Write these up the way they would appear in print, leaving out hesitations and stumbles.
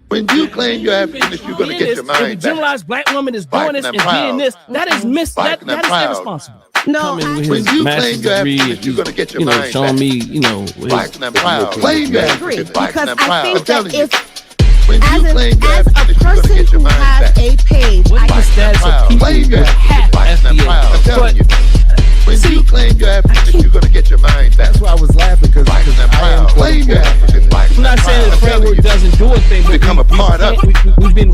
When you claim you're African, you're going to get your mind back. If a generalized black woman is doing this and being this, that is irresponsible. No, when you claim you're African, you're going to get your mind back. Showing me, black and proud. Claim you're African, black and proud. I think that if when you claim you're African, you're going to get your mind back. a page, what is the status of people who have FBA? I'm telling you. When you claim you're African, you're going to get your mind back. That's why I was laughing, because I am claim you're African. I'm not saying the framework doesn't do a thing, but become a part of it. We've been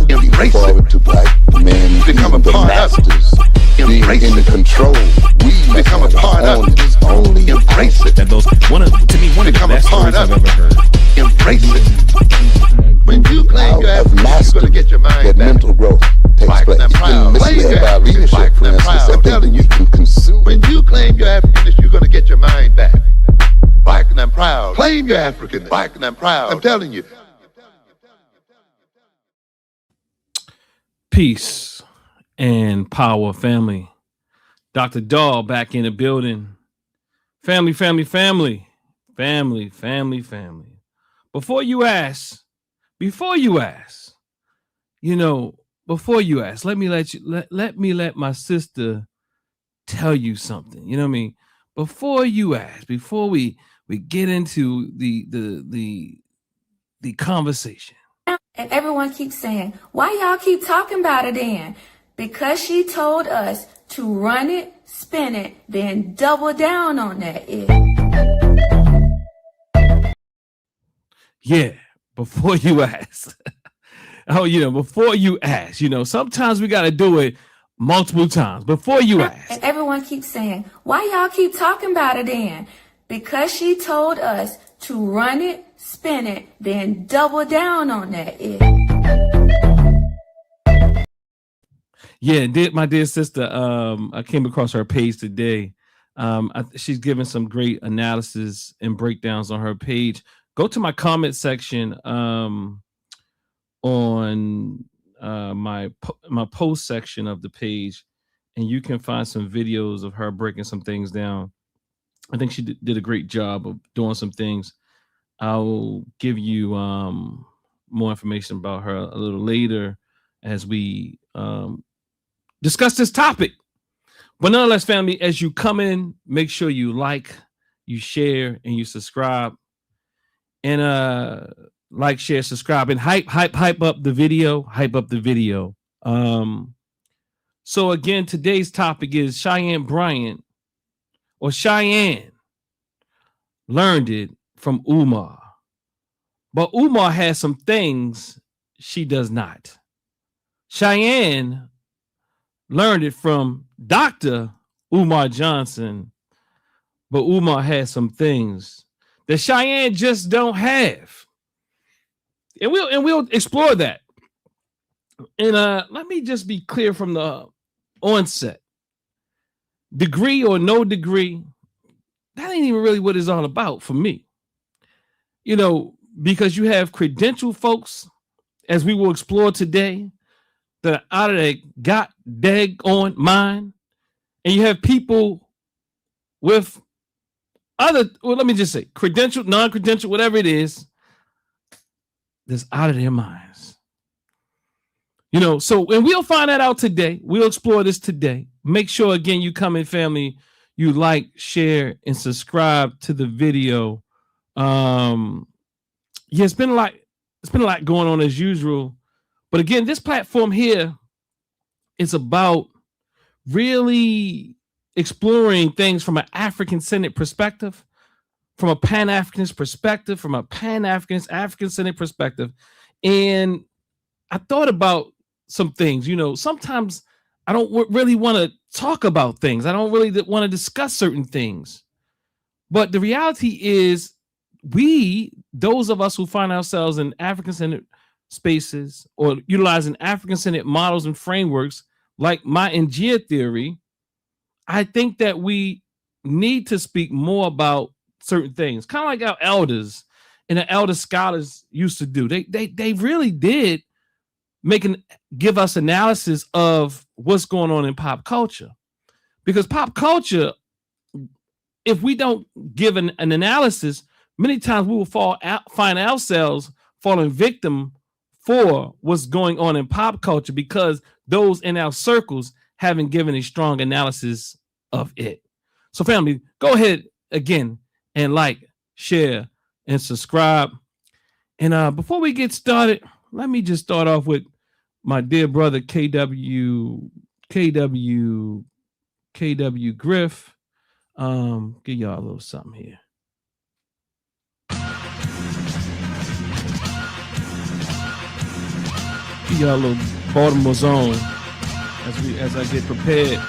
forward to black men become a part of it. Being in control. We become a part of it. Only embrace it. That those one of the best stories I've ever heard. Embrace it. When you claim you're African, you're going to get your mind that back. mental growth takes place. You've been misled by leadership, for instance, that thinking you can consume. When you claim you're African, you're going to get your mind back. Black and I'm proud. Claim you're African. Black and I'm proud. I'm telling you. Peace and power, family. Dr. Dahl back in the building. Family. Before you ask, let me let my sister tell you something. You know what I mean? Before you ask, before we get into the conversation. And everyone keeps saying, why y'all keep talking about it then? Because she told us to run it, spin it, then double down on that. Yeah, before you ask. Before you ask, sometimes we got to do it multiple times before you ask. And everyone keeps saying, why y'all keep talking about it then? Because she told us to run it, spin it, then double down on that. Yeah, my dear sister, I came across her page today. She's given some great analysis and breakdowns on her page. Go to my comment section on my post section of the page, and you can find some videos of her breaking some things down. I think she did a great job of doing some things. I'll give you more information about her a little later as we discuss this topic. But nonetheless, family, as you come in, make sure you like, you share, and you subscribe. And like, share, subscribe, and hype up the video. So again, today's topic is Cheyenne Bryant, or Cheyenne, learned it from Umar. But Umar has some things she does not. Cheyenne learned it from Dr. Umar Johnson, but Umar has some things that Cheyenne just don't have. And we'll explore that. And let me just be clear from the onset. Degree or no degree, that ain't even really what it's all about for me. Because you have credential folks, as we will explore today, that are out of their daggone mind. And you have people with let me just say, credential, non-credential, whatever it is, that's out of their minds. So, and we'll find that out today. We'll explore this today. Make sure, again, you come in, family, you like, share, and subscribe to the video. It's been a lot going on as usual. But again, this platform here is about really exploring things from an African-centered perspective, from a Pan-Africanist perspective, from a Pan-Africanist, African-centered perspective. And I thought about some things. Sometimes I don't really want to talk about things. I don't really want to discuss certain things. But the reality is, those of us who find ourselves in African-centered spaces or utilizing African-centered models and frameworks like my Ngia theory, I think that we need to speak more about certain things, kind of like our elders and the elder scholars used to do. They really did give us analysis of what's going on in pop culture, because pop culture, if we don't give an analysis, many times we will find ourselves falling victim for what's going on in pop culture because those in our circles haven't given a strong analysis of it. So family, go ahead again and like, share, and subscribe. And before we get started, let me just start off with my dear brother KW Griff. Give y'all a little something here. Give y'all a little Baltimore zone as I get prepared.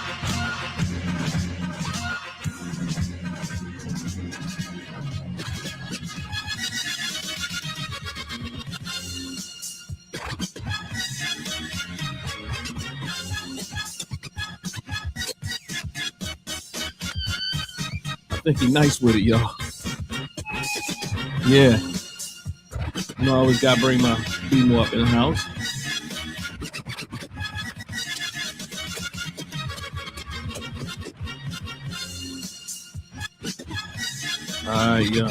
I think he's nice with it, y'all. Yeah. You know, I always gotta bring my Bimo up in the house. Yeah.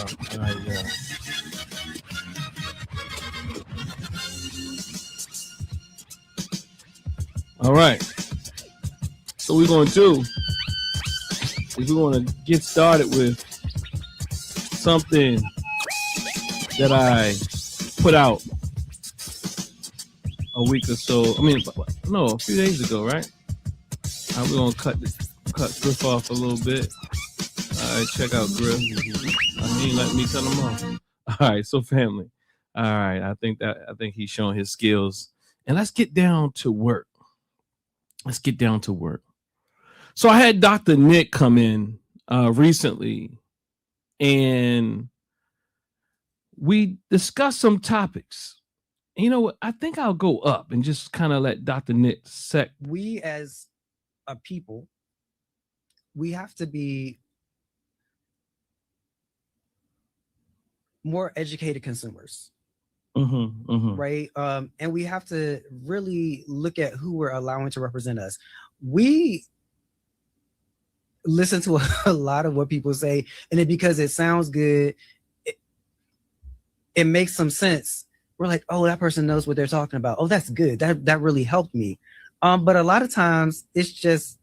All right. So we're going to get started with something that I put out a week or so. A few days ago, right? We're going to cut Griff off a little bit. All right, check out Griff. He ain't letting me cut him off. All right, so family. All right, I think he's showing his skills. And let's get down to work. So I had Dr. Nick come in recently, and we discussed some topics. And you know what? I think I'll go up and just kind of let Dr. Nick set. We as a people, we have to be more educated consumers. Right? And we have to really look at who we're allowing to represent us. We listen to a lot of what people say, and then because it sounds good, it makes some sense. We're like, oh, that person knows what they're talking about. Oh, that's good. That really helped me. But a lot of times it's just,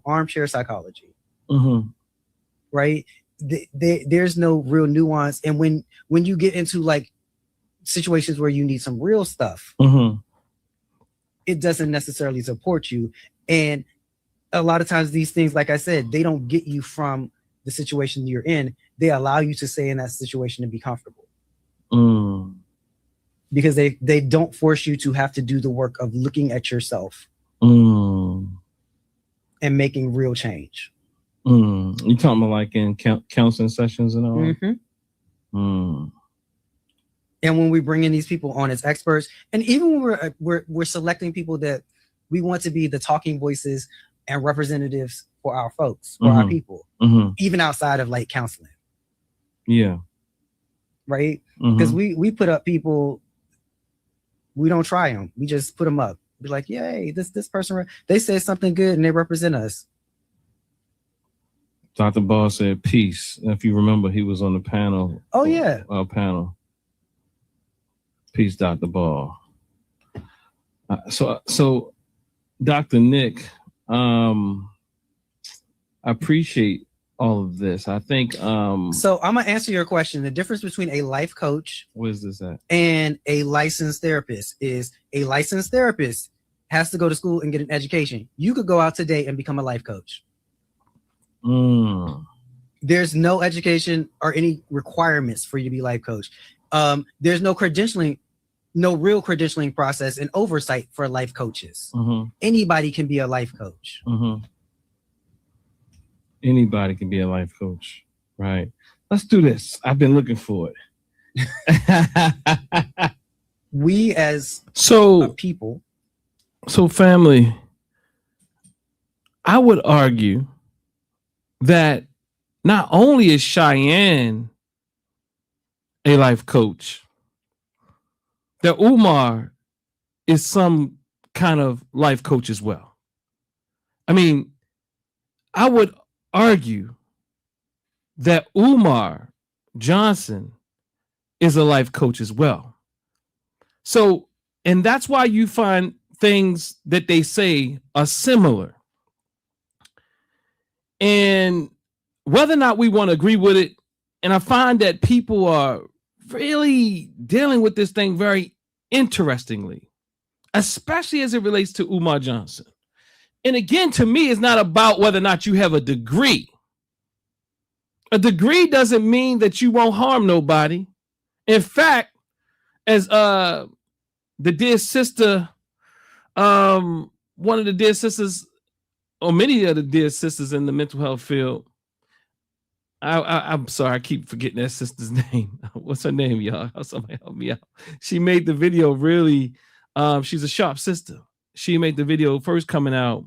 armchair psychology. Right? There's no real nuance. And when you get into like situations where you need some real stuff, it doesn't necessarily support you. And a lot of times these things, like I said, they don't get you from the situation you're in. They allow you to stay in that situation and be comfortable. Because they don't force you to have to do the work of looking at yourself and making real change. You talking about like in counseling sessions and all? And when we bring in these people on as experts, and even when we're selecting people that we want to be the talking voices and representatives for our folks, for our people, even outside of like counseling. Yeah. Right? Because we put up people, we don't try them. We just put them up. Be like, yay, this person, they say something good and they represent us. Dr. Ball said peace. If you remember, he was on the panel. Oh, yeah. Our panel. Peace, Dr. Ball. So Dr. Nick, I appreciate all of this. I think so I'm gonna answer your question. The difference between a life coach, what is this at? And a licensed therapist is a licensed therapist has to go to school and get an education. You could go out today and become a life coach. There's no education or any requirements for you to be a life coach. There's no credentialing, no real credentialing process and oversight for life coaches. Anybody can be a life coach. Anybody can be a life coach, right? Let's do this. I've been looking for it. We as people. So family, I would argue that not only is Cheyenne a life coach, that Umar is some kind of life coach as well. I mean, I would argue that Umar Johnson is a life coach as well. So And that's why you find things that they say are similar. And whether or not we want to agree with it, and I find that people are really dealing with this thing very interestingly, especially as it relates to Umar Johnson. And again, to me, it's not about whether or not you have a degree. A degree doesn't mean that you won't harm nobody. In fact, as the dear sister, one of the dear sisters, or many of the dear sisters in the mental health field, I'm sorry, I keep forgetting that sister's name. What's her name, y'all? Somebody help me out. She made the video really, she's a sharp sister. She made the video first coming out,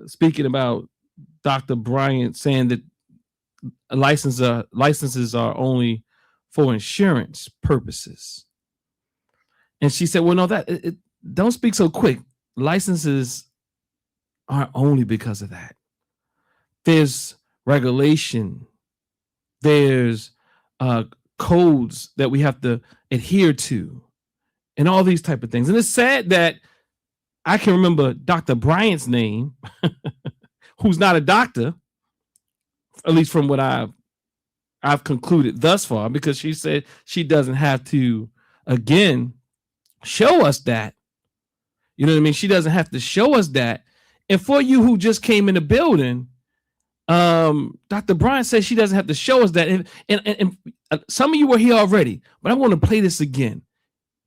speaking about Dr. Bryant saying that licenses are only for insurance purposes. And she said, well, no, don't speak so quick. Licenses aren't only because of that. There's regulation, there's codes that we have to adhere to, and all these type of things. And it's sad that I can remember Dr. Bryant's name, who's not a doctor, at least from what I've concluded thus far, because she said she doesn't have to, again, show us that. You know what I mean? She doesn't have to show us that. And for you who just came in the building, Dr. Bryant says she doesn't have to show us that. And some of you were here already, but I want to play this again.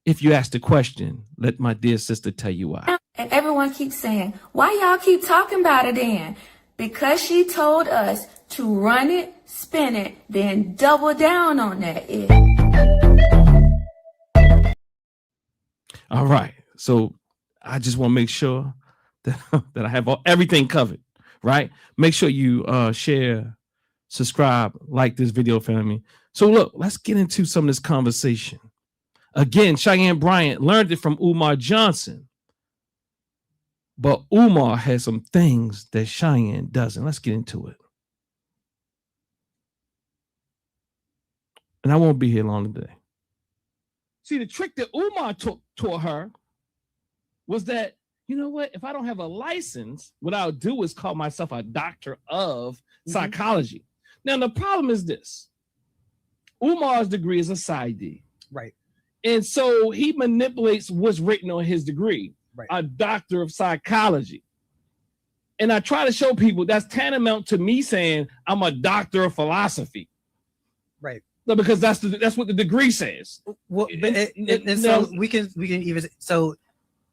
If you ask the question, let my dear sister tell you why. And everyone keeps saying, why y'all keep talking about it then? Because she told us to run it, spin it, then double down on that. All right. So I just want to make sure that I have everything covered, right? Make sure you share, subscribe, like this video, family. So look, let's get into some of this conversation. Again, Cheyenne Bryant learned it from Umar Johnson. But Umar has some things that Cheyenne doesn't. Let's get into it. And I won't be here long today. See, the trick that Umar taught her was that, you know what? If I don't have a license, what I'll do is call myself a doctor of psychology. Now, the problem is this. Umar's degree is a PsyD. Right. And so he manipulates what's written on his degree, right. A doctor of psychology. And I try to show people that's tantamount to me saying I'm a doctor of philosophy. Right. No, because that's what the degree says. Well, so we can even, so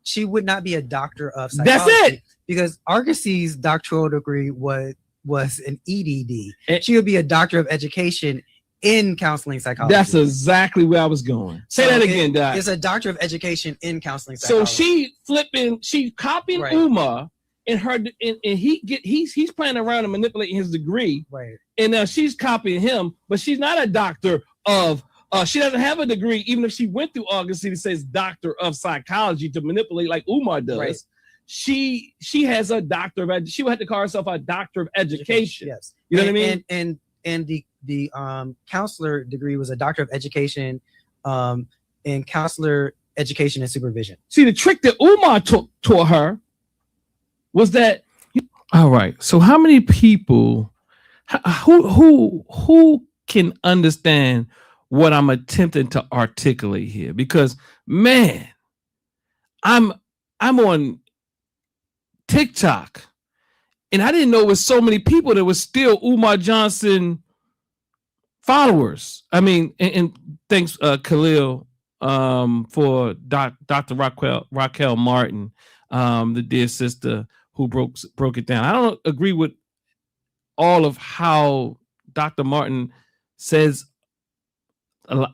she would not be a doctor of psychology. That's it. Because Argosie's doctoral degree was an EDD. She would be a doctor of education in counseling psychology. That's exactly where I was going. Say that again, Doc. It's a doctor of education in counseling psychology. So she's copying Umar, and he's playing around and manipulating his degree. Right. And she's copying him, but she's not a doctor of she doesn't have a degree, even if she went through Augustine, it says doctor of psychology to manipulate like Umar does. Right. She has a doctor of she would have to call herself a doctor of education. Yes. You know what I mean? And the counselor degree was a doctor of education in counselor education and supervision. See, the trick that Umar taught her was that, all right, so how many people who can understand what I'm attempting to articulate here? Because man, I'm on TikTok and I didn't know it was so many people that was still Umar Johnson followers. I mean, and thanks Khalil for Dr. Raquel Martin, the dear sister who broke it down. I don't agree with all of how Dr. Martin says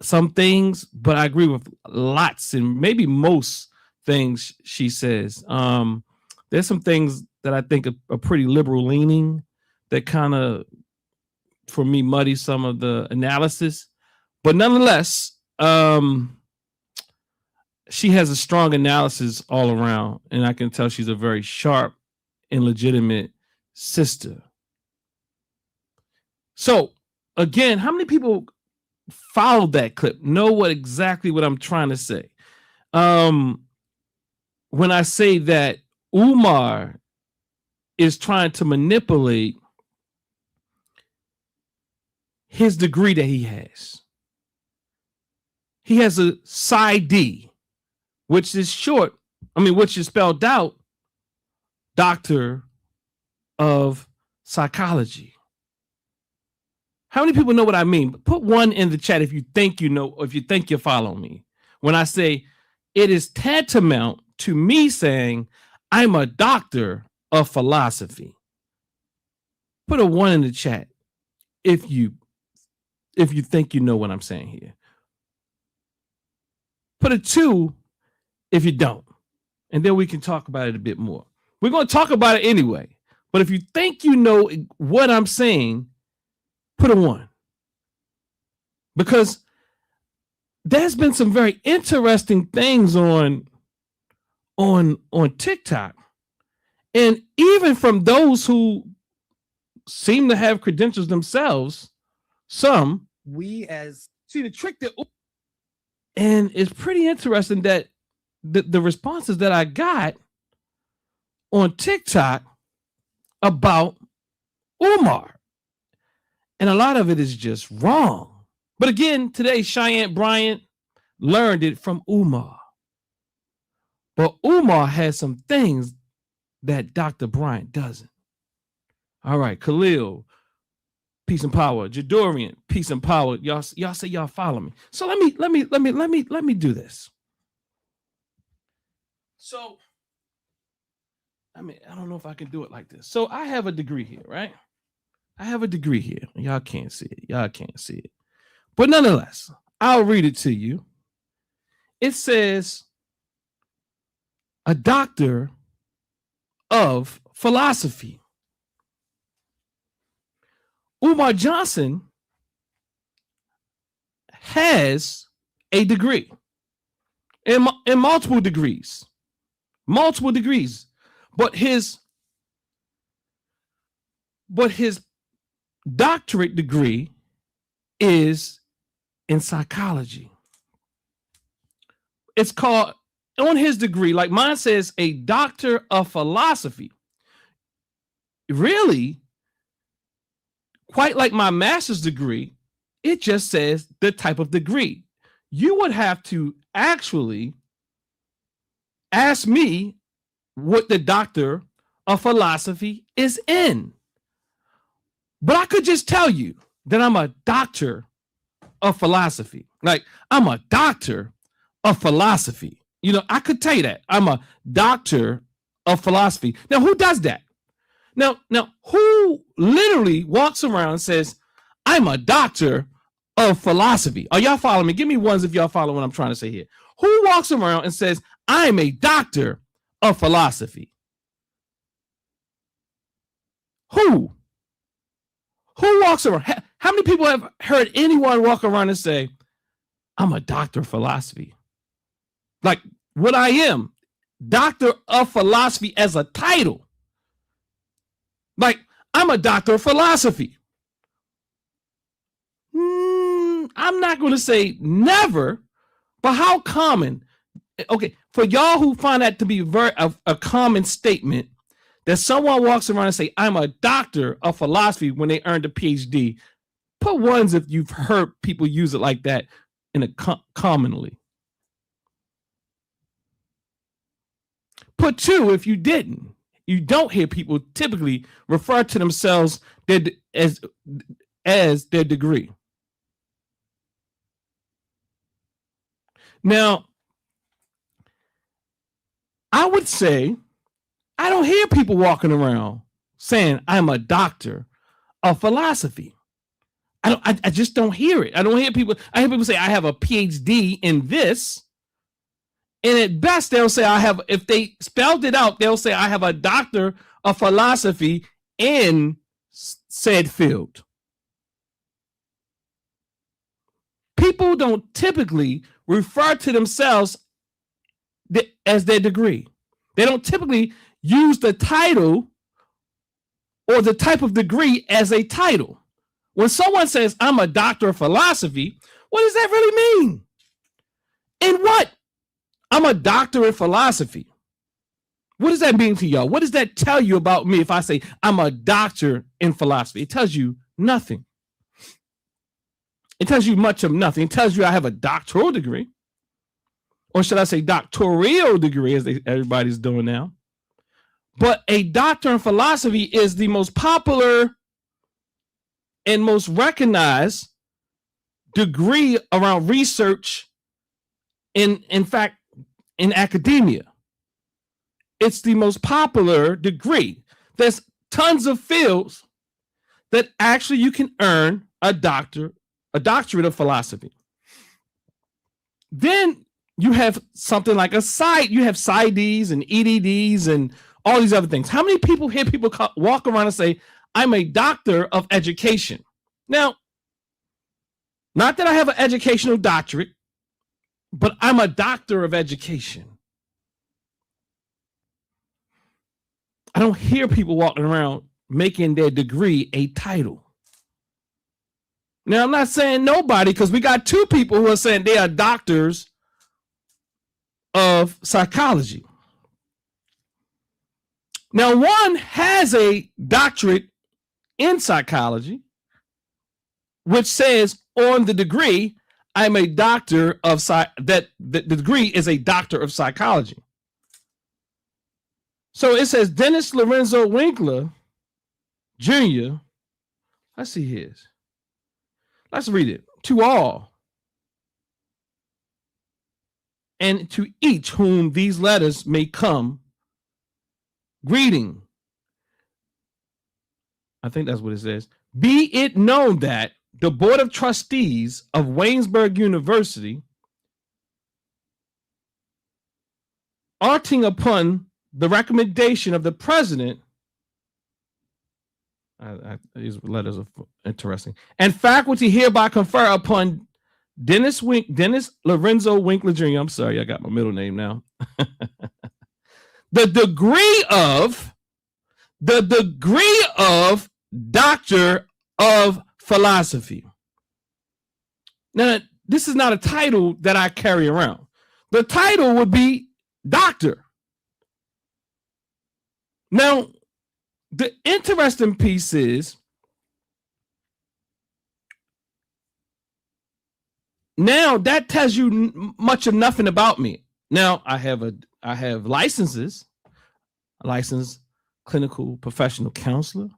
some things, but I agree with lots and maybe most things she says. There's some things that I think are pretty liberal leaning that kind of, for me, muddy some of the analysis. But nonetheless, she has a strong analysis all around, and I can tell she's a very sharp and legitimate sister. So, again, how many people followed that clip, know exactly what I'm trying to say? when I say that Umar is trying to manipulate his degree that he has. He has a PsyD, which is short, which is spelled out Doctor of Psychology. How many people know what I mean? Put one in the chat if you think you know, or if you think you're following me. When I say it is tantamount to me saying I'm a doctor of philosophy. Put a 1 in the chat if you think you know what I'm saying here. Put a 2 if you don't. And then we can talk about it a bit more. We're going to talk about it anyway. But if you think you know what I'm saying, put a 1. Because there's been some very interesting things on TikTok. And even from those who seem to have credentials themselves, some we as see the trick that, and it's pretty interesting that the responses that I got on TikTok about Umar, and a lot of it is just wrong. But again, today Cheyenne Bryant learned it from Umar. But Umar has some things that Dr. Bryant doesn't. All right, Khalil, peace and power. Jadorian, peace and power. Y'all say y'all follow me. So let me do this. So I don't know if I can do it like this. So I have a degree here, right? I have a degree here. Y'all can't see it. Y'all can't see it. But nonetheless, I'll read it to you. It says, a doctor of philosophy. Umar Johnson has a degree in multiple degrees. But his doctorate degree is in psychology. It's called, on his degree, like mine says, a doctor of philosophy. Really, quite like my master's degree, it just says the type of degree. You would have to actually ask me what the doctor of philosophy is in. But I could just tell you that I'm a doctor of philosophy. Like, I'm a doctor of philosophy. You know, I could tell you that. I'm a doctor of philosophy. Now, who does that? Now, who literally walks around and says, I'm a doctor of philosophy? Are y'all following me? Give me ones if y'all follow what I'm trying to say here. Who walks around and says, I'm a doctor of philosophy? Who walks around? How many people have heard anyone walk around and say, I'm a doctor of philosophy? Like what I am, doctor of philosophy as a title. Like, I'm a doctor of philosophy. I'm not going to say never, but how common? Okay, for y'all who find that to be a common statement, that someone walks around and say, I'm a doctor of philosophy when they earned a PhD. Put ones if you've heard people use it like that in a commonly. Put 2 if you didn't. You don't hear people typically refer to themselves as their degree. Now, I would say I don't hear people walking around saying I'm a doctor of philosophy. I just don't hear it. I don't hear people. I hear people say I have a PhD in this. And at best, they'll say if they spelled it out, they'll say I have a doctor of philosophy in said field. People don't typically refer to themselves as their degree. They don't typically use the title or the type of degree as a title. When someone says, I'm a doctor of philosophy, what does that really mean? In what? I'm a doctor in philosophy. What does that mean to y'all? What does that tell you about me if I say I'm a doctor in philosophy? It tells you nothing. It tells you much of nothing. It tells you I have a doctoral degree, or should I say doctoral degree, as everybody's doing now. But a doctor in philosophy is the most popular and most recognized degree around research in fact, in academia. It's the most popular degree. There's tons of fields that actually you can earn a doctorate of philosophy. Then you have something like you have PsyDs and EDDs and all these other things. How many people hear people walk around and say, I'm a doctor of education? Now, not that I have an educational doctorate, but I'm a doctor of education. I don't hear people walking around making their degree a title. Now, I'm not saying nobody, because we got two people who are saying they are doctors of psychology. Now, one has a doctorate in psychology, which says on the degree, I'm a doctor of that the degree is a doctor of psychology. So it says Dennis Lorenzo Winkler Jr. Let's see his. Let's read it. To all and to each whom these letters may come, greeting. I think that's what it says. Be it known that the Board of Trustees of Waynesburg University, acting upon the recommendation of the president, these letters are interesting, and faculty hereby confer upon Dennis Lorenzo Winkler Jr. I'm sorry, I got my middle name now. the degree of Doctor of Philosophy. Now, this is not a title that I carry around. The title would be doctor. Now, the interesting piece is now that tells you much of nothing about me. Now, I have licenses, a licensed clinical professional counselor.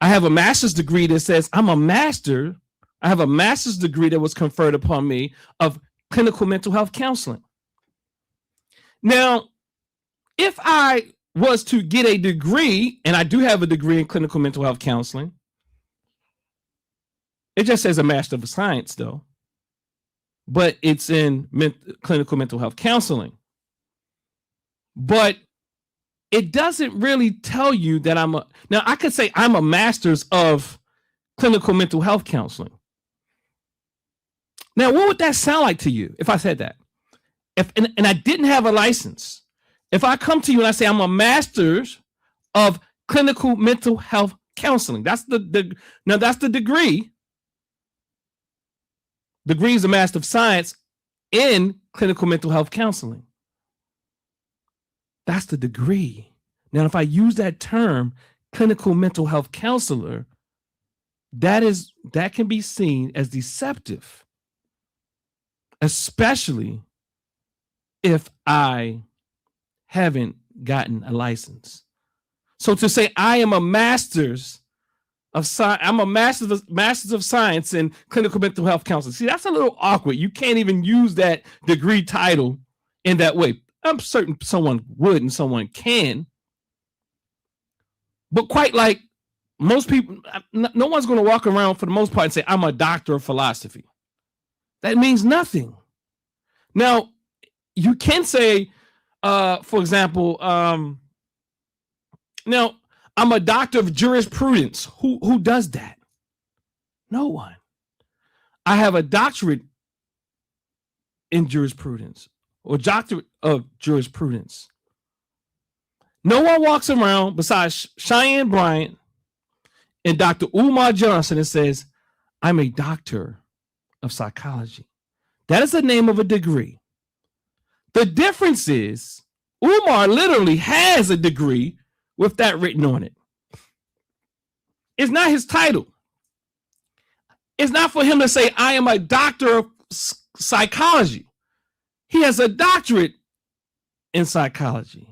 I have a master's degree that says I'm a master. I have a master's degree that was conferred upon me of clinical mental health counseling. Now, if I was to get a degree, and I do have a degree in clinical mental health counseling, it just says a Master of Science though, but it's in clinical mental health counseling. But it doesn't really tell you that now I could say I'm a master's of clinical mental health counseling. Now, what would that sound like to you if I said that? And I didn't have a license. If I come to you and I say I'm a master's of clinical mental health counseling, that's the degree. Degree is a Master of Science in clinical mental health counseling. That's the degree. Now, if I use that term, clinical mental health counselor, that can be seen as deceptive, especially if I haven't gotten a license. So to say I am a master's of science, I'm a master's of science in clinical mental health counseling. See, that's a little awkward. You can't even use that degree title in that way. I'm certain someone would and someone can. But quite like most people, no one's going to walk around for the most part and say, I'm a doctor of philosophy. That means nothing. Now, you can say, for example, now I'm a doctor of jurisprudence. Who does that? No one. I have a doctorate in jurisprudence or doctorate of jurisprudence. No one walks around besides Cheyenne Bryant and Dr. Umar Johnson and says, I'm a doctor of psychology. That is the name of a degree. The difference is Umar literally has a degree with that written on it. It's not his title. It's not for him to say, I am a doctor of psychology. He has a doctorate in psychology.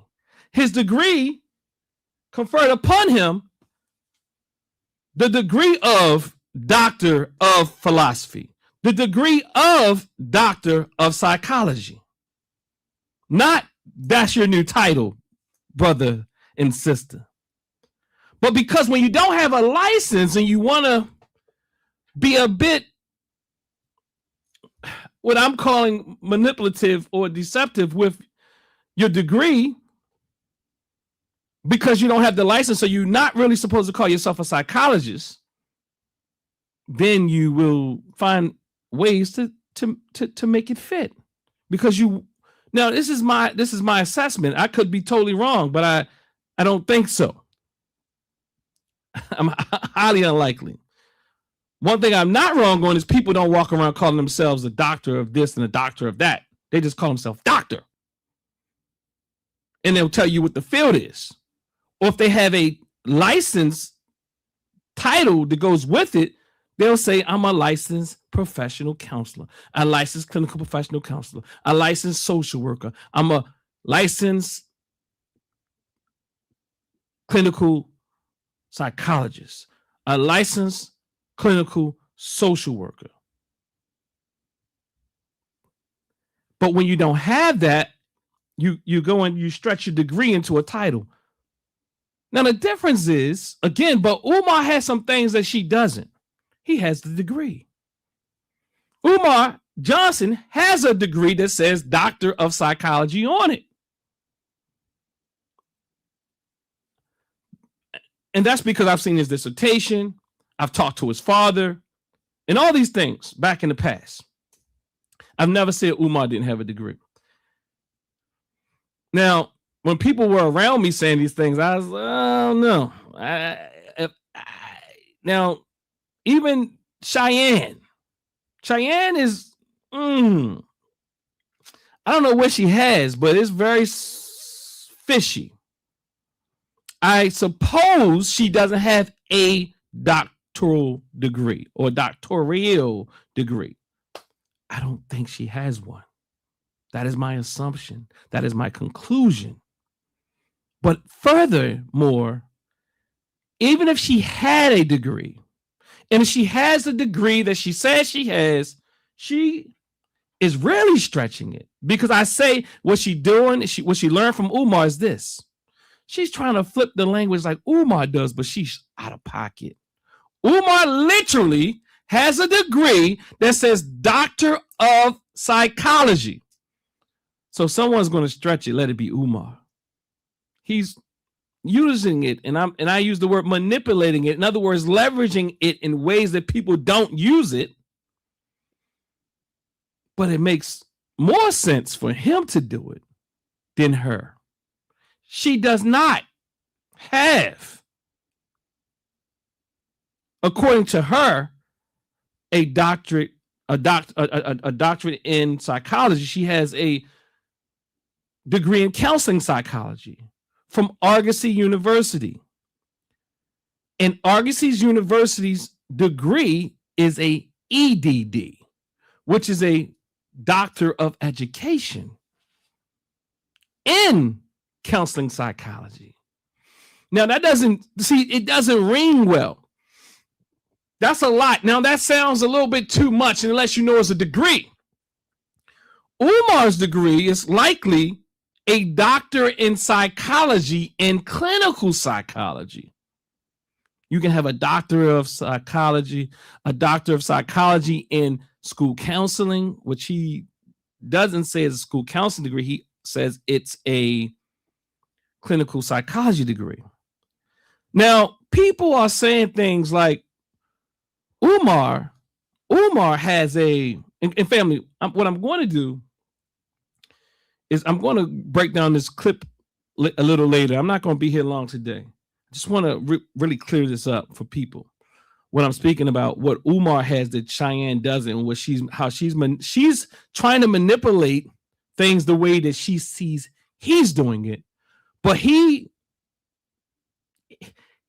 His degree conferred upon him the degree of doctor of philosophy, the degree of doctor of psychology. Not that's your new title, brother and sister. But because when you don't have a license and you want to be a bit what I'm calling manipulative or deceptive with your degree, because you don't have the license, so you're not really supposed to call yourself a psychologist, then you will find ways to make it fit. Because you now this is my assessment. I could be totally wrong, but I don't think so. I'm highly unlikely. One thing I'm not wrong on is people don't walk around calling themselves a doctor of this and a doctor of that. They just call themselves doctor. And they'll tell you what the field is. Or if they have a license title that goes with it, they'll say, I'm a licensed professional counselor, a licensed clinical professional counselor, a licensed social worker. I'm a licensed clinical psychologist, a licensed clinical social worker. But when you don't have that, you go and you stretch your degree into a title. Now the difference is, again, but Umar has some things that she doesn't. He has the degree. Umar Johnson has a degree that says Doctor of Psychology on it. And that's because I've seen his dissertation, I've talked to his father, and all these things back in the past. I've never said Umar didn't have a degree. Now, when people were around me saying these things, I was like, oh no. Now, even Cheyenne is, I don't know what she has, but it's very fishy. I suppose she doesn't have a doctoral degree or doctoral degree. I don't think she has one. That is my assumption. That is my conclusion. But furthermore, even if she had a degree, and if she has a degree that she says she has, she is really stretching it. Because I say what she doing, what she learned from Umar is this. She's trying to flip the language like Umar does, but she's out of pocket. Umar literally has a degree that says Doctor of Psychology. So someone's going to stretch it, let it be Umar. He's using it, and I use the word manipulating it. In other words, leveraging it in ways that people don't use it. But it makes more sense for him to do it than her. She does not have, according to her, a doctorate in psychology. She has a degree in counseling psychology from Argosy University. And Argosy University's degree is a EDD, which is a doctor of education in counseling psychology. Now that doesn't ring well. That's a lot. Now that sounds a little bit too much unless you know it's a degree. Umar's degree is likely a doctor in psychology and clinical psychology. You can have a doctor of psychology in school counseling, which he doesn't say is a school counseling degree. He says it's a clinical psychology degree. Now, people are saying things like Umar has in family. What I'm going to do is I'm going to break down this clip a little later. I'm not going to be here long today. I just want to really clear this up for people. When I'm speaking about what Umar has that Cheyenne doesn't, and how she's trying to manipulate things the way that she sees he's doing it. But he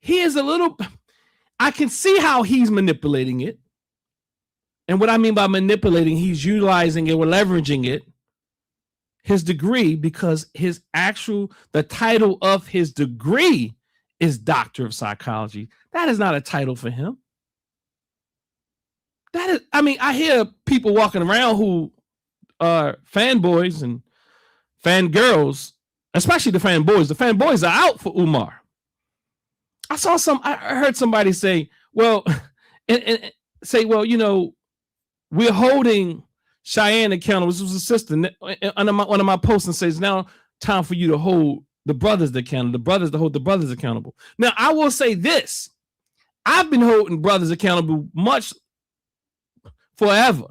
is a little, I can see how he's manipulating it. And what I mean by manipulating, he's utilizing it or leveraging it, his degree, because the title of his degree is Doctor of Psychology. That is not a title for him. I hear people walking around who are fanboys and fangirls, especially the fanboys. The fanboys are out for Umar. I heard somebody say, well, we're holding Cheyenne accountable. This was a sister on one of my posts and says, now time for you to hold the brothers accountable, the brothers to hold the brothers accountable. Now, I will say this. I've been holding brothers accountable much forever.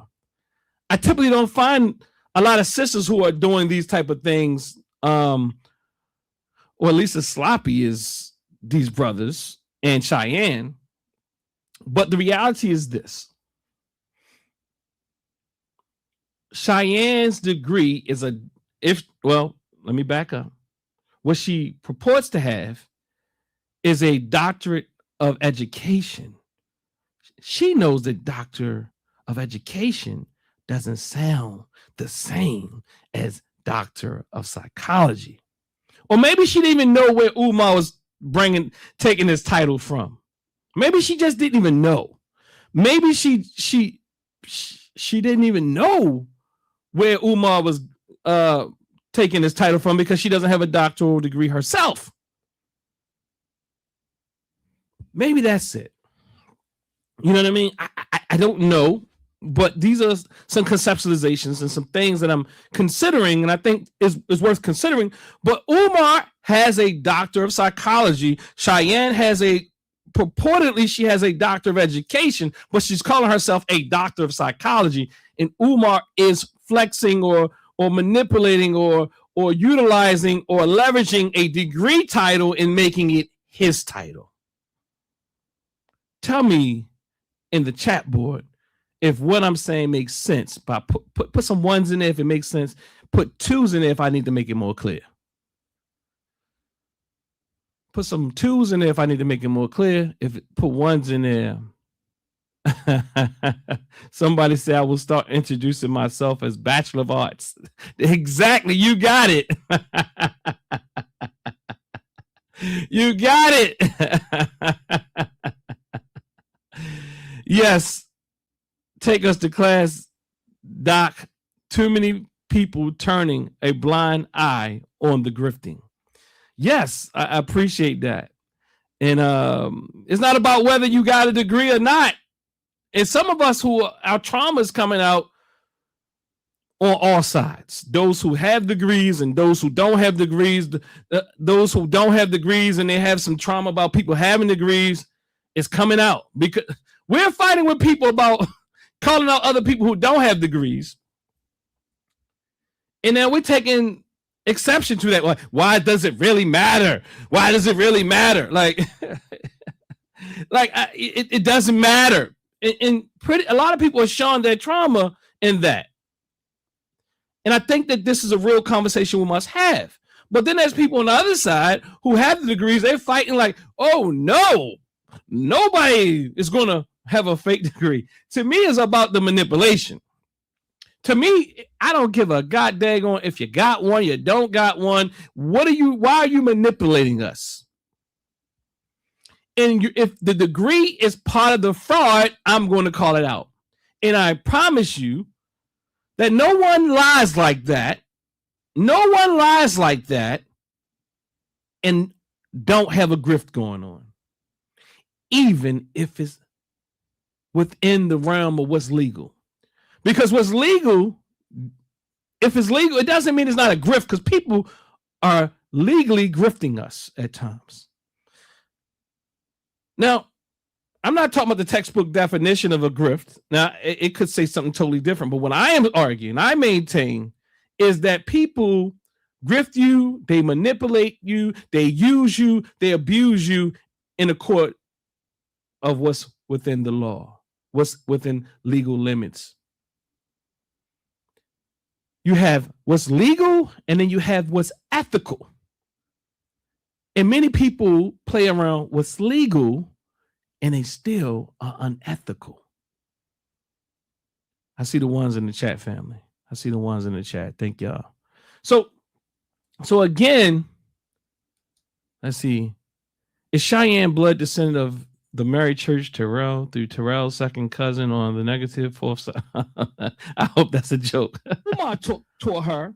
I typically don't find a lot of sisters who are doing these type of things, or at least as sloppy as these brothers and Cheyenne. But the reality is this. Cheyenne's degree is let me back up. What she purports to have is a doctorate of education. She knows that doctor of education doesn't sound the same as doctor of psychology. Or maybe she didn't even know where Umar was taking his title from. Maybe she just didn't even know. Maybe she didn't even know where Umar was taking his title from because she doesn't have a doctoral degree herself. Maybe that's it. You know what I mean? I don't know, but these are some conceptualizations and some things that I'm considering, and I think is worth considering. But Umar has a doctor of psychology. Cheyenne purportedly she has a doctor of education, but she's calling herself a doctor of psychology. And Umar is flexing or manipulating or utilizing or leveraging a degree title and making it his title. Tell me in the chat board if what I'm saying makes sense. By put some ones in there if it makes sense. Put twos in there if I need to make it more clear. Put some twos in there if I need to make it more clear. Put ones in there. Somebody said I will start introducing myself as Bachelor of Arts. Exactly. You got it. You got it. Yes. Take us to class, Doc. Too many people turning a blind eye on the grifting. Yes, I appreciate that. And it's not about whether you got a degree or not. And some of us our trauma is coming out on all sides. Those who have degrees and those who don't have degrees. Those who don't have degrees and they have some trauma about people having degrees is coming out. Because we're fighting with people about calling out other people who don't have degrees. And then we're taking exception to that. Why does it really matter? Why does it really matter? It doesn't matter. And a lot of people are showing their trauma in that. And I think that this is a real conversation we must have. But then there's people on the other side who have the degrees. They're fighting like, oh no, nobody is going to have a fake degree. To me, it's about the manipulation. To me, I don't give a goddamn if you got one, you don't got one. Why are you manipulating us? And if the degree is part of the fraud, I'm going to call it out. And I promise you that no one lies like that. No one lies like that and don't have a grift going on. Even if it's within the realm of what's legal. Because what's legal, if it's legal, it doesn't mean it's not a grift because people are legally grifting us at times. Now, I'm not talking about the textbook definition of a grift. Now, it could say something totally different, but what I am arguing, I maintain, is that people grift you, they manipulate you, they use you, they abuse you in the court of what's within the law, what's within legal limits. you have what's legal, and then you have what's ethical. And many people play around what's legal, and they still are unethical. I see the ones in the chat, family. I see the ones in the chat. Thank y'all. So again, let's see. Is Cheyenne blood descendant of the Mary Church Terrell through Terrell's second cousin on the negative fourth side? I hope that's a joke. Umar taught her.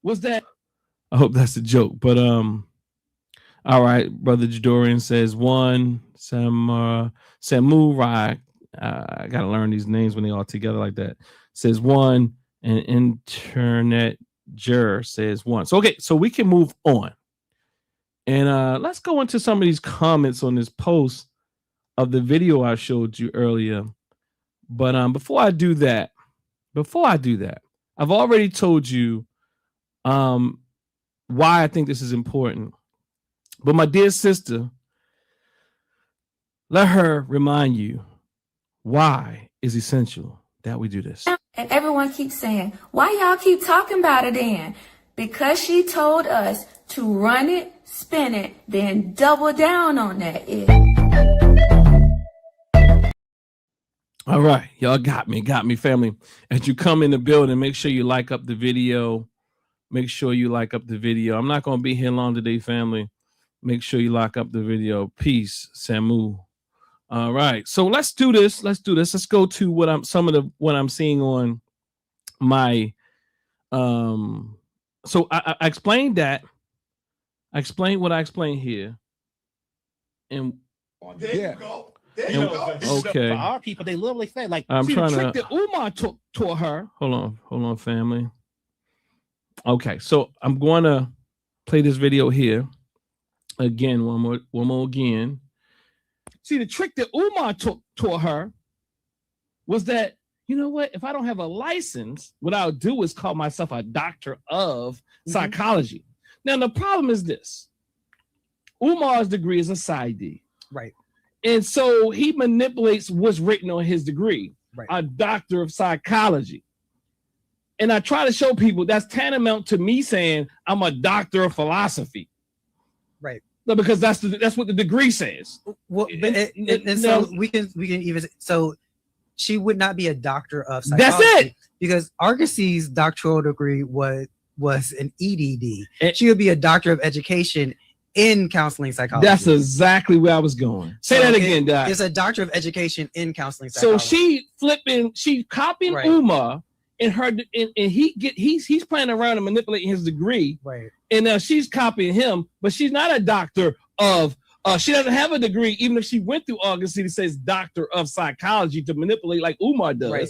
Was that? I hope that's a joke. But all right, Brother Jadorian says one. Samu Rai. I gotta learn these names when they all together like that. Says one, and Internet Jur says one. So okay, so we can move on. And let's go into some of these comments on this post of the video I showed you earlier. But before I do that, I've already told you why I think this is important. But my dear sister, let her remind you why it's essential that we do this. And everyone keeps saying, why y'all keep talking about it then? Because she told us to run it, spin it, then double down on that. All right, y'all got me, family. As you come in the building, make sure you like up the video. Make sure you like up the video. I'm not going to be here long today, family. Make sure you lock up the video. Peace, Samu. All right, so let's do this. Let's go to what I'm seeing on my So I explained that. I explained what I explained here. And there you go. Okay. For our people, they literally say, like, I'm see, trying the to. trick that Umar taught her. Hold on, family. Okay, so I'm going to play this video here again. One more again. See, the trick that Umar taught her was that, you know what? If I don't have a license, what I'll do is call myself a doctor of psychology. Now, the problem is this. Umar's degree is a PsyD. Right. And so he manipulates what's written on his degree, right. A doctor of psychology. And I try to show people that's tantamount to me saying I'm a doctor of philosophy. Right. No, because that's what the degree says. Well, and so we can even so she would not be a doctor of psychology. That's it. Because Argosie's doctoral degree was an EDD. She would be a doctor of education in counseling psychology. That's exactly where I was going. Say that again, Doc. It's a doctor of education in counseling psychology. So she copying Umar, and he's playing around and manipulating his degree. Right. And now she's copying him, but she's not a doctor of she doesn't have a degree, even if she went through August, it says doctor of psychology to manipulate like Umar does. Right.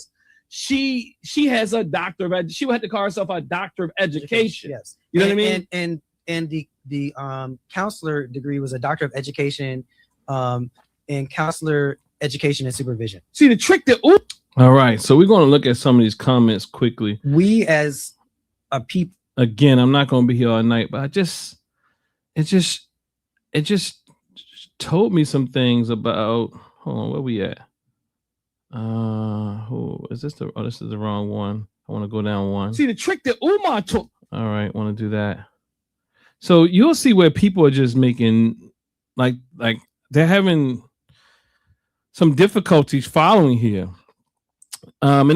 She has a doctor of she would have to call herself a doctor of education. Yes. You know what I mean? And the counselor degree was a doctor of education in counselor education and supervision. See the trick that all right, so we're going to look at some of these comments quickly. We as a people, again, I'm not going to be here all night, but it just told me some things about. Hold on, where we at? Who is this? This is the wrong one. I want to go down one. See the trick that Umar took. All right, want to do that. So you'll see where people are just making like they're having some difficulties following here. And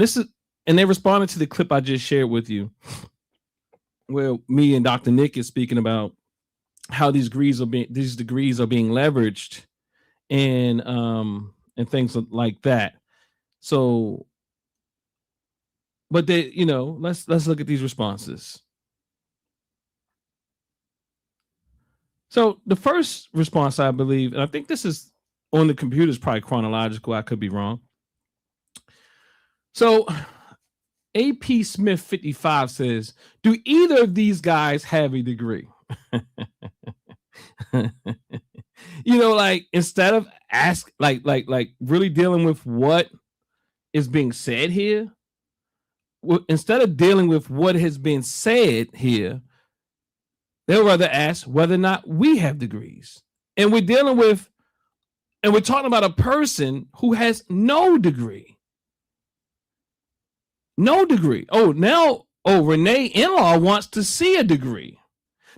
they responded to the clip I just shared with you, where me and Dr. Nick is speaking about how these degrees are being leveraged and things like that. So, but they, let's look at these responses. So the first response, I believe, and I think this is on the computer, is probably chronological. I could be wrong. So AP Smith 55 says, do either of these guys have a degree? Instead of really dealing with what is being said here, instead of dealing with what has been said here, they'll rather ask whether or not we have degrees. And we're talking about a person who has no degree. No degree. Oh, now oh, Renee in-law wants to see a degree.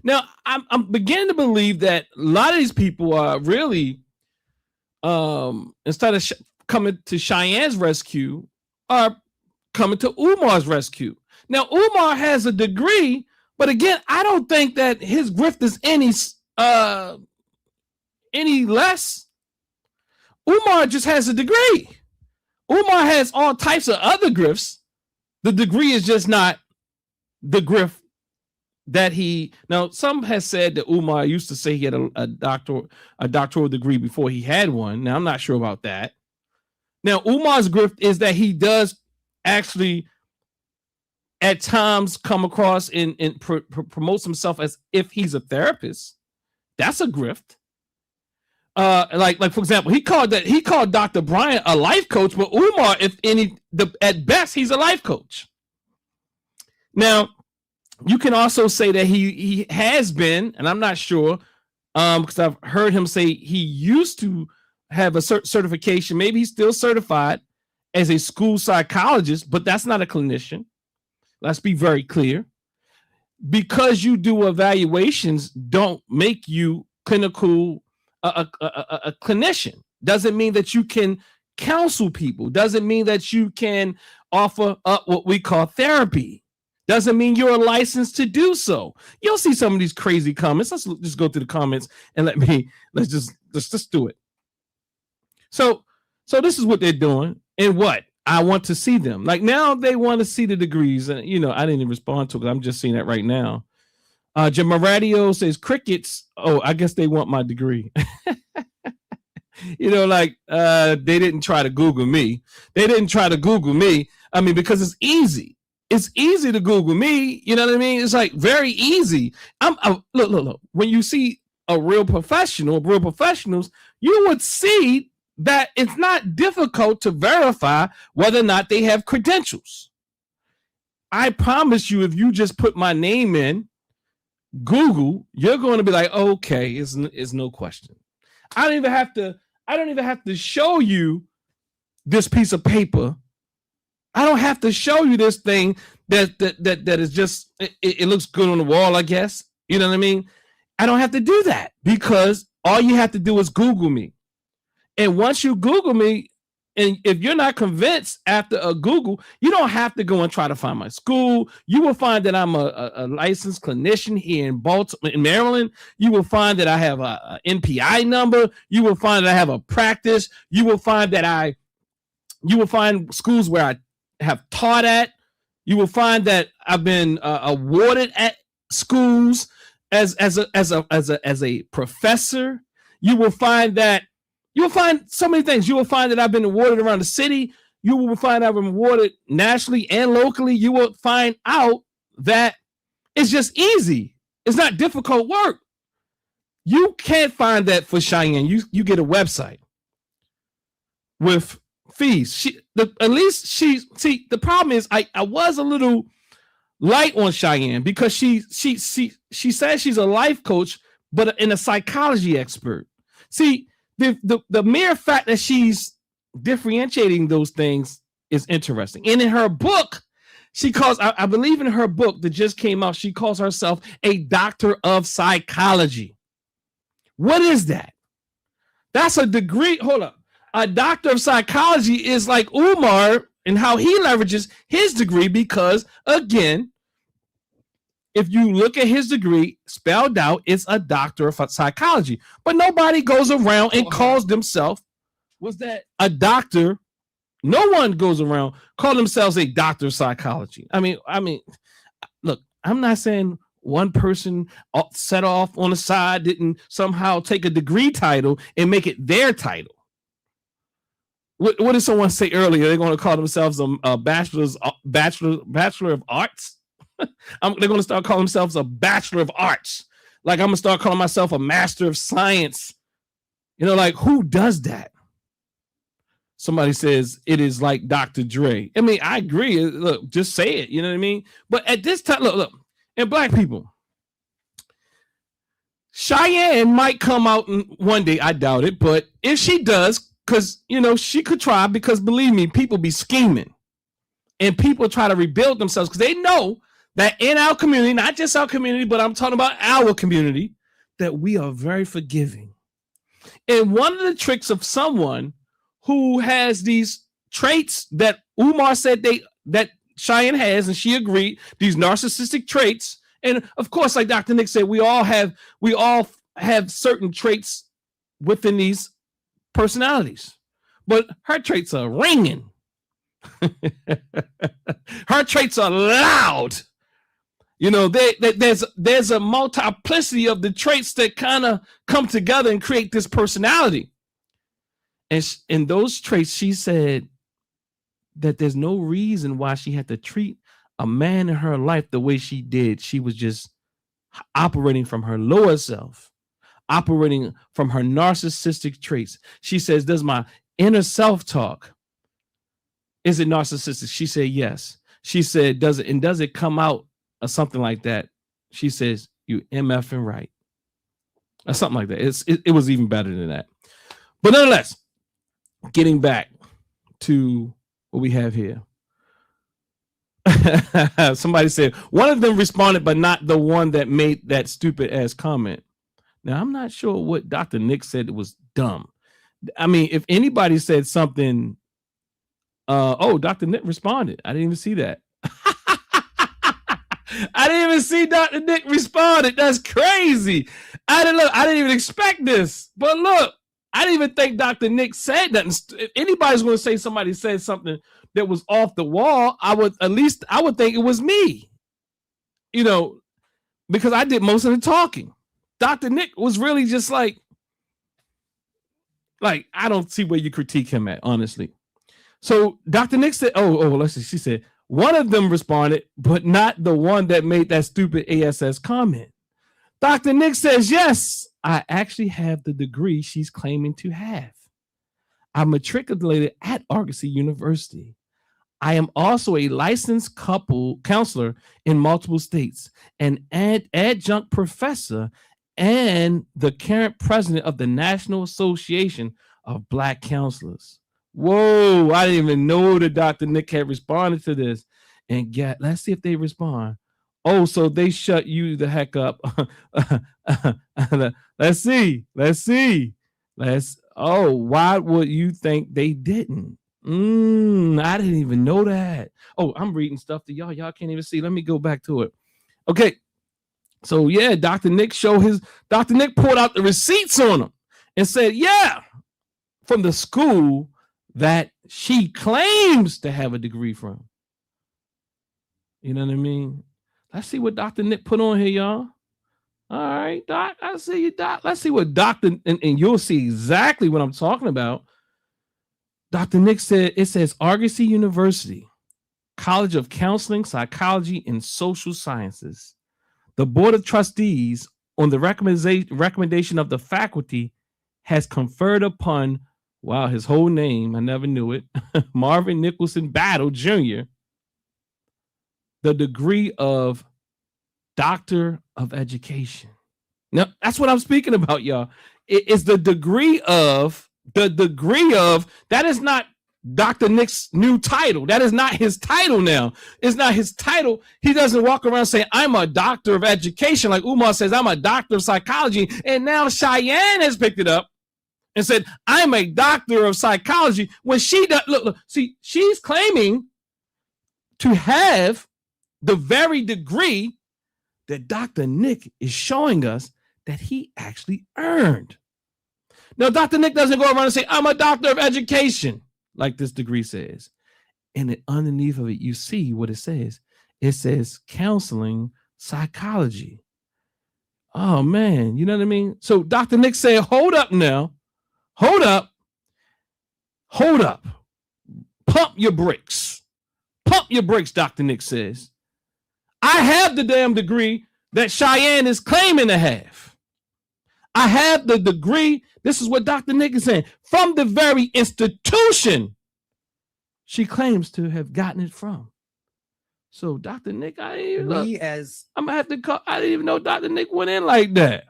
Now, I'm beginning to believe that a lot of these people are really, instead of coming to Cheyenne's rescue, are coming to Umar's rescue. Now, Umar has a degree, but again, I don't think that his grift is any less. Umar just has a degree. Umar has all types of other grifts. The degree is just not the grift that he. Now, some has said that Umar used to say he had a doctoral degree before he had one. Now, I'm not sure about that. Now, Umar's grift is that he does actually at times come across and promotes himself as if he's a therapist. That's a grift. Like for example, he called Dr. Bryant a life coach, but Umar, at best, he's a life coach. Now, you can also say that he has been, and I'm not sure, because I've heard him say he used to have a certification. Maybe he's still certified as a school psychologist, but that's not a clinician. Let's be very clear. Because you do evaluations don't make you clinical, a clinician. Doesn't mean that you can counsel people. Doesn't mean that you can offer up what we call therapy. Doesn't mean you're licensed to do so. You'll see some of these crazy comments. Let's just go through the comments and let's just do it. So this is what they're doing, and what I want to see them. Like now they want to see the degrees, and I didn't even respond to it. I'm just seeing that right now. Jim Radio says crickets. Oh, I guess they want my degree. They didn't try to Google me. I mean, because it's easy. It's easy to Google me. You know what I mean? It's like very easy. Look. When you see real professionals, you would see that it's not difficult to verify whether or not they have credentials. I promise you, if you just put my name in Google, you're going to be like, okay, it's no question. I don't even have to show you this piece of paper. I don't have to show you this thing that is just it looks good on the wall, I guess. You know what I mean? I don't have to do that, because all you have to do is Google me. And once you Google me, and if you're not convinced after a Google, you don't have to go and try to find my school. You will find that I'm a licensed clinician here in Baltimore, in Maryland. You will find that I have a NPI number. You will find that I have a practice. You will find schools where I have taught at. You will find that I've been awarded at schools as a professor. You will find so many things. You will find that I've been awarded around the city. You will find I've been awarded nationally and locally. You will find out that it's just easy. It's not difficult work. You can't find that for Cheyenne. You get a website with fees. The problem is I was a little light on Cheyenne because she says she's a life coach, but in a psychology expert. See, the mere fact that she's differentiating those things is interesting. And in her book, she calls, I believe in her book that just came out, she calls herself a doctor of psychology. What is that? That's a degree. Hold up. A doctor of psychology is like Umar and how he leverages his degree, because again, if you look at his degree spelled out, it's a doctor of psychology. But nobody goes around and calls themselves a doctor. No one goes around calling themselves a doctor of psychology. I mean, look, I'm not saying one person set off on the side didn't somehow take a degree title and make it their title. What did someone say earlier? They're going to call themselves a bachelor of arts. They're going to start calling themselves a bachelor of arts. Like I'm going to start calling myself a master of science. Like who does that? Somebody says it is like Dr. Dre. I mean, I agree. Look, just say it. You know what I mean? But at this time, look, and black people, Cheyenne might come out one day. I doubt it. But if she does, because, she could try, because believe me, people be scheming and people try to rebuild themselves because they know that in our community, not just our community, but I'm talking about our community, that we are very forgiving. And one of the tricks of someone who has these traits that Umar said that Cheyenne has, and she agreed, these narcissistic traits. And of course, like Dr. Nick said, we all have certain traits within these personalities, but her traits are ringing. Her traits are loud. You know, there's a multiplicity of the traits that kind of come together and create this personality. And in those traits, she said that there's no reason why she had to treat a man in her life the way she did. She was just operating from her lower self, operating from her narcissistic traits. She says, does my inner self-talk, is it narcissistic? She said, yes. She said, does it come out or something like that? She says, you MFing right. Or something like that. It was even better than that. But nonetheless, getting back to what we have here. Somebody said one of them responded, but not the one that made that stupid ass comment. Now, I'm not sure what Dr. Nick said was dumb. I mean, if anybody said something, Dr. Nick responded. I didn't even see that. I didn't even see Dr. Nick responded. That's crazy. I didn't even expect this. But look, I didn't even think Dr. Nick said that. If anybody's going to say somebody said something that was off the wall, I would think it was me. You know, because I did most of the talking. Dr. Nick was really just like I don't see where you critique him at, honestly. So Dr. Nick said, let's see. She said, one of them responded, but not the one that made that stupid ASS comment. Dr. Nick says, yes, I actually have the degree she's claiming to have. I matriculated at Argosy University. I am also a licensed counselor in multiple states, an adjunct professor, and the current president of the National Association of Black Counselors. Whoa, I didn't even know that Dr. Nick had responded to this. And let's see if they respond. Oh, so they shut you the heck up. Let's see. Why would you think they didn't? I didn't even know that. Oh, I'm reading stuff to y'all. Y'all can't even see. Let me go back to it. Okay. So yeah, Dr. Nick pulled out the receipts on him and said, yeah, from the school that she claims to have a degree from. You know what I mean? Let's see what Dr. Nick put on here, y'all. All right, Doc, I see you, Doc. Let's see what and you'll see exactly what I'm talking about. Dr. Nick said, it says Argosy University, College of Counseling, Psychology, and Social Sciences. The Board of Trustees, on the recommendation of the faculty, has conferred upon, wow, his whole name, I never knew it, Marvin Nicholson Battle Jr., the degree of Doctor of Education. Now, that's what I'm speaking about, y'all. It is the degree of, that is not Dr. Nick's new title. That is not his title now. It's not his title. He doesn't walk around saying, I'm a doctor of education. Like Umar says, I'm a doctor of psychology. And now Cheyenne has picked it up and said, I'm a doctor of psychology. When she does, look, see, she's claiming to have the very degree that Dr. Nick is showing us that he actually earned. Now, Dr. Nick doesn't go around and say, I'm a doctor of education, like this degree says. And underneath of it, you see what it says. It says counseling psychology. Oh, man, you know what I mean? So Dr. Nick said, hold up now. Hold up. Pump your brakes. Dr. Nick says. I have the damn degree that Cheyenne is claiming to have. I have the degree. This is what Dr. Nick is saying. From the very institution she claims to have gotten it from. So Dr. Nick, I didn't even know Dr. Nick went in like that.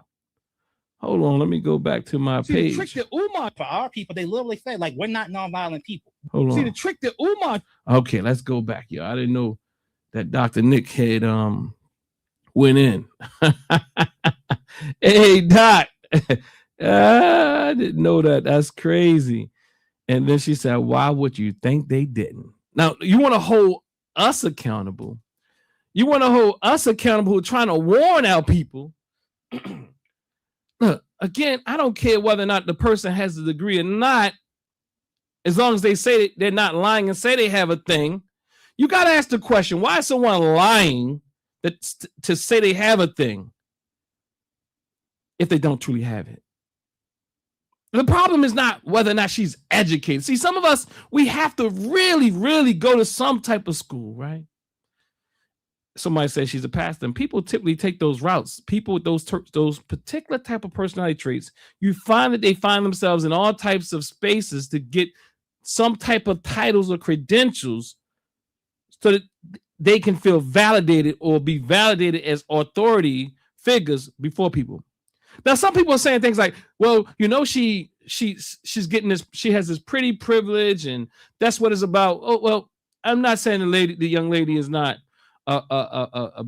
Hold on, let me go back to my page. The trick that Umar, for our people, they literally say, we're not nonviolent people. Hold on. See, the trick that Umar. Okay, let's go back, y'all. I didn't know that Dr. Nick had went in. Hey, Doc. I didn't know that. That's crazy. And then she said, why would you think they didn't? Now, you want to hold us accountable. You want to hold us accountable who are trying to warn our people. Look, again, I don't care whether or not the person has a degree or not, as long as they say they're not lying and say they have a thing. You got to ask the question, why is someone lying to say they have a thing if they don't truly have it? The problem is not whether or not she's educated. See, some of us, we have to really, really go to some type of school, right? Somebody says she's a pastor, and people typically take those routes. People with those particular type of personality traits, you find that they find themselves in all types of spaces to get some type of titles or credentials so that they can feel validated or be validated as authority figures before people. Now, some people are saying things like, well, you know, she's getting this, she has this pretty privilege, and that's what it's about. Oh, well, I'm not saying the young lady is not a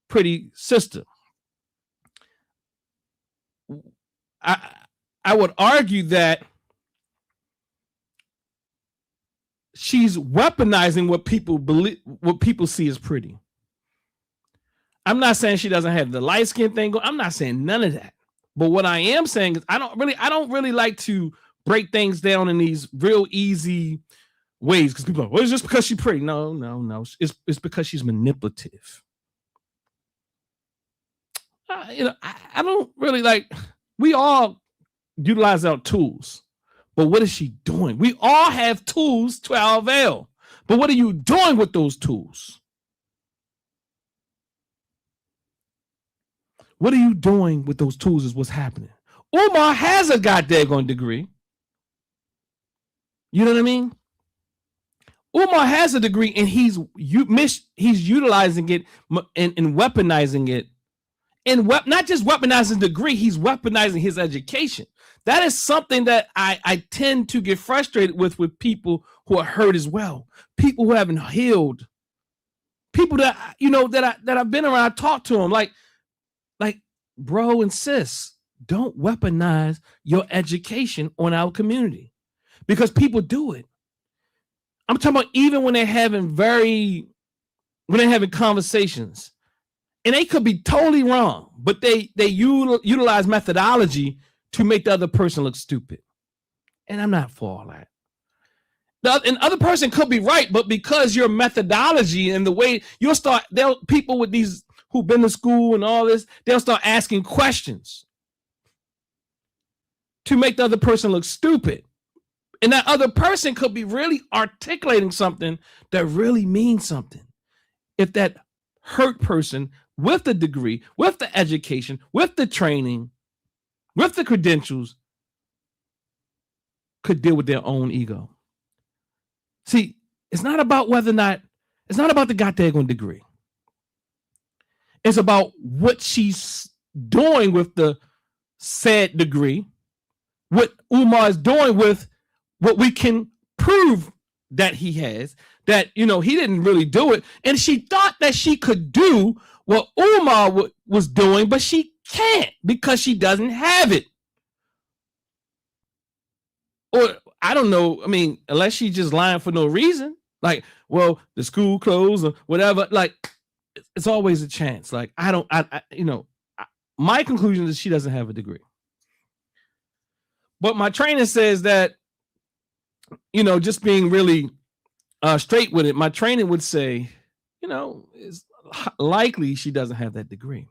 pretty sister. I would argue that she's weaponizing what people believe, what people see as pretty. I'm not saying she doesn't have the light skin thing. I'm not saying none of that. But what I am saying is I don't really like to break things down in these real easy ways, because people are like, well, it's just because she's pretty. No. It's because she's manipulative. I don't really like, we all utilize our tools, but what is she doing? We all have tools to our avail, but what are you doing with those tools? What are you doing with those tools is what's happening. Umar has a goddamn degree. You know what I mean? Umar has a degree, and he's utilizing it and weaponizing it. And not just weaponizing the degree, he's weaponizing his education. That is something that I tend to get frustrated with people who are hurt as well. People who haven't healed. People that, you know, that I've been around, I talk to them like, bro and sis, don't weaponize your education on our community, because people do it. I'm talking about even when they're having conversations, and they could be totally wrong, but they utilize methodology to make the other person look stupid. And I'm not for all that. The other person could be right, but because your methodology and the way people with these who've been to school and all this, they'll start asking questions to make the other person look stupid. And that other person could be really articulating something that really means something. If that hurt person with the degree, with the education, with the training, with the credentials, could deal with their own ego. See, it's not about the goddamn degree. It's about what she's doing with the said degree, what Umar is doing with what we can prove that he has, that, you know, he didn't really do it. And she thought that she could do what Umar was doing, but she can't because she doesn't have it. Or I don't know. I mean, unless she's just lying for no reason, like, well, the school closed or whatever, like, it's always a chance. Like, my conclusion is she doesn't have a degree. But my trainer says that, you know, just being really straight with it, my trainer would say, you know, it's likely she doesn't have that degree.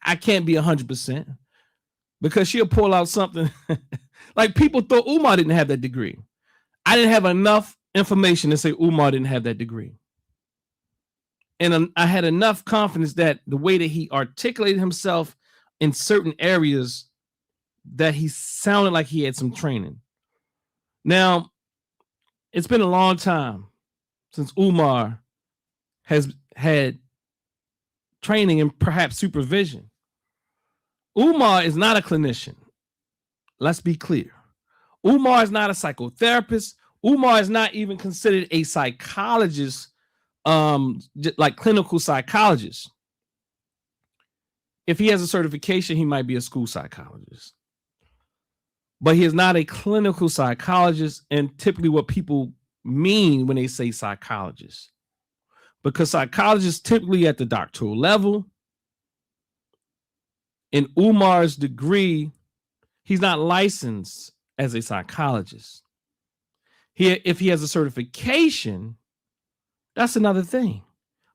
I can't be 100% because she'll pull out something like people thought Umar didn't have that degree. I didn't have enough information to say Umar didn't have that degree. And I had enough confidence that the way that he articulated himself in certain areas, that he sounded like he had some training. Now, it's been a long time since Umar has had training and perhaps supervision. Umar is not a clinician. Let's be clear. Umar is not a psychotherapist. Umar is not even considered a psychologist like clinical psychologist. If he has a certification, he might be a school psychologist. But he is not a clinical psychologist, and typically what people mean when they say psychologist. Because psychologists typically at the doctoral level. In Umar's degree, he's not licensed as a psychologist. If he has a certification, that's another thing.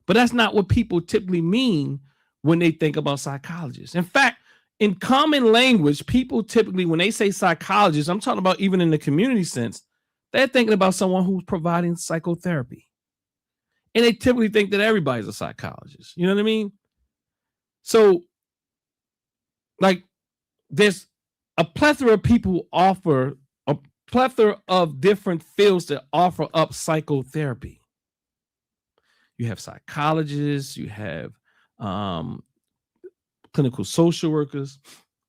But that's not what people typically mean when they think about psychologists. In fact, in common language, people typically, when they say psychologist, I'm talking about even in the community sense, they're thinking about someone who's providing psychotherapy. And they typically think that everybody's a psychologist. You know what I mean? So, like, there's a plethora of people offer, a plethora of different fields that offer up psychotherapy. You have psychologists, you have clinical social workers,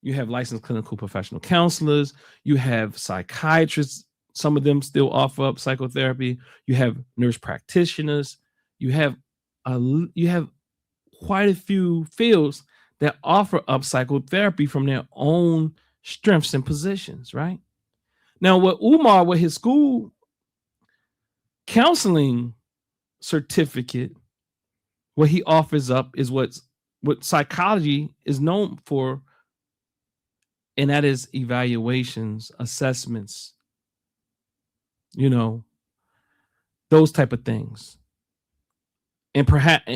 you have licensed clinical professional counselors, you have psychiatrists, some of them still offer up psychotherapy, you have nurse practitioners, you have quite a few fields that offer up psychotherapy from their own strengths and positions, right? Now, with his school counseling certificate, what he offers up is what psychology is known for, and that is evaluations, assessments, those type of things. And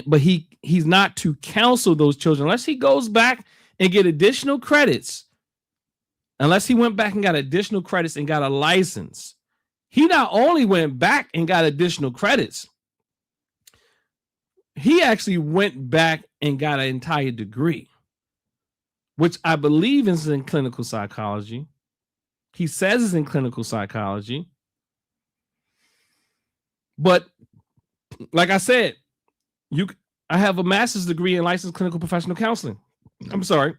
but he's not to counsel those children unless he goes back and get additional credits. Unless he went back and got additional credits and got a license. He not only went back and got additional credits, he actually went back and got an entire degree, which I believe is in clinical psychology. He says it's in clinical psychology. But like I said, I have a master's degree in licensed clinical professional counseling. I'm sorry.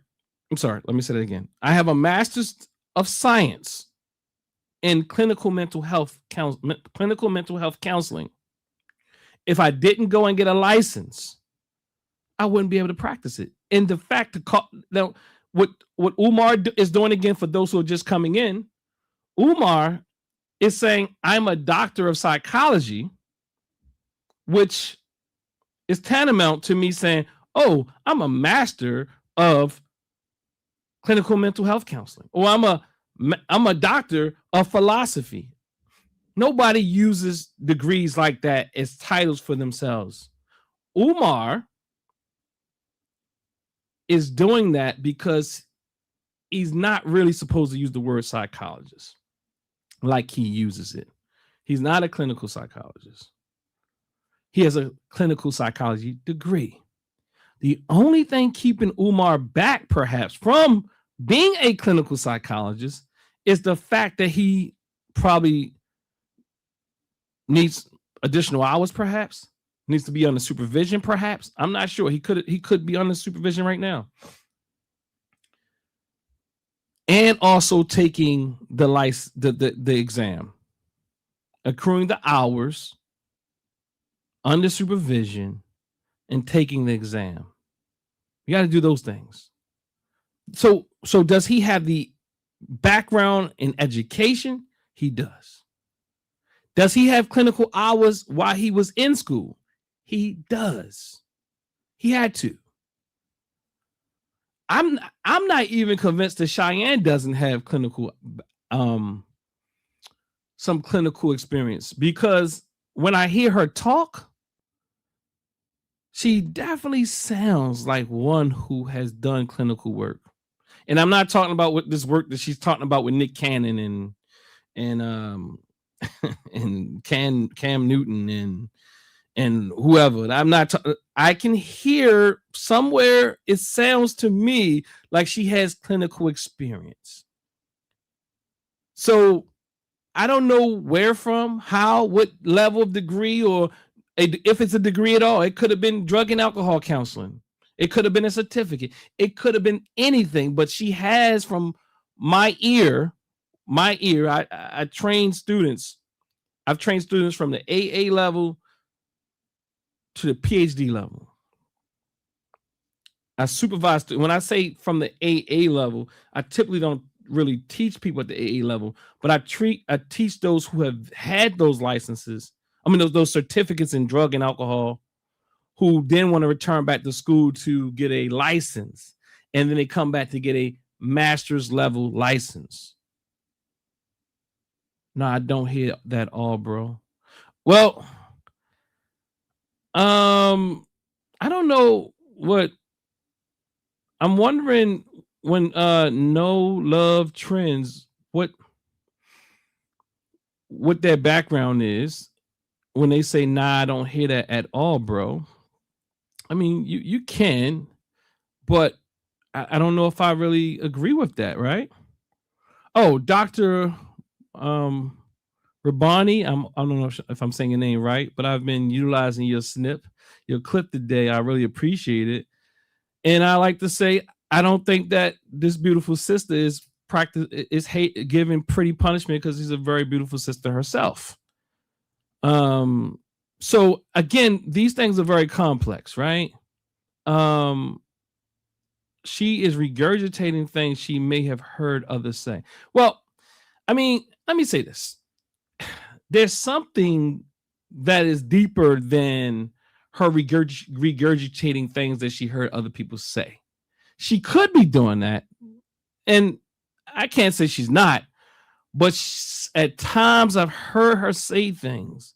Let me say that again. I have a master's of science in clinical mental health counseling. If I didn't go and get a license, I wouldn't be able to practice it. And the fact that what Umar is doing, again, for those who are just coming in, Umar is saying, I'm a doctor of psychology, which is tantamount to me saying, oh, I'm a master of clinical mental health counseling, or I'm a doctor of philosophy. Nobody uses degrees like that as titles for themselves. Umar is doing that because he's not really supposed to use the word psychologist like he uses it. He's not a clinical psychologist. He has a clinical psychology degree. The only thing keeping Umar back, perhaps, from being a clinical psychologist is the fact that he probably needs additional hours, perhaps, needs to be under supervision, perhaps. I'm not sure. He could be under supervision right now. And also taking the exam, accruing the hours under supervision and taking the exam. You got to do those things. So does he have the background in education? He does. Does he have clinical hours while he was in school? He does. He had to. I'm not even convinced that Cheyenne doesn't have some clinical experience, because when I hear her talk, she definitely sounds like one who has done clinical work. And I'm not talking about what this work that she's talking about with Nick Cannon and Cam Newton and whoever. I'm not. I can hear somewhere. It sounds to me like she has clinical experience. So I don't know where from, how, what level of degree, or if it's a degree at all. It could have been drug and alcohol counseling. It could have been a certificate. It could have been anything. But she has, from my ear. I train students. I've trained students from the AA level to the PhD level. I supervise, when I say from the AA level, I typically don't really teach people at the AA level, but I teach those who have had those licenses. I mean, those certificates in drug and alcohol, who then want to return back to school to get a license. And then they come back to get a master's level license. No, I don't hear that all, bro. Well, I don't know what I'm wondering when no love trends, what their background is when they say, nah, I don't hear that at all, bro. I mean, you can, but I don't know if I really agree with that, right? Oh, Dr. Rabani, I don't know if I'm saying your name right, but I've been utilizing your clip today. I really appreciate it. And I like to say, I don't think that this beautiful sister is giving pretty punishment, because she's a very beautiful sister herself. So again, these things are very complex, right? She is regurgitating things she may have heard others say. Well, I mean, let me say this. There's something that is deeper than her regurgitating things that she heard other people say. She could be doing that, and I can't say she's not, but at times I've heard her say things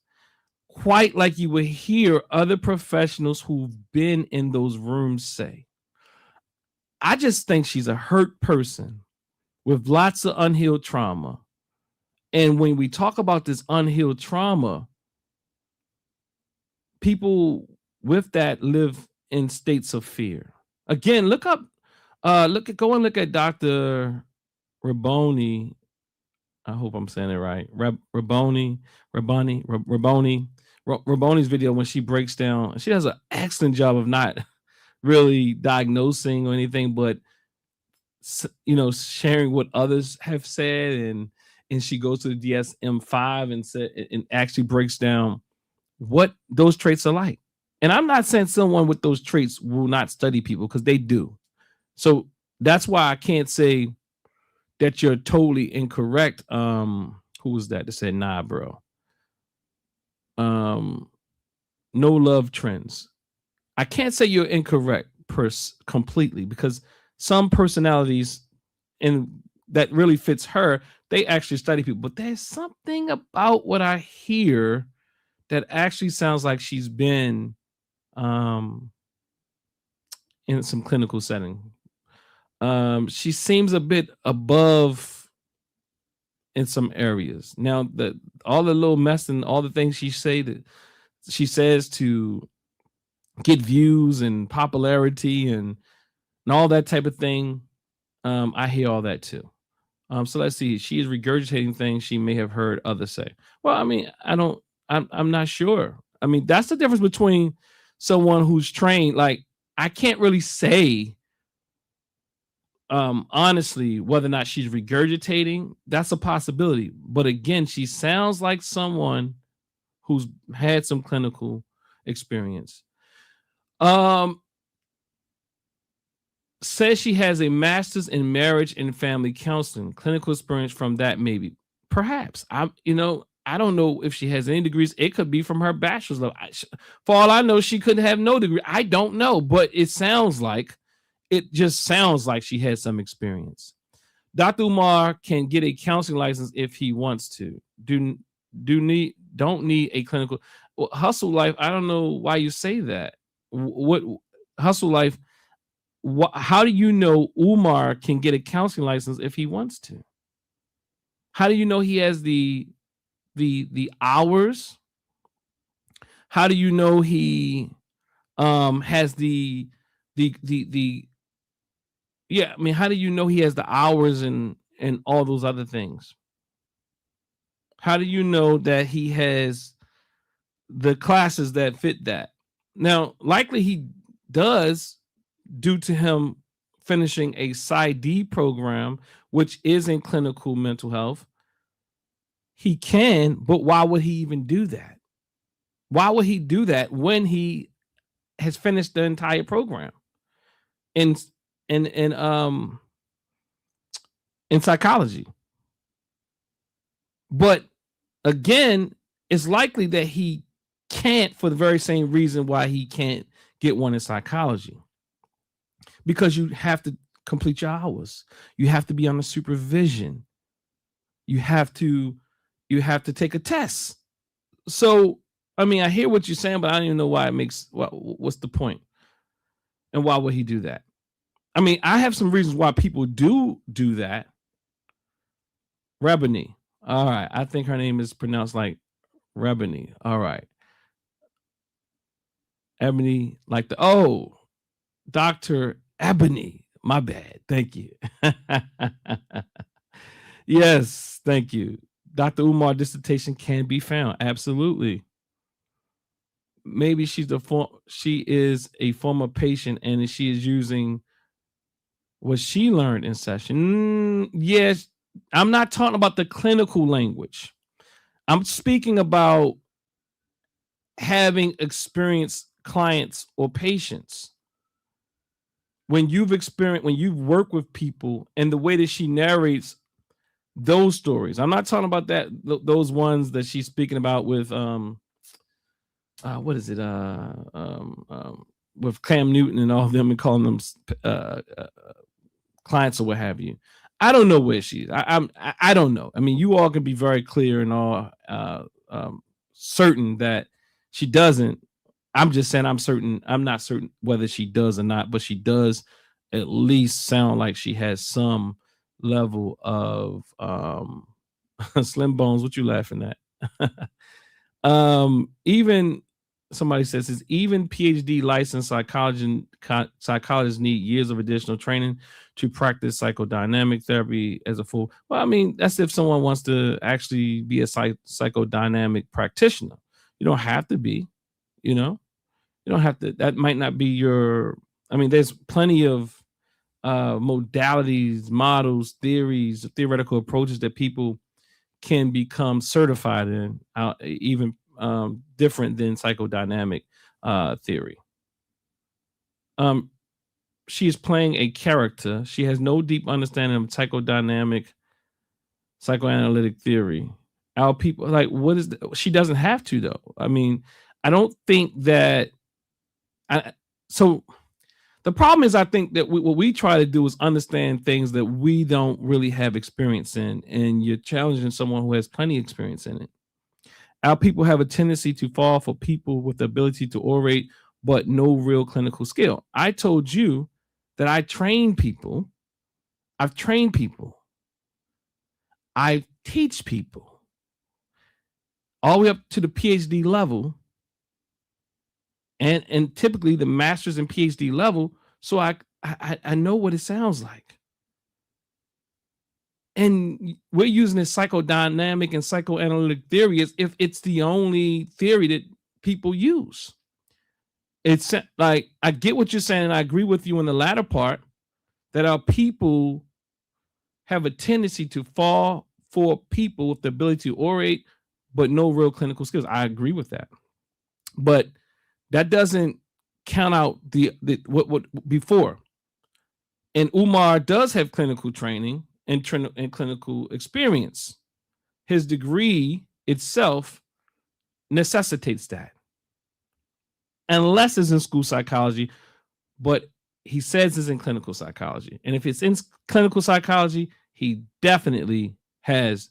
quite like you would hear other professionals who've been in those rooms say. I just think she's a hurt person with lots of unhealed trauma. And when we talk about this unhealed trauma, people with that live in states of fear. Again, go and look at Dr. Raboni. I hope I'm saying it right. Raboni's video, when she breaks down, she does an excellent job of not really diagnosing or anything, but sharing what others have said, and she goes to the DSM-5 and actually breaks down what those traits are like. And I'm not saying someone with those traits will not study people, because they do. So that's why I can't say that you're totally incorrect. Who was that said, nah, bro? No love trends. I can't say you're incorrect completely, because some personalities, and that really fits her, they actually study people. But there's something about what I hear that actually sounds like she's been in some clinical setting. She seems a bit above in some areas. Now, all the little mess and all the things she says to get views and popularity and all that type of thing, I hear all that too. So let's see. She is regurgitating things she may have heard others say. Well, I mean, I'm not sure. I mean, that's the difference between someone who's trained. Like, I can't really say honestly whether or not she's regurgitating. That's a possibility. But again, she sounds like someone who's had some clinical experience. Says she has a master's in marriage and family counseling, clinical experience from that, maybe, perhaps. I don't know if she has any degrees. It could be from her bachelor's level. For all I know, she could have no degree. I don't know, but it just sounds like she had some experience. Dr. Umar can get a counseling license if he wants to. Don't need a clinical. Well, Hustle Life, I don't know why you say that. What Hustle Life? How do you know Umar can get a counseling license if he wants to? How do you know he has the hours? How do you know he has the yeah, I mean, how do you know he has the hours and all those other things? How do you know that he has the classes that fit that? Now, likely he does, due to him finishing a PsyD program, which is in clinical mental health. He can, but why would he even do that? Why would he do that when he has finished the entire program in psychology. But again, it's likely that he can't for the very same reason why he can't get one in psychology. Because you have to complete your hours. You have to be under supervision. You have to take a test. So, I mean, I hear what you're saying, but I don't even know why it makes, what's the point? And why would he do that? I mean, I have some reasons why people do that. Rebony. All right. I think her name is pronounced like Rebony. All right. Ebony, like Dr. Ebony. My bad. Thank you. Yes, thank you. Dr. Umar dissertation can be found. Absolutely. Maybe she is a former patient and she is using what she learned in session. Yes, I'm not talking about the clinical language. I'm speaking about having experienced clients or patients. When you've worked with people and the way that she narrates those stories. I'm not talking about those ones that she's speaking about with what is it? With Cam Newton and all of them and calling them clients or what have you. I don't know where she is. I don't know. I mean, you all can be very clear and all certain that she doesn't. I'm just saying I'm certain. I'm not certain whether she does or not, but she does at least sound like she has some level of Slim Bones. What you laughing at? Even somebody says even PhD licensed psychologists need years of additional training to practice psychodynamic therapy as a full. Well, I mean, that's if someone wants to actually be a psychodynamic practitioner. You don't have to be, you don't have to. That might not be your. I mean, there's plenty of modalities, models, theories, theoretical approaches that people can become certified in, even different than psychodynamic theory. She is playing a character. She has no deep understanding of psychodynamic, psychoanalytic theory. Our people, like, what is she doesn't have to, though. I mean, I don't think that. So the problem is, I think that what we try to do is understand things that we don't really have experience in, and you're challenging someone who has plenty of experience in it. Our people have a tendency to fall for people with the ability to orate, but no real clinical skill. I told you that I train people. I've trained people. I teach people all the way up to the PhD level. And typically the master's and PhD level, so I know what it sounds like. And we're using this psychodynamic and psychoanalytic theory as if it's the only theory that people use. It's like, I get what you're saying, and I agree with you in the latter part, that our people have a tendency to fall for people with the ability to orate, but no real clinical skills. I agree with that. But that doesn't count out the what before. And Umar does have clinical training and clinical experience. His degree itself necessitates that, unless it's in school psychology. But he says it's in clinical psychology, and if it's in clinical psychology, he definitely has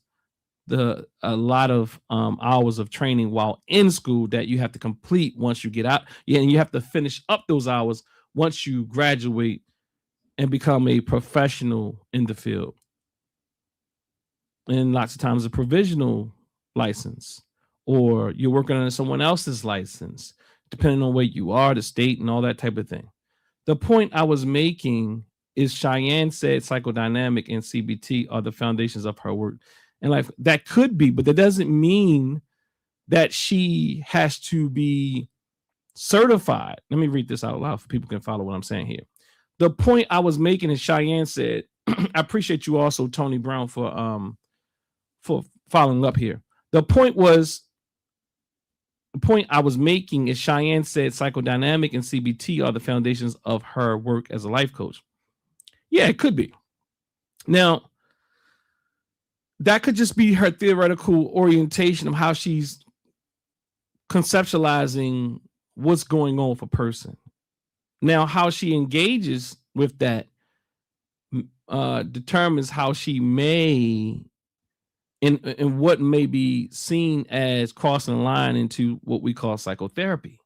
a lot of hours of training while in school that you have to complete once you get out. Yeah, and you have to finish up those hours once you graduate and become a professional in the field. And lots of times a provisional license, or you're working on someone else's license, depending on where you are, the state, and all that type of thing. The point I was making is Cheyenne said psychodynamic and CBT are the foundations of her work. And like, that could be, but that doesn't mean that she has to be certified. Let me read this out loud so people can follow what I'm saying here. The point I was making is Cheyenne said, I appreciate you also, Tony Brown, for following up here. The point was, the point I was making is Cheyenne said psychodynamic and CBT are the foundations of her work as a life coach. Yeah, it could be. Now, that could just be her theoretical orientation of how she's conceptualizing what's going on with a person. Now, how she engages with that determines how she may and what may be seen as crossing the line into what we call psychotherapy.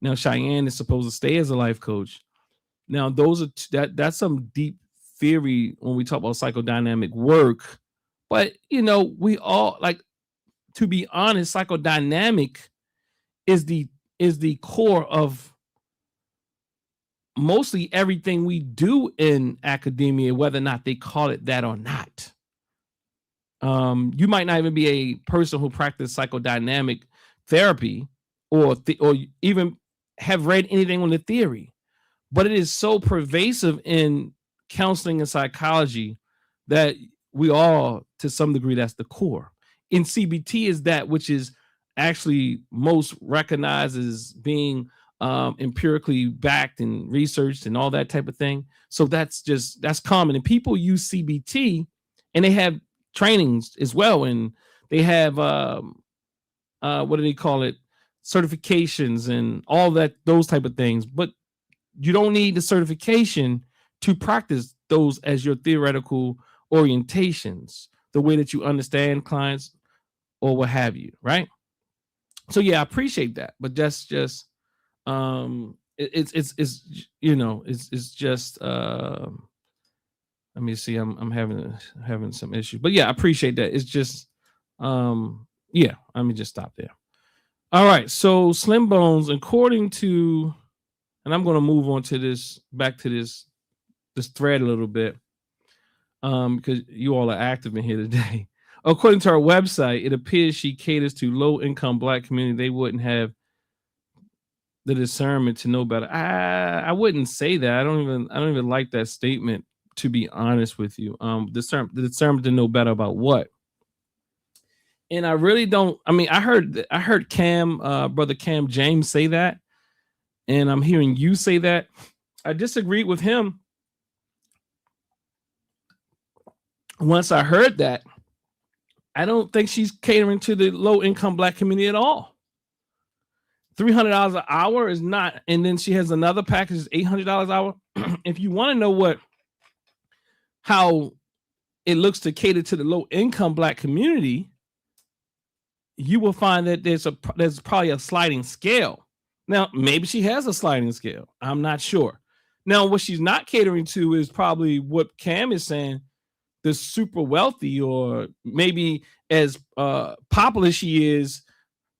Now, Cheyenne is supposed to stay as a life coach. Now, those are that's some deep theory when we talk about psychodynamic work. But we all, like, to be honest, psychodynamic is the core of mostly everything we do in academia, whether or not they call it that or not. You might not even be a person who practices psychodynamic therapy or even have read anything on the theory, but it is so pervasive in counseling and psychology that we all, to some degree, that's the core. In CBT is that which is actually most recognized as being empirically backed and researched and all that type of thing. So that's common. And people use CBT and they have trainings as well. And they have, what do they call it? Certifications and all that, those type of things. But you don't need the certification to practice those as your theoretical orientations, the way that you understand clients or what have you, right? So yeah, I appreciate that, but that's just it's just let me see, I'm having some issues, but yeah, I appreciate that. It's just yeah, let me just stop there. All right, so Slim Bones, according to, and I'm going to move on to this, back to this thread a little bit, because you all are active in here today. According to our website, it appears she caters to low-income Black community. They wouldn't have the discernment to know better. I wouldn't say that. I don't even like that statement, to be honest with you. The discernment to know better about what. And I really don't. I mean, I heard Cam, brother Cam James, say that, and I'm hearing you say that. I disagreed with him. Once I heard that, I don't think she's catering to the low-income Black community at all. $300 an hour is not, and then she has another package, $800 an hour. If you want to know how it looks to cater to the low-income Black community, you will find that there's probably a sliding scale. Now, maybe she has a sliding scale. I'm not sure. Now, what she's not catering to is probably what Cam is saying, the super wealthy, or maybe as popular she is,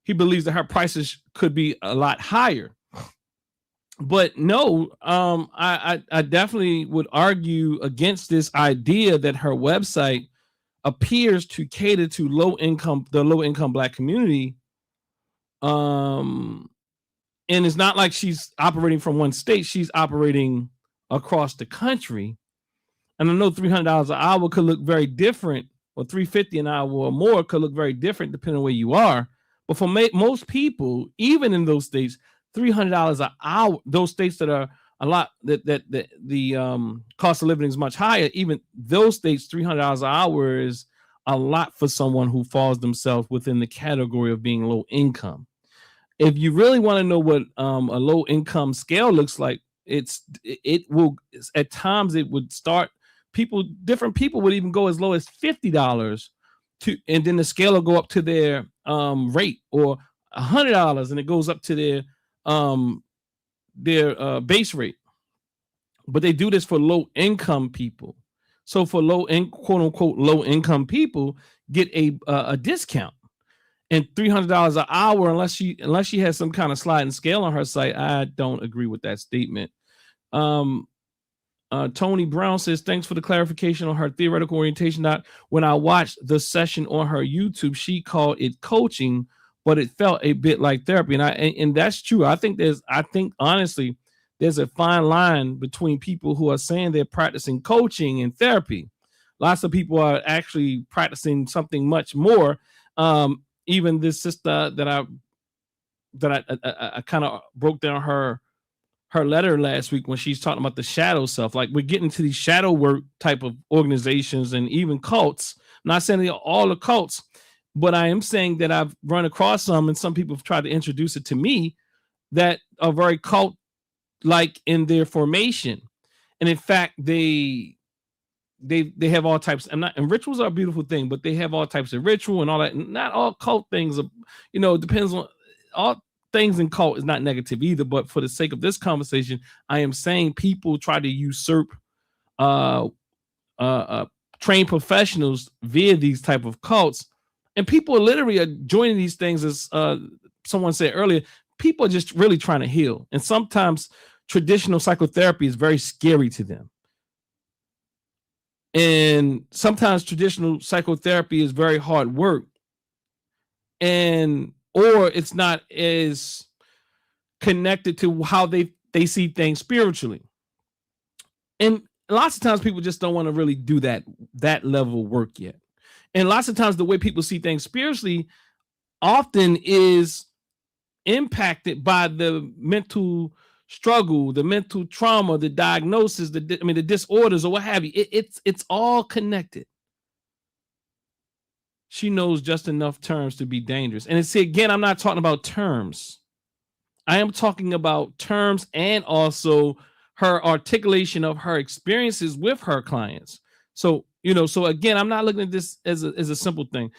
he believes that her prices could be a lot higher. But no, I definitely would argue against this idea that her website appears to cater to the low income Black community. And it's not like she's operating from one state, she's operating across the country. And I know $300 an hour could look very different, or $350 an hour or more could look very different depending on where you are. But for most people, even in those states, $300 an hour, those states that are a lot, that the cost of living is much higher, even those states, $300 an hour is a lot for someone who falls themselves within the category of being low income. If you really want to know what a low income scale looks like, it will, at times it would start, different people would even go as low as $50 and then the scale will go up to their rate, or $100 and it goes up to their base rate. But they do this for low income people. So for quote unquote low income people get a discount. And $300 an hour, unless she has some kind of sliding scale on her site, I don't agree with that statement. Tony Brown says, thanks for the clarification on her theoretical orientation. When I watched the session on her YouTube, she called it coaching, but it felt a bit like therapy. And that's true. I think honestly, there's a fine line between people who are saying they're practicing coaching and therapy. Lots of people are actually practicing something much more. Even this sister that I that I kind of broke down her letter last week when she's talking about the shadow self. Like, we're getting to these shadow work type of organizations and even cults. I'm not saying they're all the cults, but I am saying that I've run across some, and some people have tried to introduce it to me, that are very cult like in their formation. And in fact, they have all types, and rituals are a beautiful thing, but they have all types of ritual and all that. Not all cult things are, it depends on all things in cult is not negative either. But for the sake of this conversation, I am saying people try to usurp trained professionals via these type of cults, and people literally are joining these things. As someone said earlier, people are just really trying to heal, and sometimes traditional psychotherapy is very scary to them, and sometimes traditional psychotherapy is very hard work, or it's not as connected to how they see things spiritually. And lots of times people just don't want to really do that level of work yet. And lots of times the way people see things spiritually often is impacted by the mental struggle, the mental trauma, the diagnosis, the disorders or what have you. It's all connected. She knows just enough terms to be dangerous. And see, again, I'm not talking about terms. I am talking about terms and also her articulation of her experiences with her clients. So, so again, I'm not looking at this as a simple thing.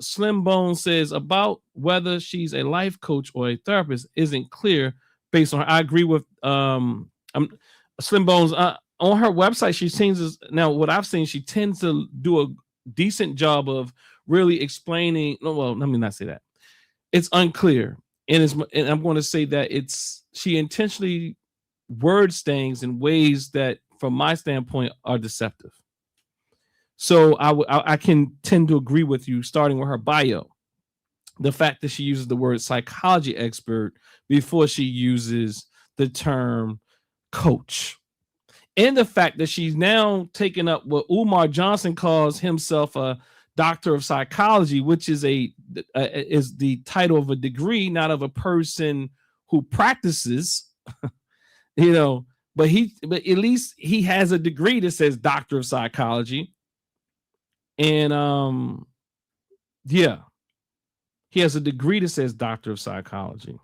Slim Bone says about whether she's a life coach or a therapist isn't clear based on her. I agree with Slim Bones. On her website, she seems now what I've seen, she tends to do a decent job of really explaining. Well, let me not say that. It's unclear. And I'm going to say that she intentionally words things in ways that, from my standpoint, are deceptive. So I can tend to agree with you, starting with her bio. The fact that she uses the word psychology expert before she uses the term coach. And the fact that she's now taken up what Umar Johnson calls himself a doctor of psychology, which is is the title of a degree, not of a person who practices, but at least he has a degree that says doctor of psychology. And he has a degree that says doctor of psychology.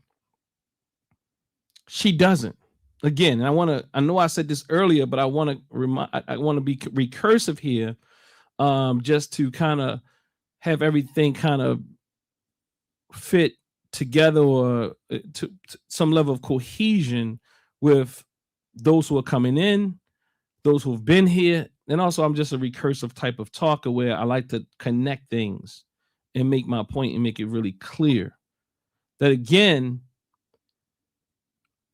She doesn't. Again, I know I said this earlier, but I want to be recursive here, just to kind of have everything kind of fit together, or to some level of cohesion with those who are coming in, those who have been here. And also, I'm just a recursive type of talker where I like to connect things and make my point and make it really clear that, again,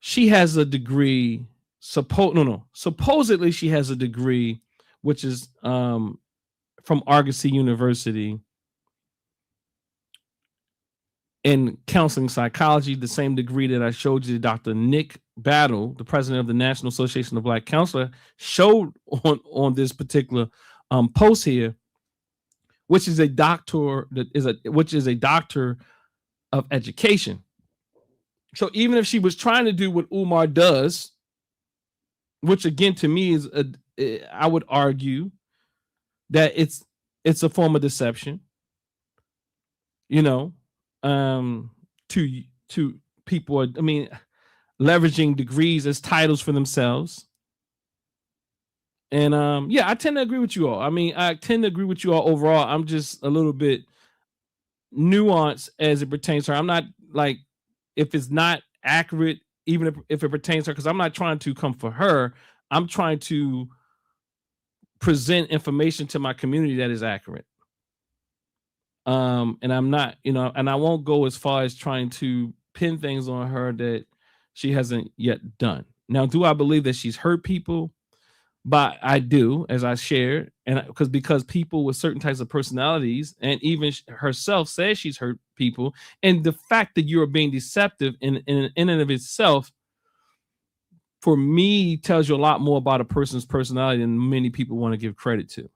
she has a degree. Supposedly she has a degree, which is from Argosy University in counseling psychology, the same degree that I showed you Dr. Nick Battle, the president of the National Association of Black Counselors, showed on this particular post here, which is a doctor of education. So even if she was trying to do what Umar does, which again to me is I would argue that it's a form of deception, to people. Leveraging degrees as titles for themselves. And I tend to agree with you all. I tend to agree with you all overall. I'm just a little bit nuanced as it pertains to her. I'm not like, if it's not accurate, even if it pertains to her, because I'm not trying to come for her. I'm trying to present information to my community that is accurate. And I'm not, and I won't go as far as trying to pin things on her that she hasn't yet done. Now, do I believe that she's hurt people? But I do, as I shared, and because people with certain types of personalities, and even herself says she's hurt people, and the fact that you're being deceptive in and of itself, for me, tells you a lot more about a person's personality than many people want to give credit to.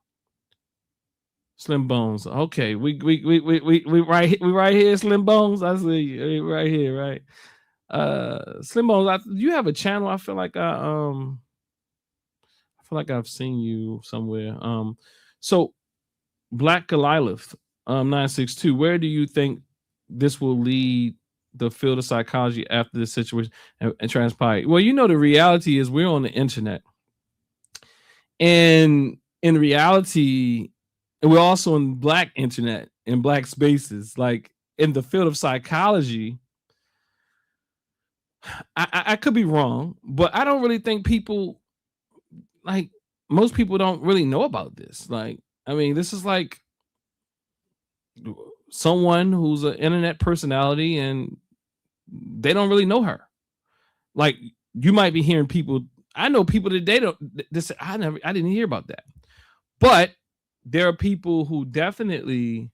Slim Bones. Okay, we right here, Slim Bones. I see you right here, right? Slim Bones, you have a channel. I feel like I've seen you somewhere. So Black Goliath, 962. Where do you think this will lead the field of psychology after this situation and transpire? Well, the reality is we're on the internet, and in reality, we're also in Black internet, in Black spaces. Like in the field of psychology, I could be wrong, but I don't really think people, like, most people don't really know about this. Like, I mean, this is like someone who's an internet personality and they don't really know her. Like, you might be hearing people, I know people that they don't, this, I didn't hear about that. But there are people who definitely,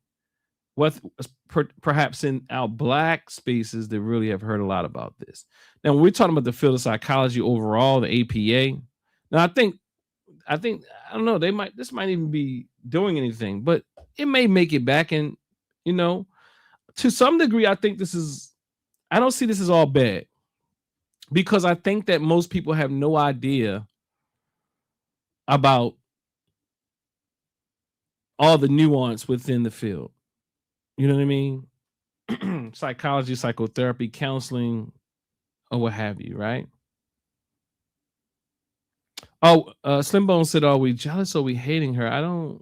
perhaps in our Black spaces, that really have heard a lot about this. Now, when we're talking about the field of psychology overall, the APA, now I think I don't know, this might even be doing anything, but it may make it back. And to some degree, I don't see this as all bad, because I think that most people have no idea about all the nuance within the field. You know what I mean? Psychology, psychotherapy, counseling, or what have you, right? Oh, Slim Bone said, "Are we jealous or are we hating her?" I don't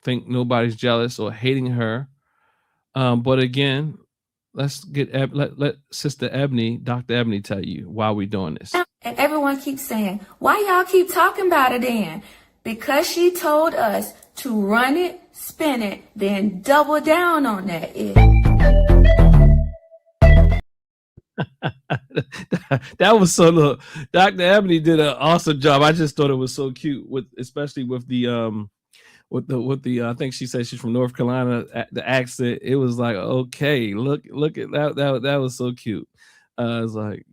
think nobody's jealous or hating her. But again, let's get let Sister Ebony, Dr. Ebony, tell you why we're doing this. And everyone keeps saying, why y'all keep talking about it then? Because she told us to run it, spin it, then double down on that. That was so look. Dr. Ebony did an awesome job. I just thought it was so cute, especially with the I think she said she's from North Carolina. The accent, it was like, okay, look at that. That was so cute. It's like,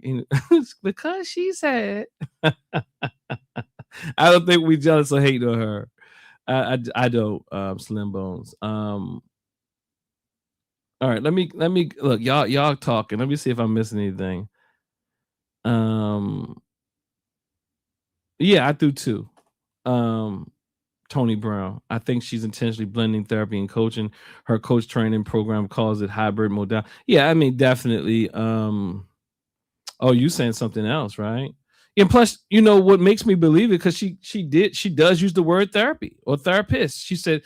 because she said. I don't think we jealous or hate on her. I don't, Slim Bones. All right, let me look, y'all talking. Let me see if I'm missing anything. Yeah, I do too. Tony Brown, I think she's intentionally blending therapy and coaching. Her coach training program calls it hybrid modality. Yeah, I mean, definitely. Oh, you saying something else, right? And plus, what makes me believe it, because she does use the word therapy or therapist. She said,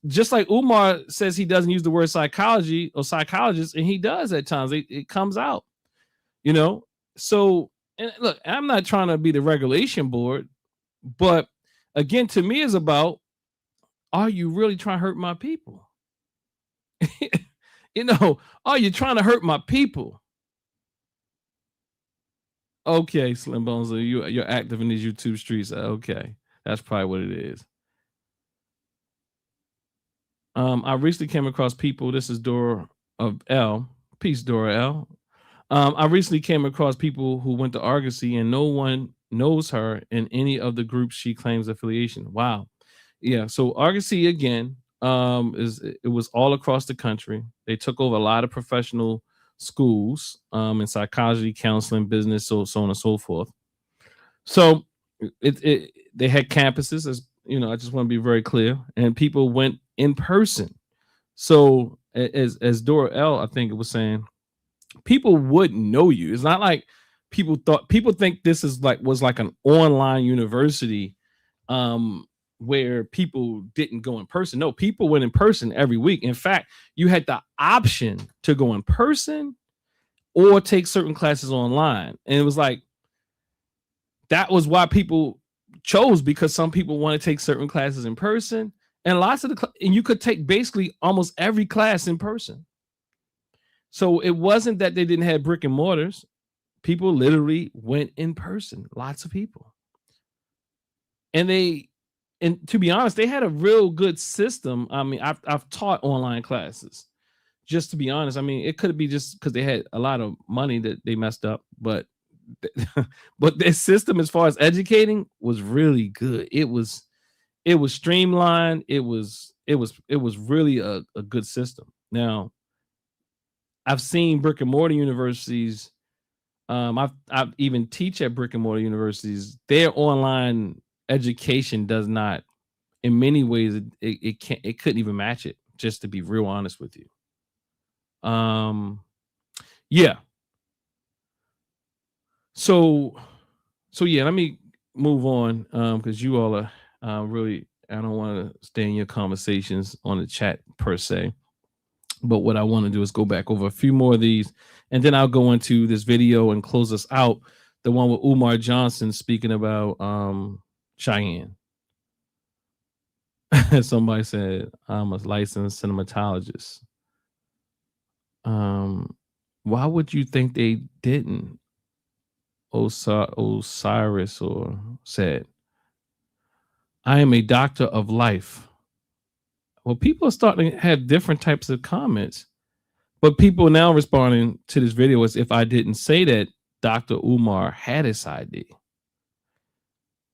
just like Umar says he doesn't use the word psychology or psychologist, and he does at times. It comes out, So, and look, I'm not trying to be the regulation board, but again, to me, it's about, are you really trying to hurt my people? Are you trying to hurt my people? Okay, Slim Bones, you're active in these YouTube streets. Okay, that's probably what it is. I recently came across people. This is Dora of L. Peace, Dora L. I recently came across people who went to Argosy, and no one knows her in any of the groups she claims affiliation. Wow. Yeah. So Argosy, again, it was all across the country. They took over a lot of professional schools in psychology, counseling, business, so on and so forth. So they had campuses, as I just want to be very clear, and people went in person. So as Dora L, I think it was saying, people wouldn't know you. It's not like people think this was like an online university where people didn't go in person. No, people went in person every week. In fact, you had the option to go in person or take certain classes online. And it was like, that was why people chose, because some people want to take certain classes in person, and and you could take basically almost every class in person. So it wasn't that they didn't have brick and mortars. People literally went in person, lots of people. And to be honest, they had a real good system. I mean, I've taught online classes, just to be honest. I mean, it could be just because they had a lot of money that they messed up, but their system as far as educating was really good. It was It was streamlined. It was really a good system. Now, I've seen brick and mortar universities. I've even teach at brick and mortar universities. Their online education does not, in many ways, it couldn't even match it. Just to be real honest with you. Yeah. So yeah, let me move on because you all are really, I don't want to stay in your conversations on the chat per se, but what I want to do is go back over a few more of these, and then I'll go into this video and close us out, the one with Umar Johnson speaking about Cheyenne. Somebody said I'm a licensed cinematologist. Why would you think they didn't? Osiris or said, I am a doctor of life. Well, people are starting to have different types of comments, but people now responding to this video as if I didn't say that Dr. Umar had a PsyD.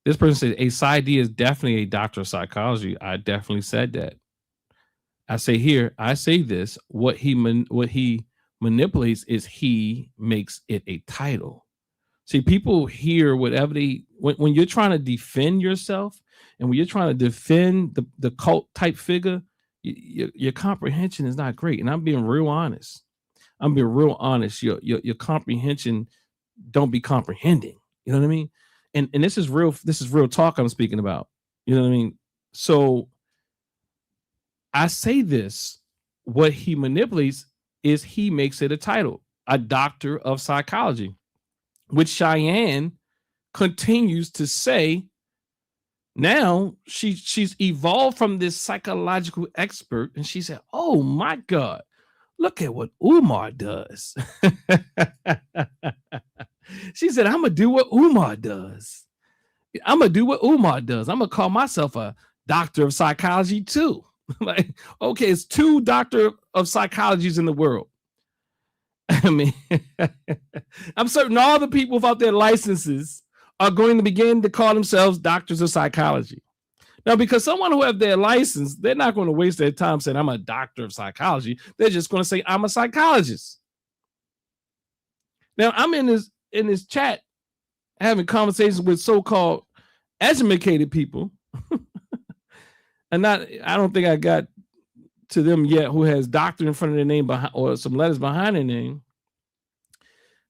This person said a PsyD is definitely a doctor of psychology. I definitely said that. I say this, what he manipulates is he makes it a title. See, people hear whatever when you're trying to defend yourself and when you're trying to defend the cult type figure, your comprehension is not great. And I'm being real honest. Your comprehension don't be comprehending. You know what I mean? And this is real talk I'm speaking about. You know what I mean? So I say this, what he manipulates is he makes it a title, a doctor of psychology, which Cheyenne continues to say. Now she's evolved from this psychological expert, and she said, oh my God, look at what Umar does. She said, I'm gonna do what Umar does. I'm gonna call myself a doctor of psychology too. Like, okay, it's 2 doctor of psychologies in the world. I mean, I'm certain all the people without their licenses are going to begin to call themselves doctors of psychology. Now, because someone who have their license, they're not going to waste their time saying I'm a doctor of psychology. They're just going to say I'm a psychologist. Now, I'm in this chat having conversations with so-called educated people. And I don't think I got to them yet who has doctor in front of their name behind, or some letters behind their name.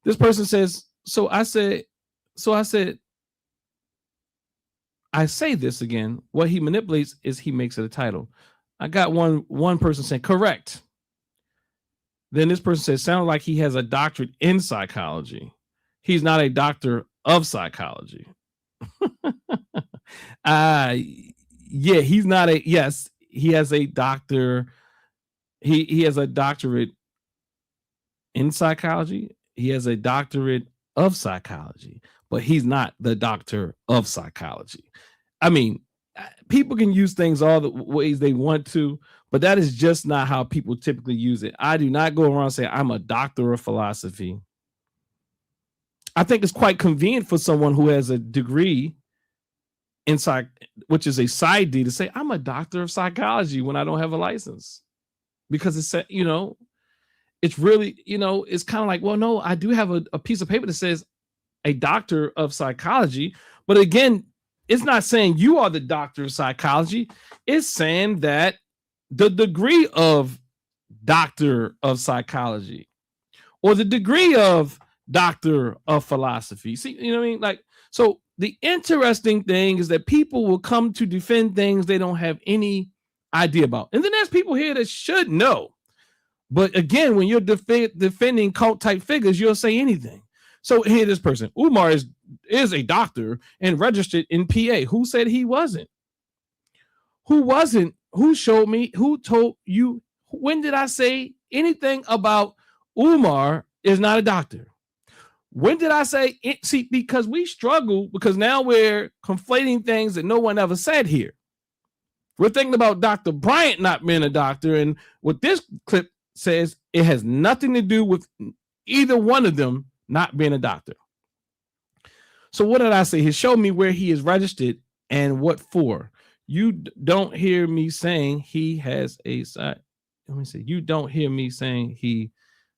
This person says, I say this again. What he manipulates is he makes it a title. I got one person saying correct. Then this person says, sounds like he has a doctorate in psychology. He's not a doctor of psychology. Yeah, he's not yes, he has a doctor. He has a doctorate in psychology. He has a doctorate of psychology, but he's not the doctor of psychology. I mean, people can use things all the ways they want to, but that is just not how people typically use it. I do not go around saying I'm a doctor of philosophy. I think it's quite convenient for someone who has a degree in which is a PsyD, to say I'm a doctor of psychology when I don't have a license, because it's, it's really, it's kind of like, well, no, I do have a piece of paper that says a doctor of psychology, but again, it's not saying you are the doctor of psychology. It's saying that the degree of doctor of psychology or the degree of doctor of philosophy. See, you know what I mean? Like, so the interesting thing is that people will come to defend things they don't have any idea about. And then there's people here that should know. But again, when you're defending cult type figures, you'll say anything. So here, this person, Umar is a doctor and registered in PA. Who said he wasn't? Who wasn't? Who showed me? Who told you? When did I say anything about Umar is not a doctor? When did I say it? See, because we struggle, because now we're conflating things that no one ever said here. We're thinking about Dr. Bryant not being a doctor, and what this clip says, it has nothing to do with either one of them not being a doctor. So what did I say? He showed me where he is registered and what for. You don't hear me saying he has a side. Let me see. You don't hear me saying he.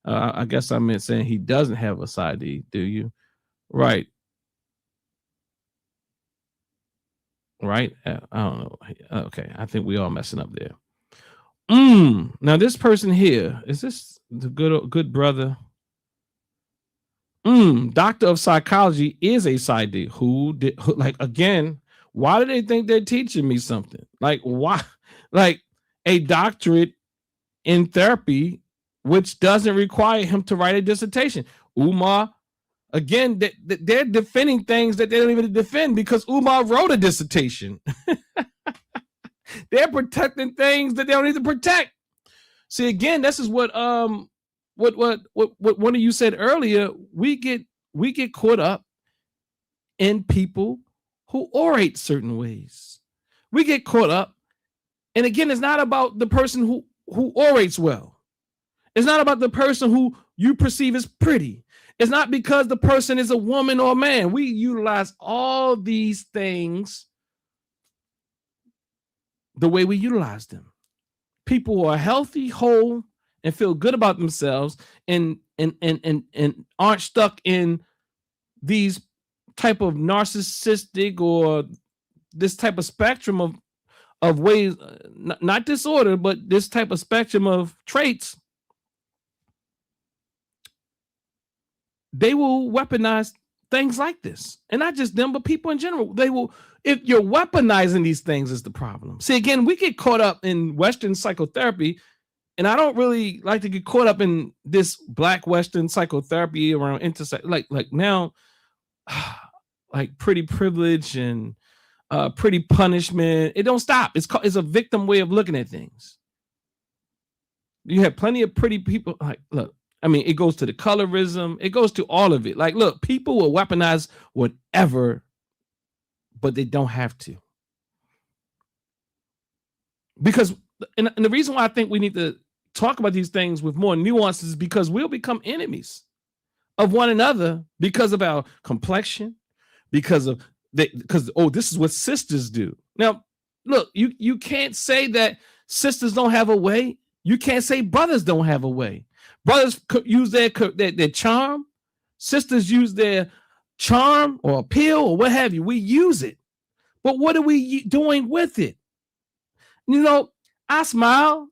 I guess I meant saying he doesn't have a side D. Do you? Right. Right. I don't know. Okay. I think we all messing up there. Now this person here, is this the good brother? Doctor of psychology is a side D. Like, again, why do they think they're teaching me something? Like, why? Like, a doctorate in therapy, which doesn't require him to write a dissertation. Umar, again, they're defending things that they don't even defend because Umar wrote a dissertation. They're protecting things that they don't need to protect. See, again, this is what one of you said earlier. We get caught up in people who orate certain ways. We get caught up, and again, it's not about the person who orates well. It's not about the person who you perceive as pretty. It's not because the person is a woman or a man. We utilize all these things the way we utilize them. People who are healthy, whole, and feel good about themselves and aren't stuck in these type of narcissistic or this type of spectrum of ways, not disorder, but this type of spectrum of traits. They will weaponize things like this, and not just them, but people in general. They will, if you're weaponizing these things, is the problem. See, again, we get caught up in Western psychotherapy, and I don't really like to get caught up in this Black Western psychotherapy around intersex, like now, like pretty privilege and pretty punishment. It don't stop. It's a victim way of looking at things. You have plenty of pretty people. Like, look. I mean, it goes to the colorism. It goes to all of it. Like, look, people will weaponize whatever, but they don't have to. Because, and the reason why I think we need to talk about these things with more nuances is because we'll become enemies of one another because of our complexion, because this is what sisters do. Now, look, you can't say that sisters don't have a way. You can't say brothers don't have a way. Brothers use their charm. Sisters use their charm or appeal or what have you. We use it. But what are we doing with it? You know, I smile.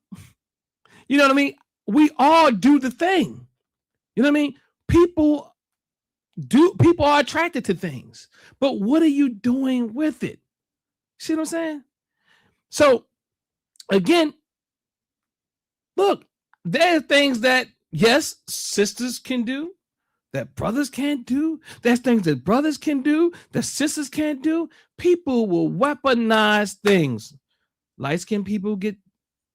You know what I mean? We all do the thing. You know what I mean? People are attracted to things. But what are you doing with it? See what I'm saying? So, again, look, there are things that, yes, sisters can do, that brothers can't do. There's things that brothers can do, that sisters can't do. People will weaponize things. Light-skinned people get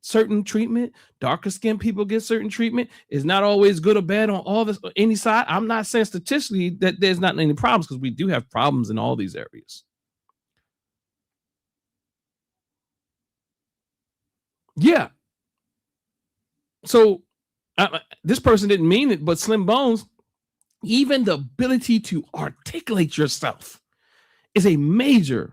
certain treatment. Darker skinned people get certain treatment. It's not always good or bad on any side. I'm not saying statistically that there's not any problems, because we do have problems in all these areas. Yeah. So this person didn't mean it, but Slim Bones, even the ability to articulate yourself is a major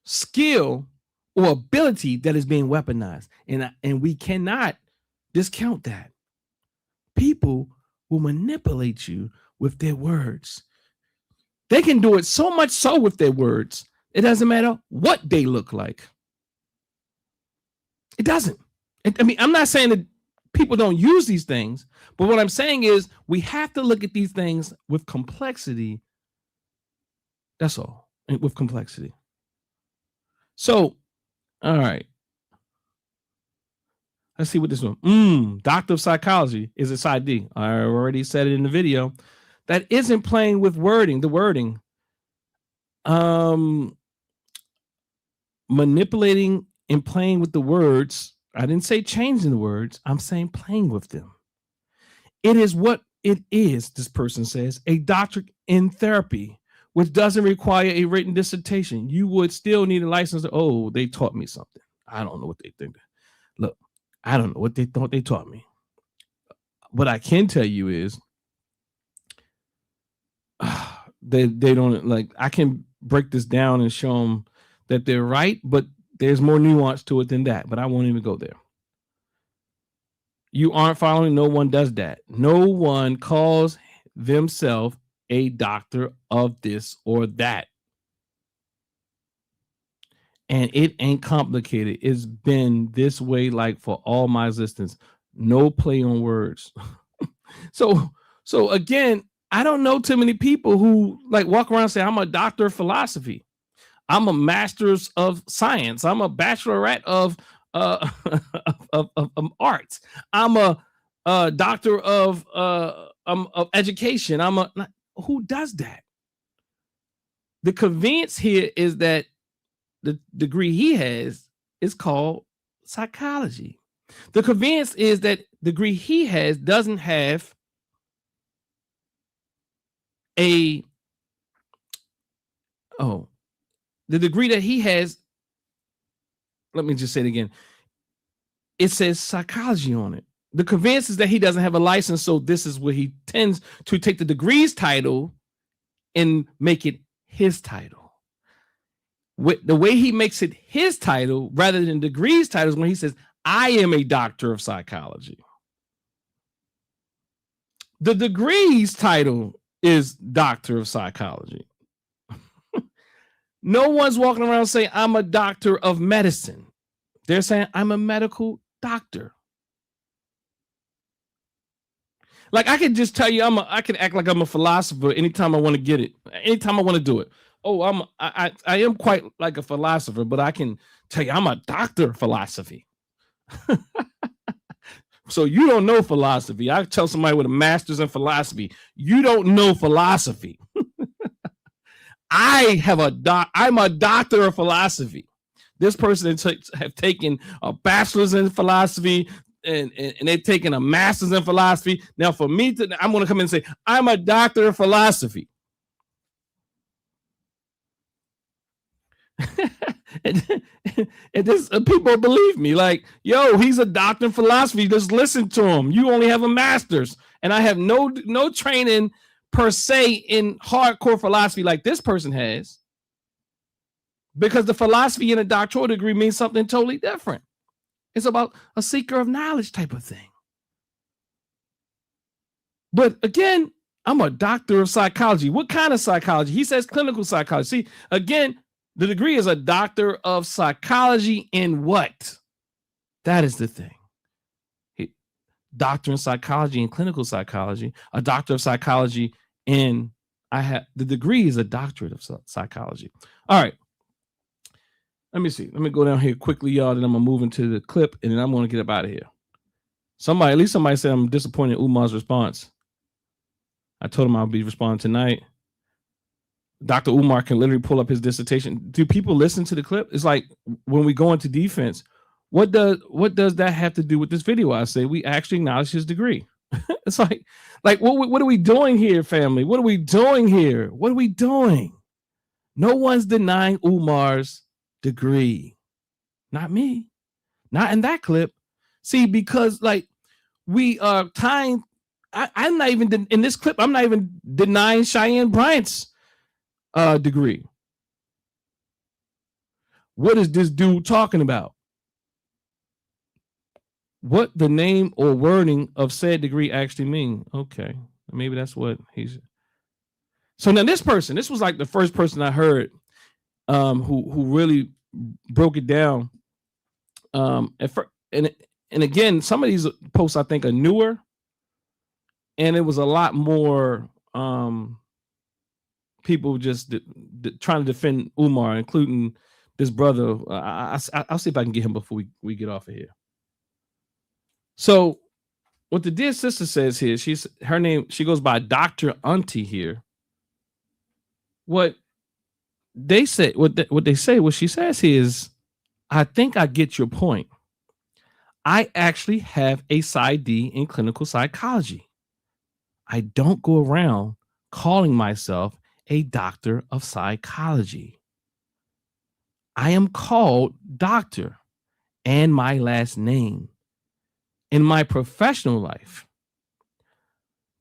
skill or ability that is being weaponized. And we cannot discount that. People will manipulate you with their words. They can do it so much so with their words, it doesn't matter what they look like. It doesn't. I mean, I'm not saying that people don't use these things, but what I'm saying is we have to look at these things with complexity. That's all, with complexity. So, all right. Let's see what this one. Doctor of psychology is a side D. I already said it in the video. That isn't playing with the wording. Manipulating and playing with the words. I didn't say changing the words. I'm saying playing with them. It is what it is, this person says, a doctorate in therapy, which doesn't require a written dissertation. You would still need a license. Oh, they taught me something. I don't know what they think. Look, I don't know what they thought they taught me. What I can tell you is they don't like. I can break this down and show them that they're right, but there's more nuance to it than that. But I won't even go there. You aren't following. No one does that. No one calls themselves a doctor of this or that. And it ain't complicated. It's been this way like for all my existence. No play on words. So again, I don't know too many people who like walk around and say, I'm a doctor of philosophy. I'm a master's of science. I'm a bachelorette of arts. I'm a doctor of education. Who does that? The convenience here is that the degree he has is called psychology. The convenience is that the degree he has doesn't have the degree that he has, let me just say it again. It says psychology on it. The convenience is that he doesn't have a license, so this is where he tends to take the degree's title and make it his title. With the way he makes it his title rather than degree's titles when he says, I am a doctor of psychology. The degree's title is doctor of psychology. No one's walking around saying, I'm a doctor of medicine. They're saying, I'm a medical doctor. Like I can just tell you, I can act like I'm a philosopher anytime I want to get it, anytime I want to do it. Oh, I am quite like a philosopher, but I can tell you I'm a doctor of philosophy. So you don't know philosophy. I tell somebody with a master's in philosophy, you don't know philosophy. I'm a doctor of philosophy. This person have taken a bachelor's in philosophy and they've taken a master's in philosophy. Now for me I'm going to come in and say, I'm a doctor of philosophy. and this people believe me like, yo, he's a doctor in philosophy. Just listen to him. You only have a master's and I have no training per se in hardcore philosophy like this person has, because the philosophy in a doctoral degree means something totally different. It's about a seeker of knowledge type of thing. But again, I'm a doctor of psychology. What kind of psychology? He says clinical psychology. See, again, the degree is a doctor of psychology in what? That is the thing. Doctor in psychology and clinical psychology, a doctor of psychology in, the degree is a doctorate of psychology. All right. Let me see. Let me go down here quickly, y'all. Then I'm going to move into the clip and then I'm going to get up out of here. At least somebody said I'm disappointed in Umar's response. I told him I'll be responding tonight. Dr. Umar can literally pull up his dissertation. Do people listen to the clip? It's like when we go into defense, what does that have to do with this video? I say we actually acknowledge his degree. It's like what are we doing here, family? What are we doing here? What are we doing? No one's denying Umar's degree. Not me. Not in that clip. See, because like we are tying, I'm not even in this clip, I'm not even denying Cheyenne Bryant's degree. What is this dude talking about? What the name or wording of said degree actually mean? Okay, maybe that's what he's. So now this was like the first person I heard who really broke it down. And again, some of these posts I think are newer, and it was a lot more people just trying to defend Umar, including this brother. I'll see if I can get him before we get off of here. So what the dear sister says here, her name, she goes by Dr. Auntie here. What she says here is, I think I get your point. I actually have a PsyD in clinical psychology. I don't go around calling myself a doctor of psychology. I am called doctor and my last name. In my professional life,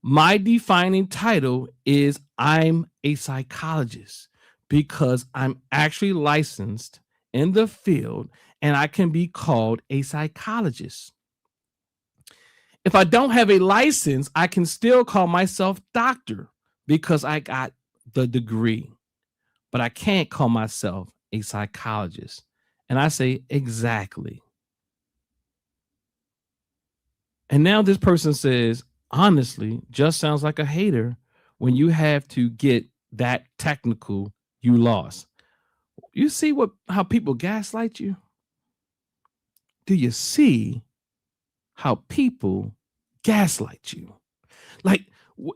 My defining title is I'm a psychologist because I'm actually licensed in the field and I can be called a psychologist. If I don't have a license, I can still call myself doctor because I got the degree, but I can't call myself a psychologist. And I say, exactly. And now this person says, honestly, just sounds like a hater. When you have to get that technical, you lost. You see how people gaslight you? Do you see how people gaslight you? Like,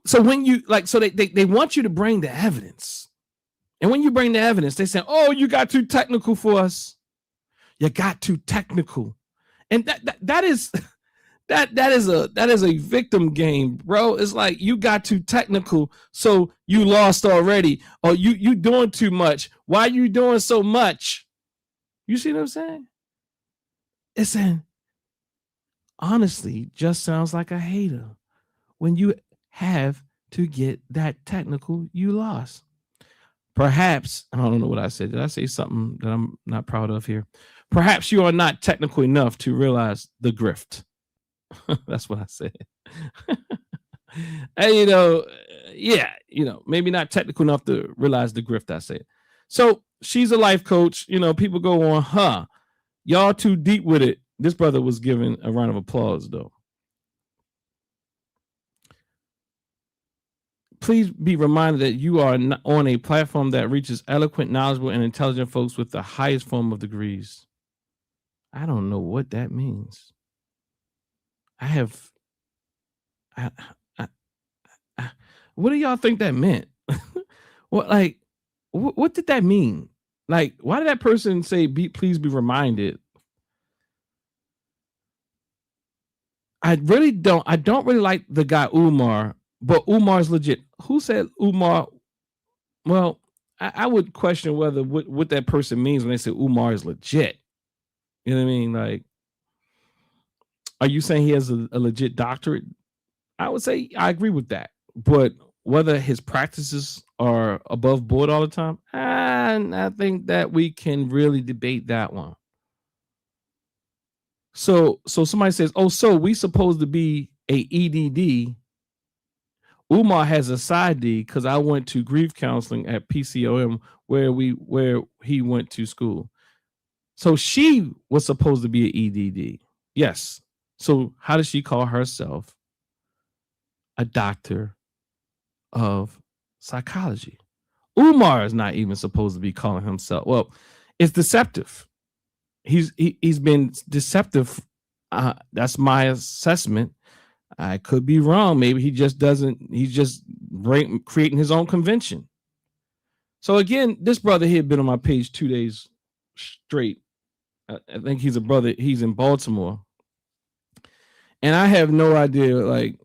so when you so they want you to bring the evidence. And when you bring the evidence, they say, oh, you got too technical for us. You got too technical. And that is a victim game, bro. It's like you got too technical, so you lost already. Or you doing too much. Why are you doing so much? You see what I'm saying? It's saying, honestly, just sounds like a hater. When you have to get that technical, you lost. Perhaps, I don't know what I said. Did I say something that I'm not proud of here? Perhaps you are not technical enough to realize the grift. That's what I said. And maybe not technical enough to realize the grift, I said. So she's a life coach. People go on, y'all too deep with it. This brother was given a round of applause, though. Please be reminded that you are on a platform that reaches eloquent, knowledgeable, and intelligent folks with the highest form of degrees. I don't know what that means. What do y'all think that meant? What did that mean? Like, why did that person say, please be reminded? I don't really like the guy Umar, but Umar's legit. Who said Umar? Well, I would question whether what that person means when they say Umar is legit. You know what I mean? Like, are you saying he has a legit doctorate? I would say I agree with that. But whether his practices are above board all the time, I think that we can really debate that one. So somebody says, oh, so we supposed to be a EDD. Umar has a side D because I went to grief counseling at PCOM where he went to school. So she was supposed to be an EDD. Yes. So how does she call herself a doctor of psychology? Umar is not even supposed to be calling himself. Well, it's deceptive. He's been deceptive. That's my assessment. I could be wrong. Maybe he just doesn't. He's just creating his own convention. So again, this brother here had been on my page 2 days straight. I think he's a brother. He's in Baltimore, and I have no idea. Like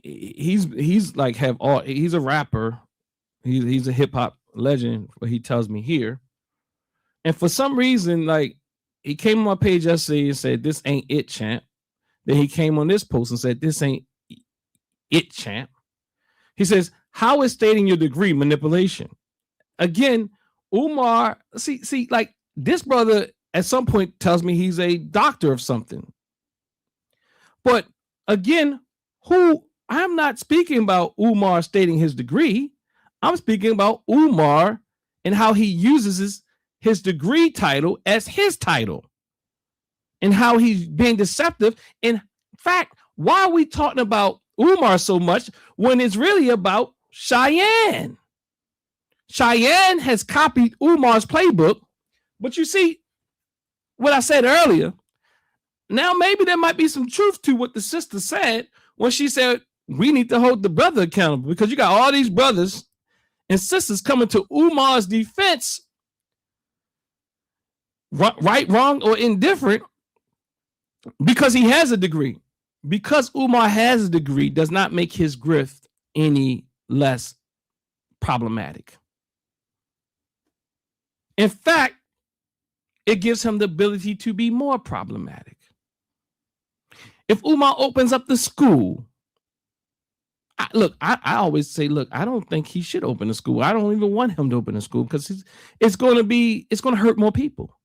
he's like he's a rapper. He's a hip hop legend. What he tells me here, and for some reason, like he came on my page yesterday and said, "This ain't it, champ." Then he came on this post and said, "This ain't it, champ." He says, "How is stating your degree manipulation?" Again, Umar, see, like this brother at some point tells me he's a doctor of something. But again, I'm not speaking about Umar stating his degree. I'm speaking about Umar and how he uses his degree title as his title and how he's being deceptive. In fact, why are we talking about Umar so much when it's really about Cheyenne? Cheyenne has copied Umar's playbook, but you see what I said earlier. Now maybe there might be some truth to what the sister said when she said we need to hold the brother accountable, because you got all these brothers and sisters coming to Umar's defense, right, wrong, or indifferent, because he has a degree. Because Umar has a degree does not make his grift any less problematic. In fact, it gives him the ability to be more problematic. If Umar opens up the school, I always say, look, I don't think he should open a school. I don't even want him to open a school because it's going to hurt more people.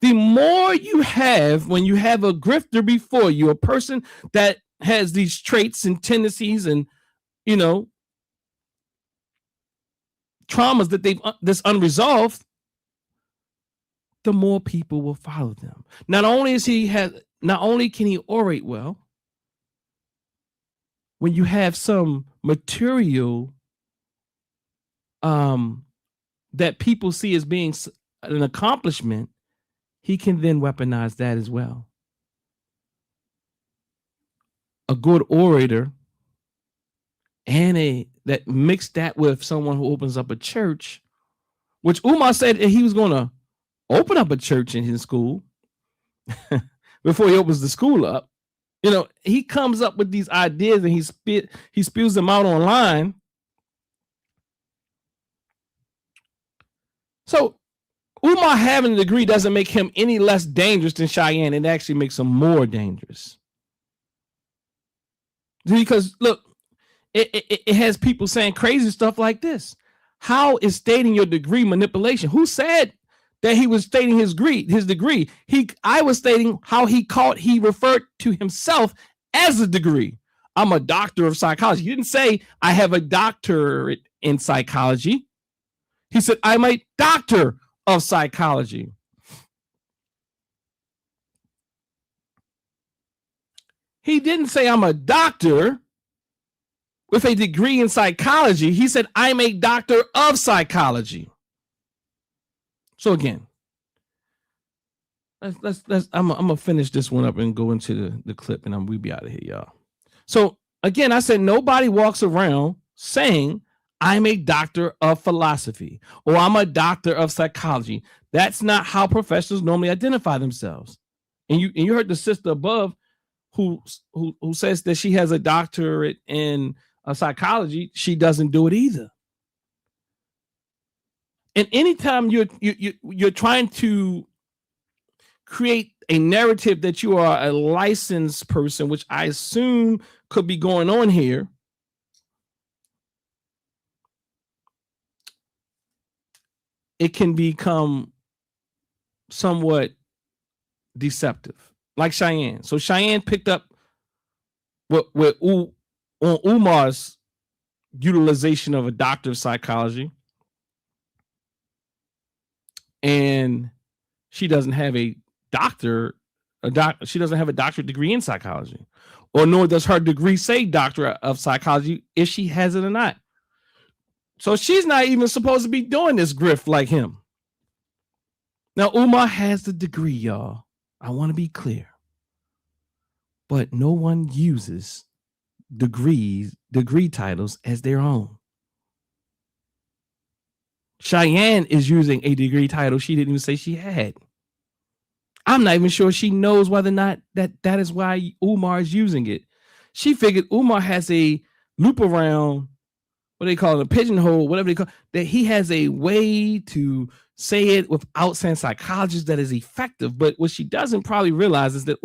The more you have, when you have a grifter before you, a person that has these traits and tendencies and, traumas that that's unresolved, the more people will follow them. Not only can he orate well, when you have some material that people see as being an accomplishment, he can then weaponize that as well. A good orator and that mixed that with someone who opens up a church, which Umar said he was going to open up a church in his school before he opens the school up. He comes up with these ideas and he spews them out online. So Umar having a degree doesn't make him any less dangerous than Cheyenne. It actually makes him more dangerous. Because look, it has people saying crazy stuff like this. How is stating your degree manipulation? Who said that he was stating his degree? I was stating how he referred to himself as a degree. I'm a doctor of psychology. He didn't say I have a doctorate in psychology. He said I'm a doctor of psychology. He didn't say I'm a doctor with a degree in psychology. He said I'm a doctor of psychology. So again, I'm gonna finish this one up and go into the clip, and we'll be out of here, y'all. So again, I said nobody walks around saying I'm a doctor of philosophy or I'm a doctor of psychology. That's not how professionals normally identify themselves. And you heard the sister above who says that she has a doctorate in psychology. She doesn't do it either. And anytime you're trying to create a narrative that you are a licensed person, which I assume could be going on here, it can become somewhat deceptive, like Cheyenne. So Cheyenne picked up on Umar's utilization of a doctor of psychology, and she doesn't have a she doesn't have a doctorate degree in psychology, or nor does her degree say doctor of psychology if she has it or not. So she's not even supposed to be doing this grift like him. Now, Umar has the degree, y'all. I want to be clear. But no one uses degree titles as their own. Cheyenne is using a degree title she didn't even say she had. I'm not even sure she knows whether or not that is why Umar is using it. She figured Umar has a loop around, what they call it, a pigeonhole, whatever they call it, that he has a way to say it without saying psychologist that is effective. But what she doesn't probably realize is that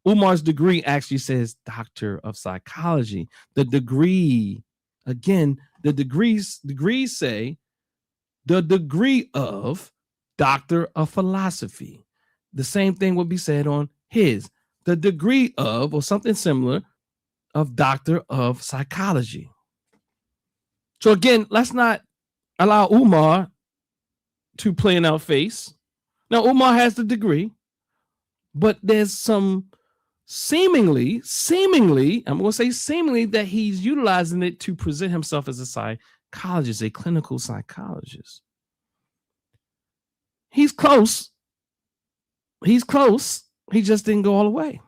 Umar's degree actually says doctor of psychology. The degree, again, the degrees say the degree of doctor of philosophy. The same thing would be said on his, the degree of, or something similar, of doctor of psychology. So again, let's not allow Umar to play in our face. Now, Umar has the degree, but there's some seemingly, I'm going to say seemingly, that he's utilizing it to present himself as a psychologist, a clinical psychologist. He's close. He just didn't go all the way.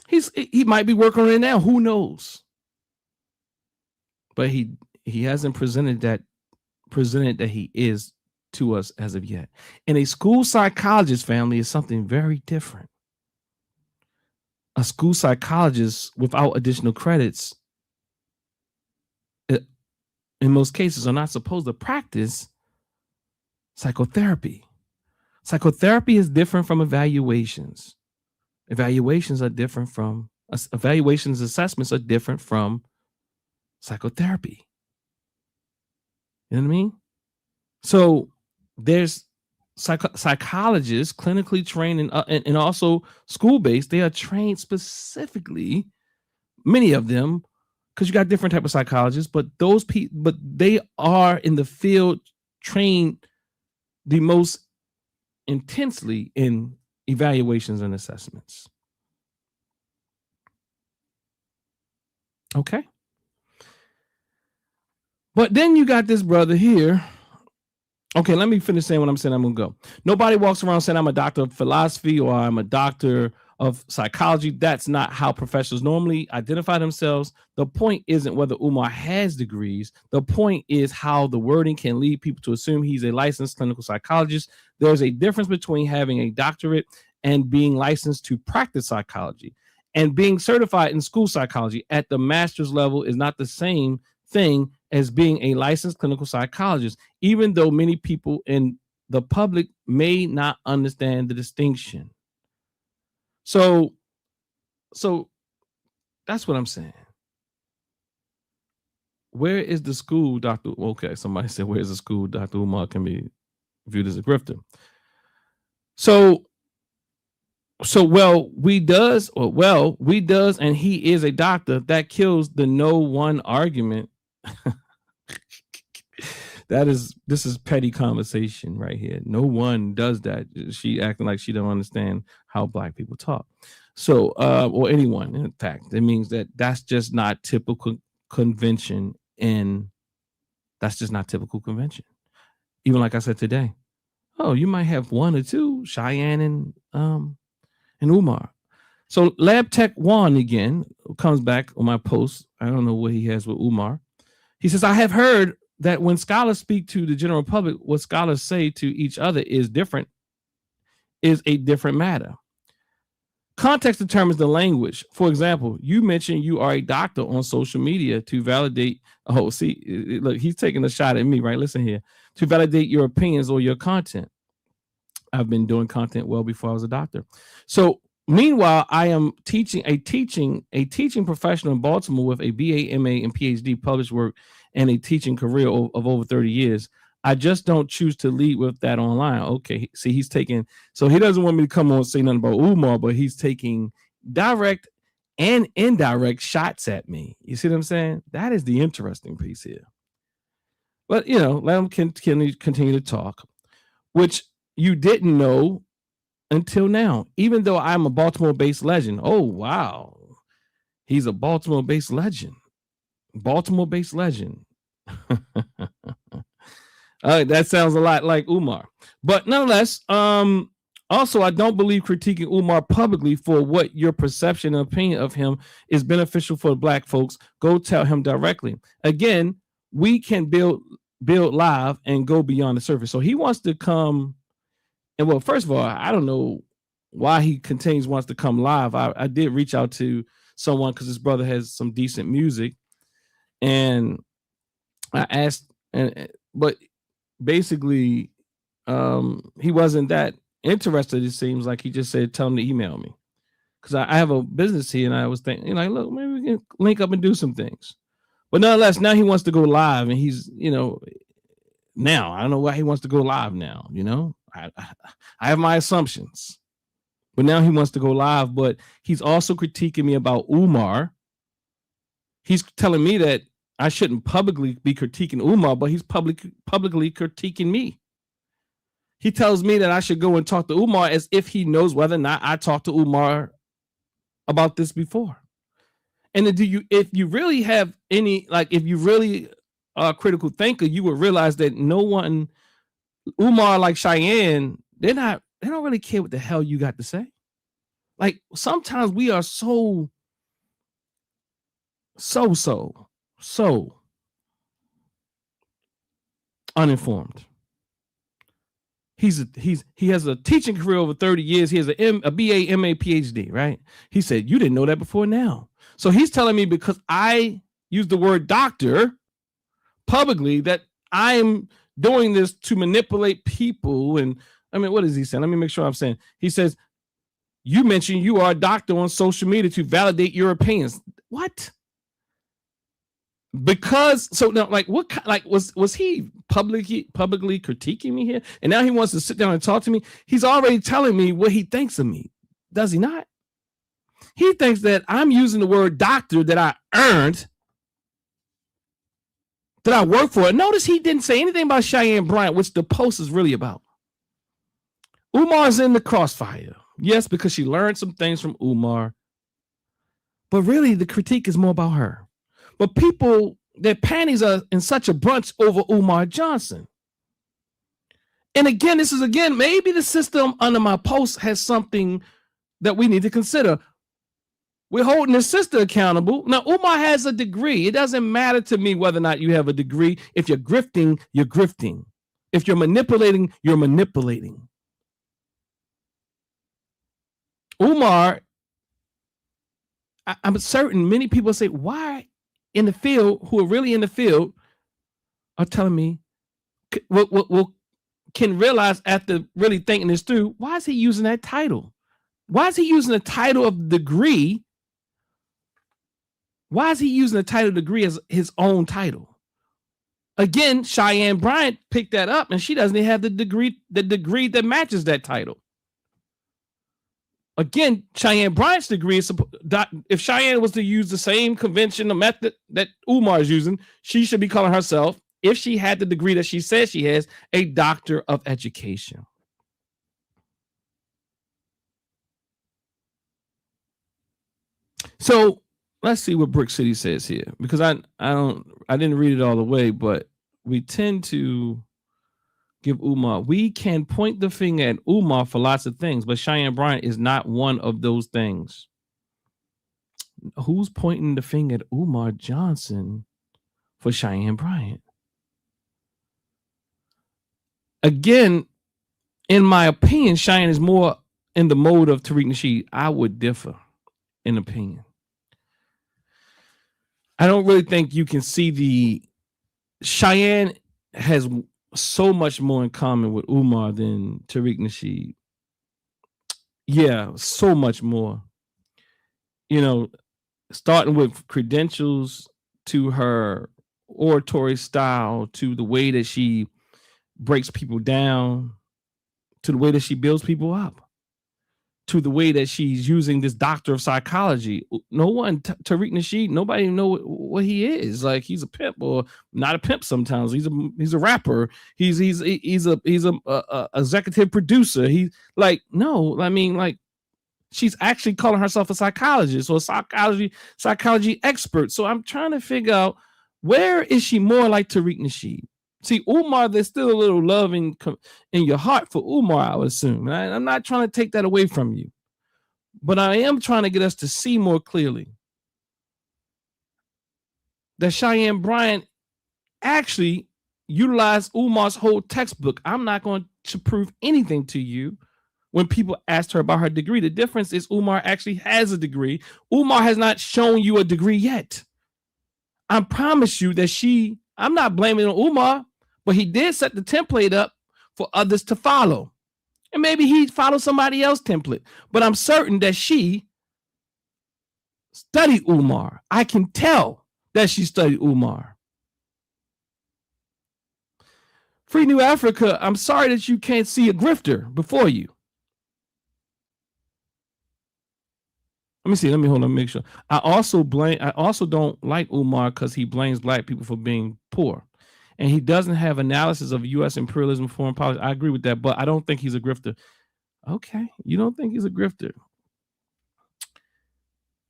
He might be working on it now. Who knows? But he hasn't presented that he is to us as of yet. And a school psychologist, family, is something very different. A school psychologist without additional credits, in most cases, are not supposed to practice psychotherapy. Psychotherapy is different from evaluations. Evaluations are different from evaluations, assessments are different from psychotherapy. You know what I mean? So there's psychologists, clinically trained and also school-based. They are trained specifically, many of them, because you got different type of psychologists, but those people, but they are in the field trained the most intensely in evaluations and assessments. Okay. But then you got this brother here. Okay, let me finish saying what I'm saying. I'm going to go. Nobody walks around saying I'm a doctor of philosophy or I'm a doctor of psychology. That's not how professionals normally identify themselves. The point isn't whether Umar has degrees. The point is how the wording can lead people to assume he's a licensed clinical psychologist. There's a difference between having a doctorate and being licensed to practice psychology. And being certified in school psychology at the master's level is not the same thing as being a licensed clinical psychologist, even though many people in the public may not understand the distinction. So that's what I'm saying. Where is the school, Dr. Okay, somebody said, where's the school Dr. Umar can be viewed as a grifter? We does, and he is a doctor. That kills the no one argument. This is petty conversation right here. No one does that. She acting like she don't understand how Black people talk. So, or anyone, in fact, it means that's just not typical convention, and that's just not typical convention. Even like I said today, oh, you might have one or two, Cheyenne and Umar. So Lab Tech Juan again comes back on my post. I don't know what he has with Umar. He says, I have heard that when scholars speak to the general public, what scholars say to each other is a different matter. Context determines the language. For example, you mentioned you are a doctor on social media to validate. Oh, see, look, he's taking a shot at me, right? Listen here. To validate your opinions or your content. I've been doing content well before I was a doctor. So meanwhile, I am a teaching professional in Baltimore with a BA, MA, and PhD published work and a teaching career of over 30 years. I just don't choose to lead with that online. Okay, see, he's taking, so he doesn't want me to come on and say nothing about Umar, but he's taking direct and indirect shots at me. You see what I'm saying? That is the interesting piece here. But, you know, let him continue to talk, which you didn't know until now, even though I'm a Baltimore-based legend. Oh, wow. He's a Baltimore-based legend. Baltimore-based legend. That sounds a lot like Umar. But nonetheless, also, I don't believe critiquing Umar publicly for what your perception and opinion of him is beneficial for Black folks. Go tell him directly. Again, we can build live and go beyond the surface. So he wants to come. And well, first of all, I don't know why he wants to come live. I did reach out to someone because his brother has some decent music. And I asked, but basically, he wasn't that interested. It seems like he just said, tell him to email me. Because I have a business here and I was thinking, look, maybe we can link up and do some things. But nonetheless, now he wants to go live and he's, now I don't know why he wants to go live now, I have my assumptions, but now he wants to go live, but he's also critiquing me about Umar. He's telling me that I shouldn't publicly be critiquing Umar, but he's publicly critiquing me. He tells me that I should go and talk to Umar as if he knows whether or not I talked to Umar about this before. And if you really have any, if you really are a critical thinker, you would realize that no one, Umar like Cheyenne, they don't really care what the hell you got to say. Like sometimes we are so uninformed. He has a teaching career over 30 years. He has a BA, MA, PhD, right? He said, you didn't know that before now. So he's telling me because I use the word doctor publicly that I'm doing this to manipulate people. And I mean, what is he saying? Let me make sure I'm saying. He says, You mentioned you are a doctor on social media to validate your opinions. What? Because so now, like, what? Like, was he publicly critiquing me here? And now he wants to sit down and talk to me. He's already telling me what he thinks of me. Does he not? He thinks that I'm using the word doctor that I earned, that I work for. Notice he didn't say anything about Cheyenne Bryant, which the post is really about. Umar's in the crossfire. Yes, because she learned some things from Umar. But really, the critique is more about her. But people, their panties are in such a bunch over Umar Johnson. And again, maybe the system under my post has something that we need to consider. We're holding his sister accountable. Now, Umar has a degree. It doesn't matter to me whether or not you have a degree. If you're grifting, you're grifting. If you're manipulating, you're manipulating. Umar, I'm certain many people say, why in the field, who are really in the field, are telling me, can realize after really thinking this through, why is he using that title? Why is he using the title of degree? Why is he using the title degree as his own title? Again, Cheyenne Bryant picked that up, and she doesn't even have the degree that matches that title. Again, Cheyenne Bryant's degree is, if Cheyenne was to use the same conventional method that Umar is using, she should be calling herself, if she had the degree that she says she has, a doctor of education. So let's see what Brick City says here, because I didn't read it all the way, but we tend to give Umar. We can point the finger at Umar for lots of things, but Cheyenne Bryant is not one of those things. Who's pointing the finger at Umar Johnson for Cheyenne Bryant? Again, in my opinion, Cheyenne is more in the mode of Tariq Nasheed. I would differ in opinion. I don't really think you can see Cheyenne has so much more in common with Umar than Tariq Nasheed. Yeah, so much more. You know, starting with credentials to her oratory style, to the way that she breaks people down, to the way that she builds people up, to the way that she's using this doctor of psychology. No one, Tariq Nasheed, nobody even know what he is. Like, he's a pimp, or not a pimp sometimes. He's a rapper. He's a executive producer. He's like, no, I mean, like, she's actually calling herself a psychologist or a psychology expert. So I'm trying to figure out, where is she more like Tariq Nasheed? See, Umar, there's still a little love in your heart for Umar, I would assume. And I'm not trying to take that away from you, but I am trying to get us to see more clearly that Cheyenne Bryant actually utilized Umar's whole textbook. I'm not going to prove anything to you when people asked her about her degree. The difference is Umar actually has a degree. Umar has not shown you a degree yet. I promise you that I'm not blaming Umar, but he did set the template up for others to follow. And maybe he followed somebody else's template. But I'm certain that she studied Umar. I can tell that she studied Umar. Free New Africa, I'm sorry that you can't see a grifter before you. Let me see. Hold on, make sure. I also don't like Umar because he blames black people for being poor. And he doesn't have analysis of U.S. imperialism, foreign policy. I agree with that, but I don't think he's a grifter. Okay, you don't think he's a grifter.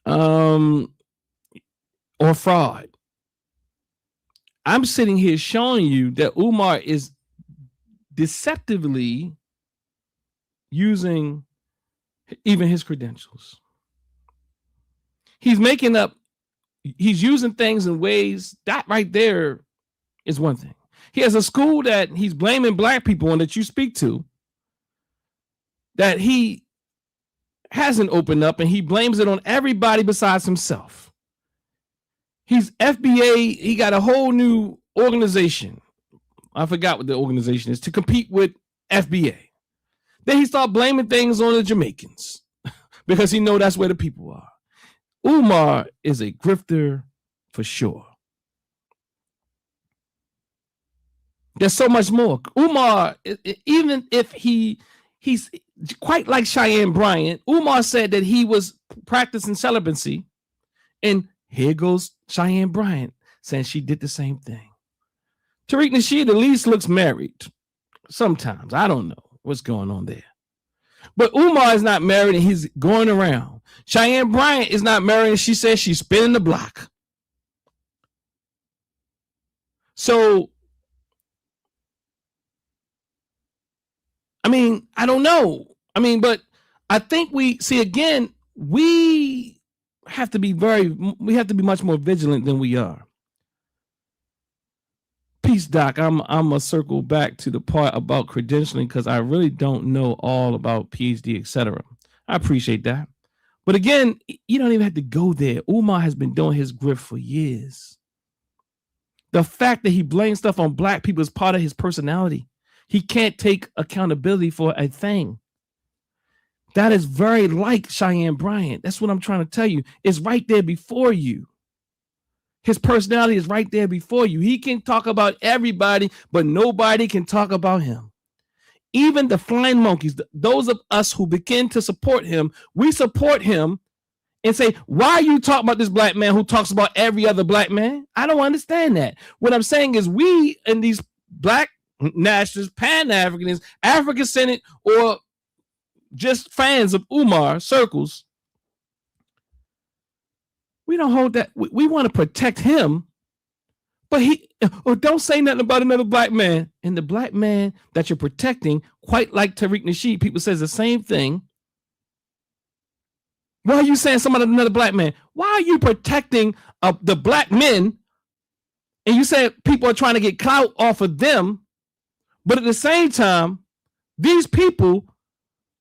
Or fraud. I'm sitting here showing you that Umar is deceptively using even his credentials. He's using things in ways that right there is one thing. He has a school that he's blaming black people on, that you speak to, that he hasn't opened up, and he blames it on everybody besides himself. He's FBA. He got a whole new organization. I forgot what the organization is, to compete with FBA. Then he started blaming things on the Jamaicans. because he know that's where the people are. Umar is a grifter for sure. There's so much more. Umar, even if he's quite like Cheyenne Bryant, Umar said that he was practicing celibacy, and here goes Cheyenne Bryant saying she did the same thing. Tariq Nasheed at least looks married. Sometimes. I don't know what's going on there. But Umar is not married and he's going around. Cheyenne Bryant is not married and she says she's spinning the block. So, I mean, I don't know. I mean, but I think we have to be much more vigilant than we are. Peace, Doc. I'm gonna circle back to the part about credentialing because I really don't know all about PhD, etc. I appreciate that. But again, you don't even have to go there. Umar has been doing his grift for years. The fact that he blames stuff on black people is part of his personality. He can't take accountability for a thing. That is very like Cheyenne Bryant. That's what I'm trying to tell you. It's right there before you. His personality is right there before you. He can talk about everybody, but nobody can talk about him. Even the flying monkeys, those of us who begin to support him, we support him and say, why are you talking about this black man who talks about every other black man? I don't understand that. What I'm saying is we and these black nationalists, Pan-Africanists, African-centered, or just fans of Umar circles, we don't hold that. We want to protect him, but don't say nothing about another black man. And the black man that you're protecting, quite like Tariq Nasheed, people says the same thing. Why are you saying somebody another black man? Why are you protecting the black men? And you say people are trying to get clout off of them, but at the same time, these people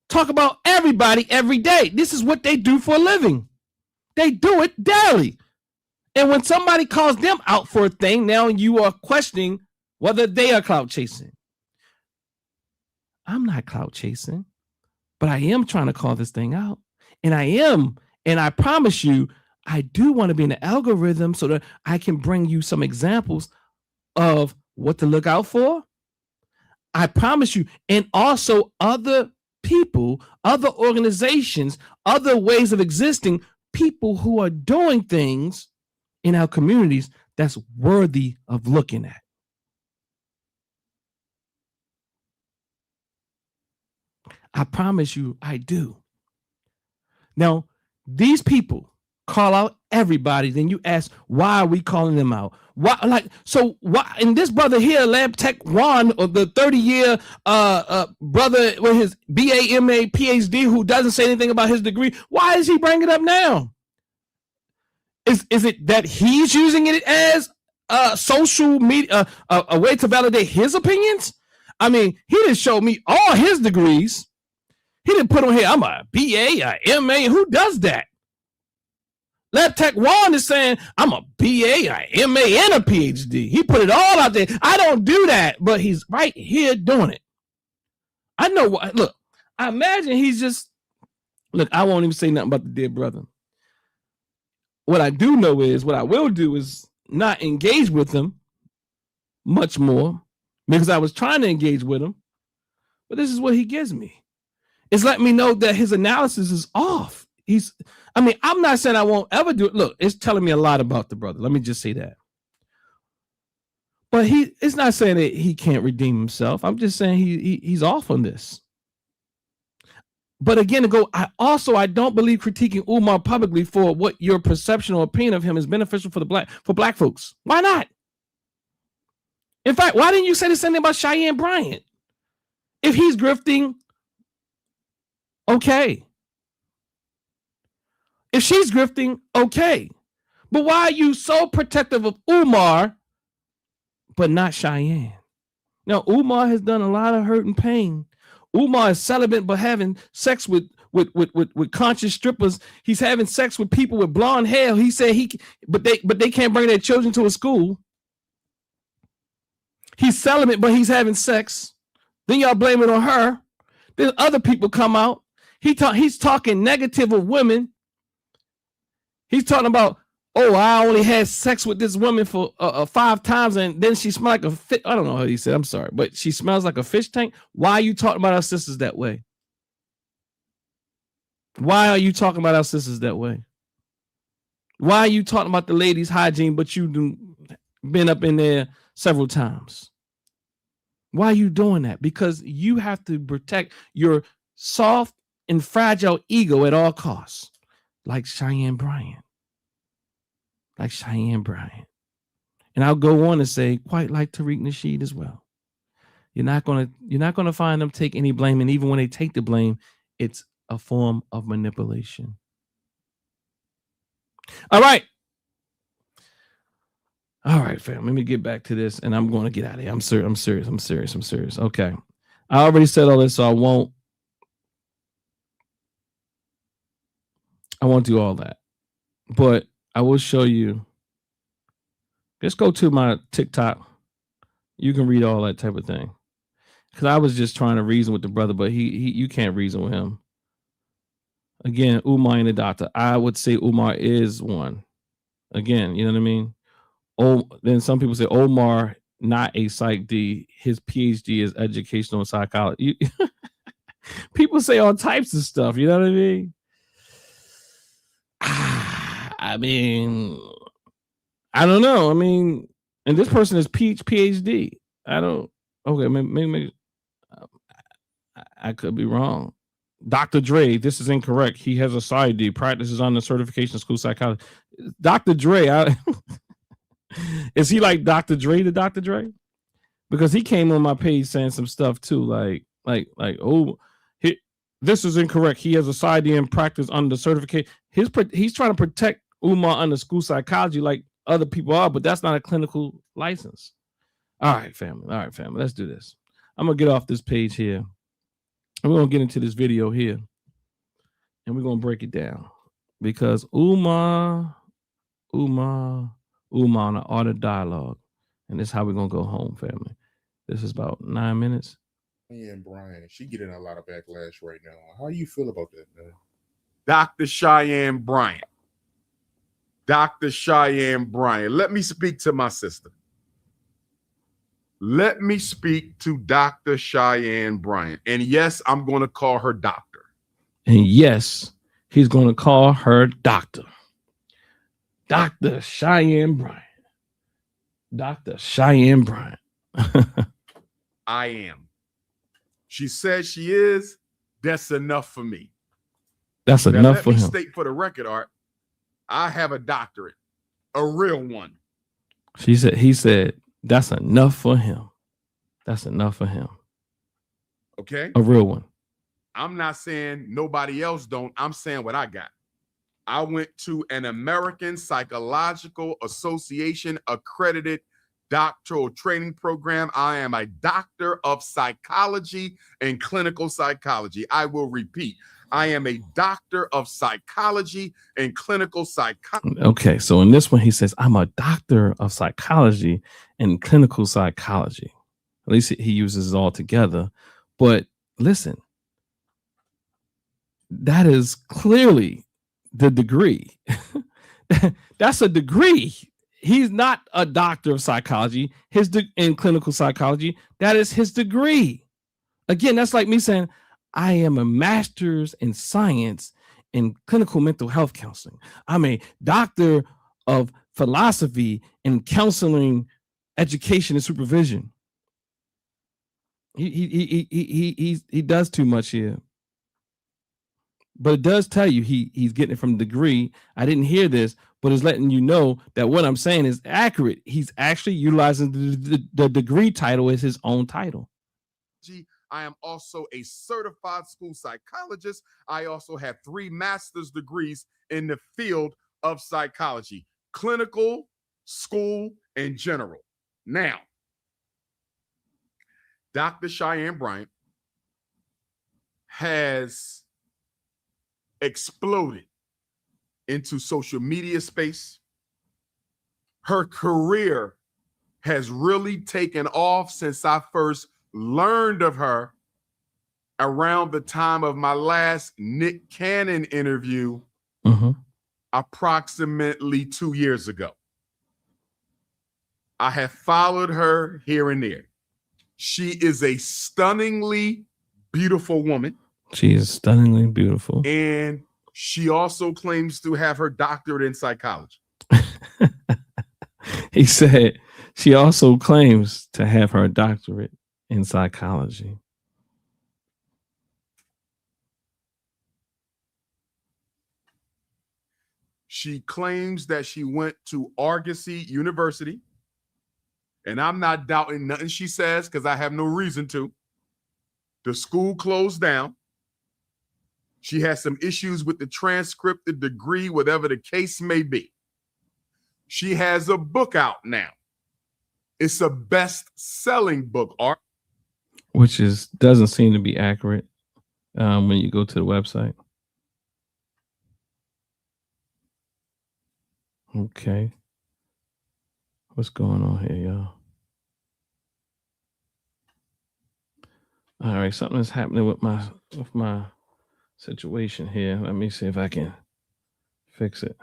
talk about everybody every day. This is what they do for a living. They do it daily. And when somebody calls them out for a thing, now you are questioning whether they are clout chasing. I'm not clout chasing, but I am trying to call this thing out. And I promise you, I do want to be in the algorithm so that I can bring you some examples of what to look out for. I promise you. And also other people, other organizations, other ways of existing, people who are doing things in our communities that's worthy of looking at. I promise you, I do. Now, these people call out everybody. Then you ask, why are we calling them out? Why? And this brother here, Lab Tech Juan, or the 30-year brother with his BA, MA, PhD, who doesn't say anything about his degree, why is he bringing it up now? Is it that he's using it as social media, a way to validate his opinions? I mean, he didn't show me all his degrees. He didn't put on here, I'm a BA, a MA. Who does that? Lab Tech Juan is saying, I'm a BA, a MA, and a PhD. He put it all out there. I don't do that, but he's right here doing it. I know what, look, I imagine he's just, look, I won't even say nothing about the dead brother. What I do know is, what I will do is not engage with him much more, because I was trying to engage with him, but this is what he gives me. It's letting me know that his analysis is off. I'm not saying I won't ever do it. Look, it's telling me a lot about the brother. Let me just say that. But it's not saying that he can't redeem himself. I'm just saying he's off on this. But again, I don't believe critiquing Umar publicly for what your perception or opinion of him is beneficial for black folks. Why not? In fact, why didn't you say the same thing about Cheyenne Bryant? If he's grifting, okay. If she's grifting, okay. But why are you so protective of Umar, but not Cheyenne? Now, Umar has done a lot of hurt and pain. Umar is celibate, but having sex with conscious strippers. He's having sex with people with blonde hair. He said but they can't bring their children to a school. He's celibate, but he's having sex. Then y'all blame it on her. Then other people come out. He's talking negative of women. He's talking about, oh, I only had sex with this woman for 5 times, and then she smelled like a fish. I don't know how he said. I'm sorry, but she smells like a fish tank. Why are you talking about our sisters that way? Why are you talking about our sisters that way? Why are you talking about the ladies' hygiene, but you've been up in there several times? Why are you doing that? Because you have to protect your soft and fragile ego at all costs, like Cheyenne Bryant. Like Cheyenne Bryant. And I'll go on to say, quite like Tariq Nasheed as well. You're not gonna find them take any blame, and even when they take the blame, it's a form of manipulation. All right, fam. Let me get back to this, and I'm going to get out of here. I'm serious. Okay, I already said all this, so I won't do all that, but I will show you. Let's go to my TikTok. You can read all that type of thing. Because I was just trying to reason with the brother, but you can't reason with him. Again, Umar and the doctor. I would say Umar is one. Again, you know what I mean? Oh, then some people say Omar, not a psych D. His PhD is educational psychology. People say all types of stuff. You know what I mean? I mean, I don't know. I mean, and this person is PhD. Okay, maybe I could be wrong. Dr. Dre, this is incorrect. He has a PsyD, practices on the certification school psychology. Dr. Dre, is he like Dr. Dre to Dr. Dre? Because he came on my page saying some stuff too, like, this is incorrect. He has a PsyD and practice under certification. He's trying to protect Umar under school psychology like other people are, but that's not a clinical license. All right, family. Let's do this. I'm gonna get off this page here. And we're gonna get into this video here, and we're gonna break it down because Umar on the art of dialogue, and this is how we're gonna go home, family. This is about 9 minutes. Cheyenne Bryant, she getting a lot of backlash right now. How do you feel about that, man? Dr. Cheyenne Bryant. Dr. Cheyenne Bryant. Let me speak to my sister. Let me speak to Dr. Cheyenne Bryant. And yes, I'm going to call her doctor. And yes, he's going to call her doctor. Dr. Cheyenne Bryant. Dr. Cheyenne Bryant. I am. She says she is. That's enough for me. That's now, enough for him. Let me state for the record, Art, I have a doctorate, a real one. He said, that's enough for him. That's enough for him. Okay. A real one. I'm not saying nobody else don't. I'm saying what I got. I went to an American Psychological Association accredited doctoral training program. I am a doctor of psychology and clinical psychology. I will repeat. I am a doctor of psychology and clinical psychology. Okay, so in this one, he says, I'm a doctor of psychology and clinical psychology. At least he uses it all together. But listen, that is clearly the degree. That's a degree. He's not a doctor of psychology. In clinical psychology, that is his degree. Again, that's like me saying, I am a master's in science in clinical mental health counseling. I'm a doctor of philosophy in counseling, education, and supervision. He does too much here. But it does tell you he's getting it from degree. I didn't hear this, but it's letting you know that what I'm saying is accurate. He's actually utilizing the degree title as his own title. I am also a certified school psychologist. I also have 3 master's degrees in the field of psychology, clinical, school, and general. Now, Dr. Cheyenne Bryant has exploded into social media space. Her career has really taken off since I first learned of her around the time of my last Nick Cannon interview, approximately 2 years ago. I have followed her here and there. She is a stunningly beautiful woman. She is stunningly beautiful. And she also claims to have her doctorate in psychology. He said she also claims to have her doctorate in psychology. She claims that she went to Argosy University. And I'm not doubting nothing she says because I have no reason to. The school closed down. She has some issues with the transcript, the degree, whatever the case may be. She has a book out now. It's a best-selling book, Art. Which doesn't seem to be accurate when you go to the website. Okay. What's going on here, y'all? All right, something is happening with my situation here. Let me see if I can fix it.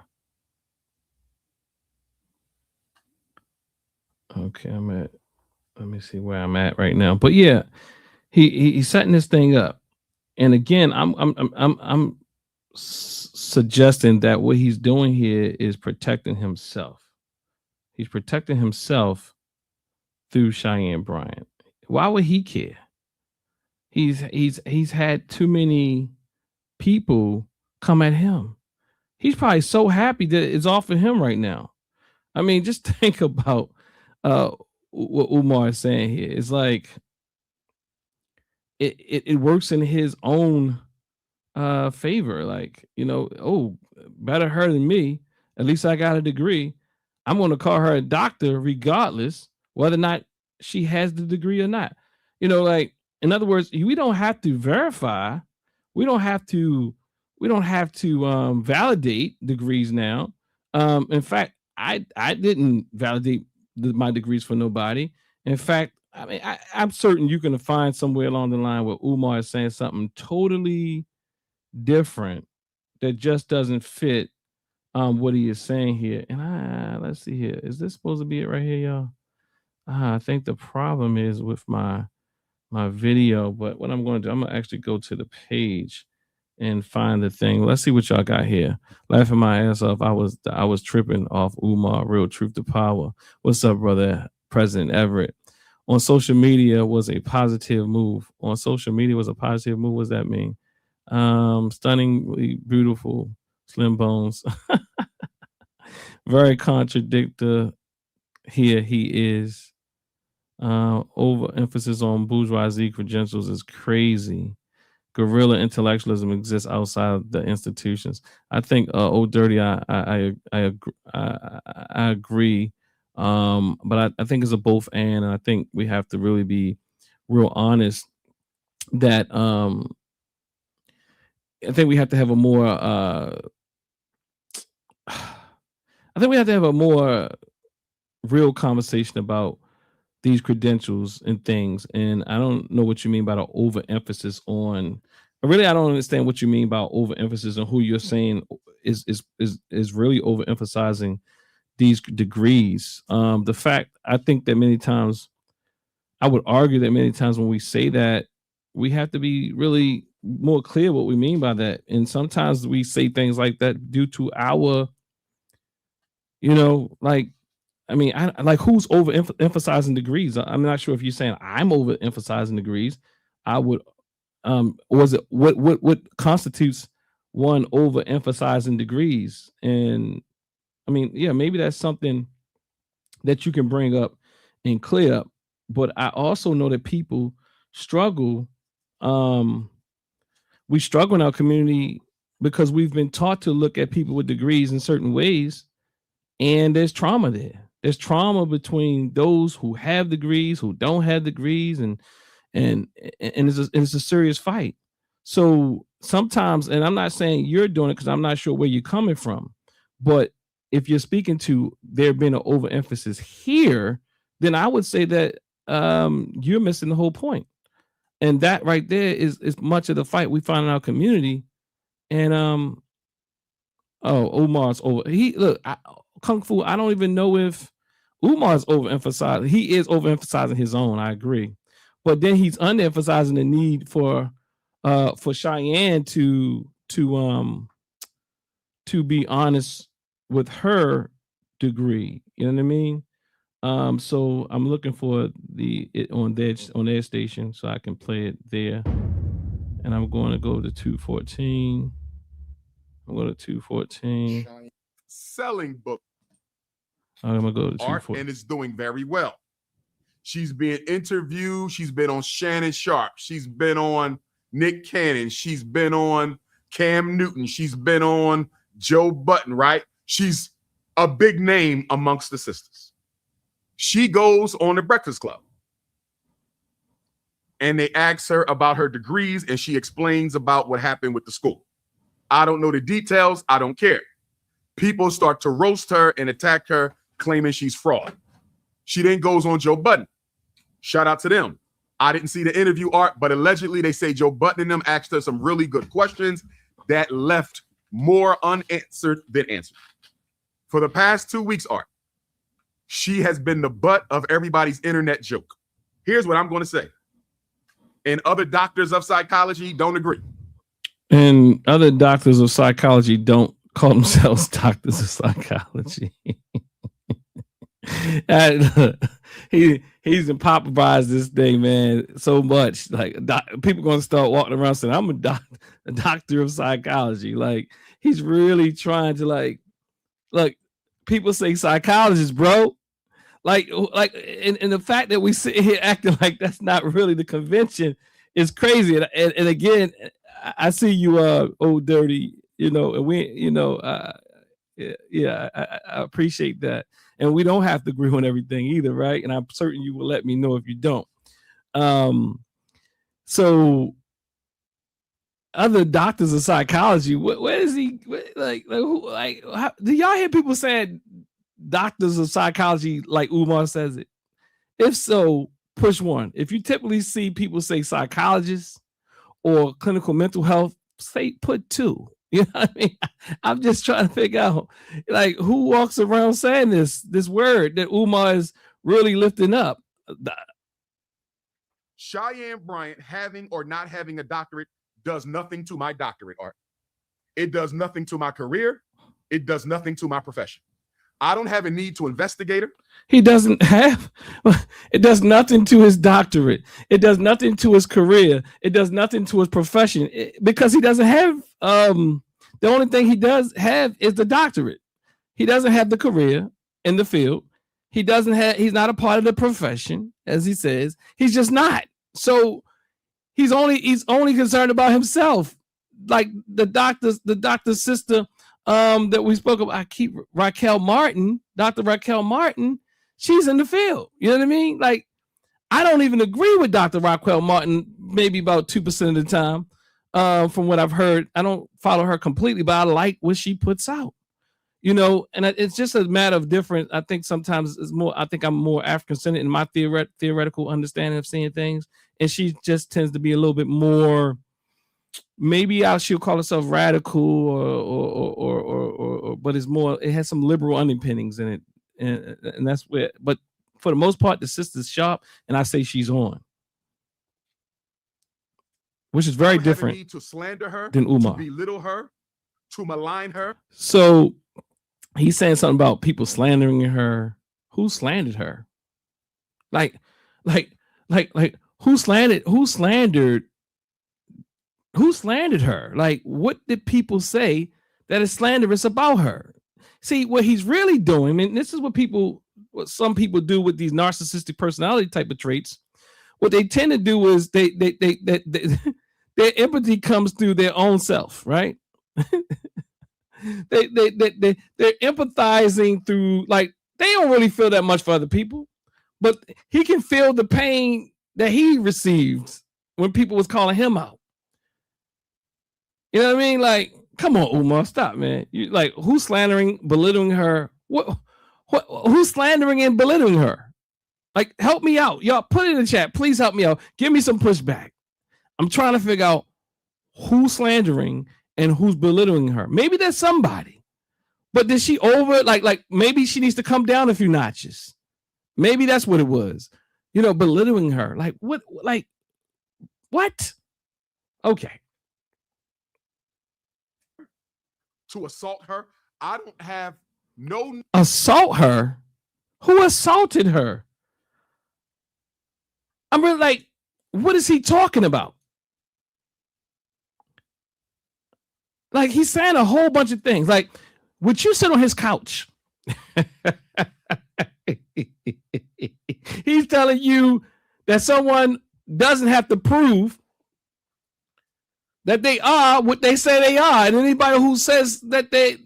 Okay, let me see where I'm at right now. But yeah, he's setting this thing up. And again, I'm suggesting that what he's doing here is protecting himself. He's protecting himself through Cheyenne Bryant. Why would he care? He's had too many people come at him. He's probably so happy that it's off of him right now. I mean, just think about what Umar is saying here. It's like it works in his own favor. Like, you know, oh, better her than me. At least I got a degree. I'm going to call her a doctor regardless whether or not she has the degree or not. You know, like, in other words, we don't have to verify. We don't have to validate degrees now. In fact, I didn't validate my degrees for nobody. In fact, I mean, I'm certain you're going to find somewhere along the line where Umar is saying something totally different that just doesn't fit what he is saying here. And let's see here. Is this supposed to be it right here, y'all? I think the problem is with my video, but what I'm going to do, I'm going to actually go to the page and find the thing. Let's see what y'all got here. Laughing my ass off. I was tripping off Umar, real truth to power. What's up, brother? President Everett. On social media was a positive move. On social media was a positive move. What does that mean? Stunningly beautiful, slim bones. Very contradictory. Here he is. Overemphasis on bourgeoisie credentials is crazy. Guerrilla intellectualism exists outside the institutions. I think Old Dirty, I agree. But I think it's a both and I think we have to really be real honest that I think we have to have a more real conversation about these credentials and things. And I don't know what you mean by the overemphasis on. I don't understand what you mean by overemphasis on who you're saying is really overemphasizing these degrees. The fact, I think that many times, I would argue that many times when we say that, we have to be really more clear what we mean by that. And sometimes we say things like that due to our, you know, like, I mean, I like who's overemphasizing degrees. I'm not sure if you're saying I'm overemphasizing degrees. I would, or is it what constitutes one overemphasizing degrees? And I mean, yeah, maybe that's something that you can bring up and clear up. But I also know that people struggle. We struggle in our community because we've been taught to look at people with degrees in certain ways, and there's trauma there. There's trauma between those who have degrees, who don't have degrees, and it's a serious fight. So sometimes, and I'm not saying you're doing it because I'm not sure where you're coming from, but if you're speaking to there being an overemphasis here, then I would say that you're missing the whole point. And that right there is much of the fight we find in our community. And Umar's over. Kung Fu. I don't even know if Umar's overemphasizing. He is overemphasizing his own. I agree, but then he's underemphasizing the need for Cheyenne to be honest with her degree. You know what I mean? So I'm looking for it on their station so I can play it there. And I'm going to go to 214. I'm going to 214. Selling book. I'm gonna go to art, and it's doing very well. She's being interviewed. She's been on Shannon Sharp. She's been on Nick Cannon. She's been on Cam Newton. She's been on Joe Button, right? She's a big name amongst the sisters. She goes on the Breakfast Club. And they ask her about her degrees, and she explains about what happened with the school. I don't know the details. I don't care. People start to roast her and attack her, claiming she's fraud. She then goes on Joe Budden. Shout out to them. I didn't see the interview, Art, but allegedly they say Joe Budden and them asked her some really good questions that left more unanswered than answered. For the past 2 weeks, Art, she has been the butt of everybody's internet joke. Here's what I'm going to say. And other doctors of psychology don't agree. And other doctors of psychology don't call themselves doctors of psychology. He's impoverized this thing, man, so much. Like people gonna start walking around saying, "I'm a doctor of psychology." Like he's really trying to like people say psychologist, bro. Like, and the fact that we sit here acting like that's not really the convention is crazy. And again, I see you, old dirty, and we, I appreciate that. And we don't have to agree on everything either, right? And I'm certain you will let me know if you don't. So other doctors of psychology, where is he? How, do y'all hear people saying doctors of psychology like Umar says it? If so, push 1. If you typically see people say psychologists or clinical mental health, put 2. You know what I mean? I'm just trying to figure out, like, who walks around saying this word that Umar is really lifting up. Cheyenne Bryant having or not having a doctorate does nothing to my doctorate, Art. It does nothing to my career. It does nothing to my profession. I don't have a need to investigate her. He doesn't have, it does nothing to his doctorate. It does nothing to his career. It does nothing to his profession because he doesn't have, the only thing he does have is the doctorate. He doesn't have the career in the field. He's not a part of the profession, as he says. He's just not. So he's only concerned about himself. Like the doctor's sister, that we spoke about, Raquel Martin, Dr. Raquel Martin, she's in the field. You know what I mean? Like, I don't even agree with Dr. Raquel Martin, maybe about 2% of the time, from what I've heard. I don't follow her completely, but I like what she puts out, and it's just a matter of different. I think sometimes I think I'm more African-centered in my theoretical understanding of seeing things. And she just tends to be a little bit more, maybe she'll call herself radical or but it's more, it has some liberal underpinnings in it. And that's where, but for the most part, the sister's sharp, and I say she's on. Which is very different to slander her, than Umar. To belittle her, to malign her. So he's saying something about people slandering her. Who slandered her? Like who slandered her? Like, what did people say that is slanderous about her? See, what he's really doing, and this is what some people do with these narcissistic personality type of traits. What they tend to do is their empathy comes through their own self, right? They're empathizing through, like, they don't really feel that much for other people, but he can feel the pain that he received when people was calling him out. You know what I mean? Like, come on, Umar, stop, man. You like, who's slandering, belittling her? Who's slandering and belittling her? Like, help me out, y'all. Put it in the chat, please. Help me out. Give me some pushback. I'm trying to figure out who's slandering and who's belittling her. Maybe there's somebody, but did she like maybe she needs to come down a few notches. Maybe that's what it was, belittling her. Like what? Okay. To assault her, I don't have no. Assault her? Who assaulted her? I'm really like, what is he talking about? Like, he's saying a whole bunch of things. Like, would you sit on his couch? He's telling you that someone doesn't have to prove that they are what they say they are. And anybody who says that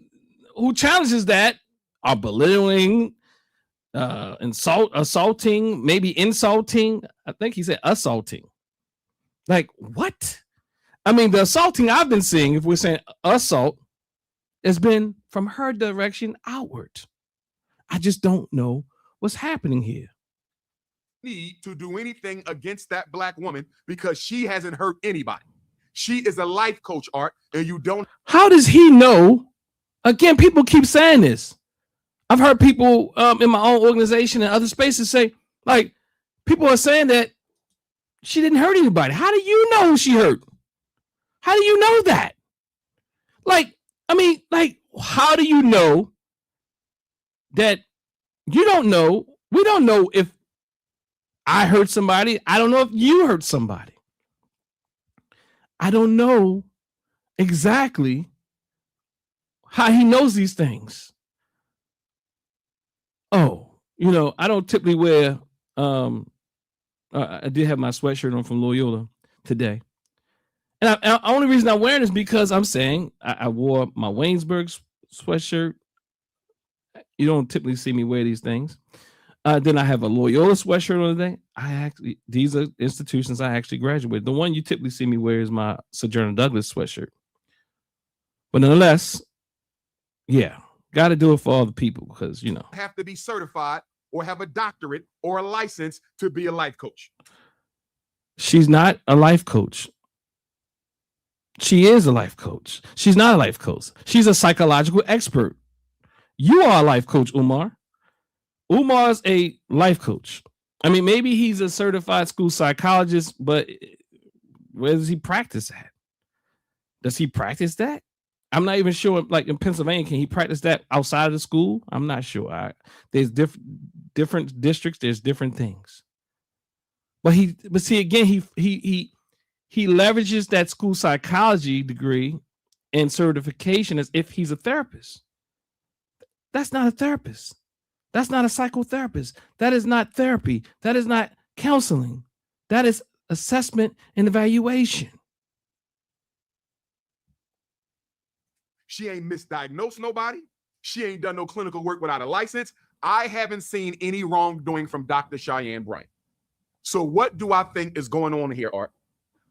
who challenges that are belittling, assaulting, maybe insulting. I think he said assaulting. Like, what? I mean, the assaulting I've been seeing, if we're saying assault, has been from her direction outward. I just don't know what's happening here. Need to do anything against that black woman because she hasn't hurt anybody. She is a life coach, Art, and you don't. How does he know? Again, people keep saying this. I've heard people in my own organization and other spaces say, like, people are saying that she didn't hurt anybody. How do you know who she hurt? How do you know that? Like, I mean, like, how do you know that you don't know? We don't know if I hurt somebody. I don't know if you hurt somebody. I don't know exactly how he knows these things. Oh, I don't typically wear, I did have my sweatshirt on from Loyola today. And the only reason I'm wearing it is because I'm saying I wore my Waynesburg sweatshirt. You don't typically see me wear these things. Then I have a Loyola sweatshirt on today. These are institutions I actually graduated. The one you typically see me wear is my Sojourner Douglas sweatshirt. But nonetheless, yeah, got to do it for all the people because, have to be certified or have a doctorate or a license to be a life coach. She's not a life coach. She is a life coach. She's not a life coach. She's a psychological expert. You are a life coach, Umar. Umar's a life coach. I mean, maybe he's a certified school psychologist, but where does he practice at? Does he practice that? I'm not even sure, like in Pennsylvania, can he practice that outside of the school? I'm not sure. There's different districts, there's different things. But see, again, he leverages that school psychology degree and certification as if he's a therapist. That's not a therapist. That's not a psychotherapist. That is not therapy. That is not counseling. That is assessment and evaluation. She ain't misdiagnosed nobody. She ain't done no clinical work without a license. I haven't seen any wrongdoing from Dr. Cheyenne Bryant. So what do I think is going on here, Art?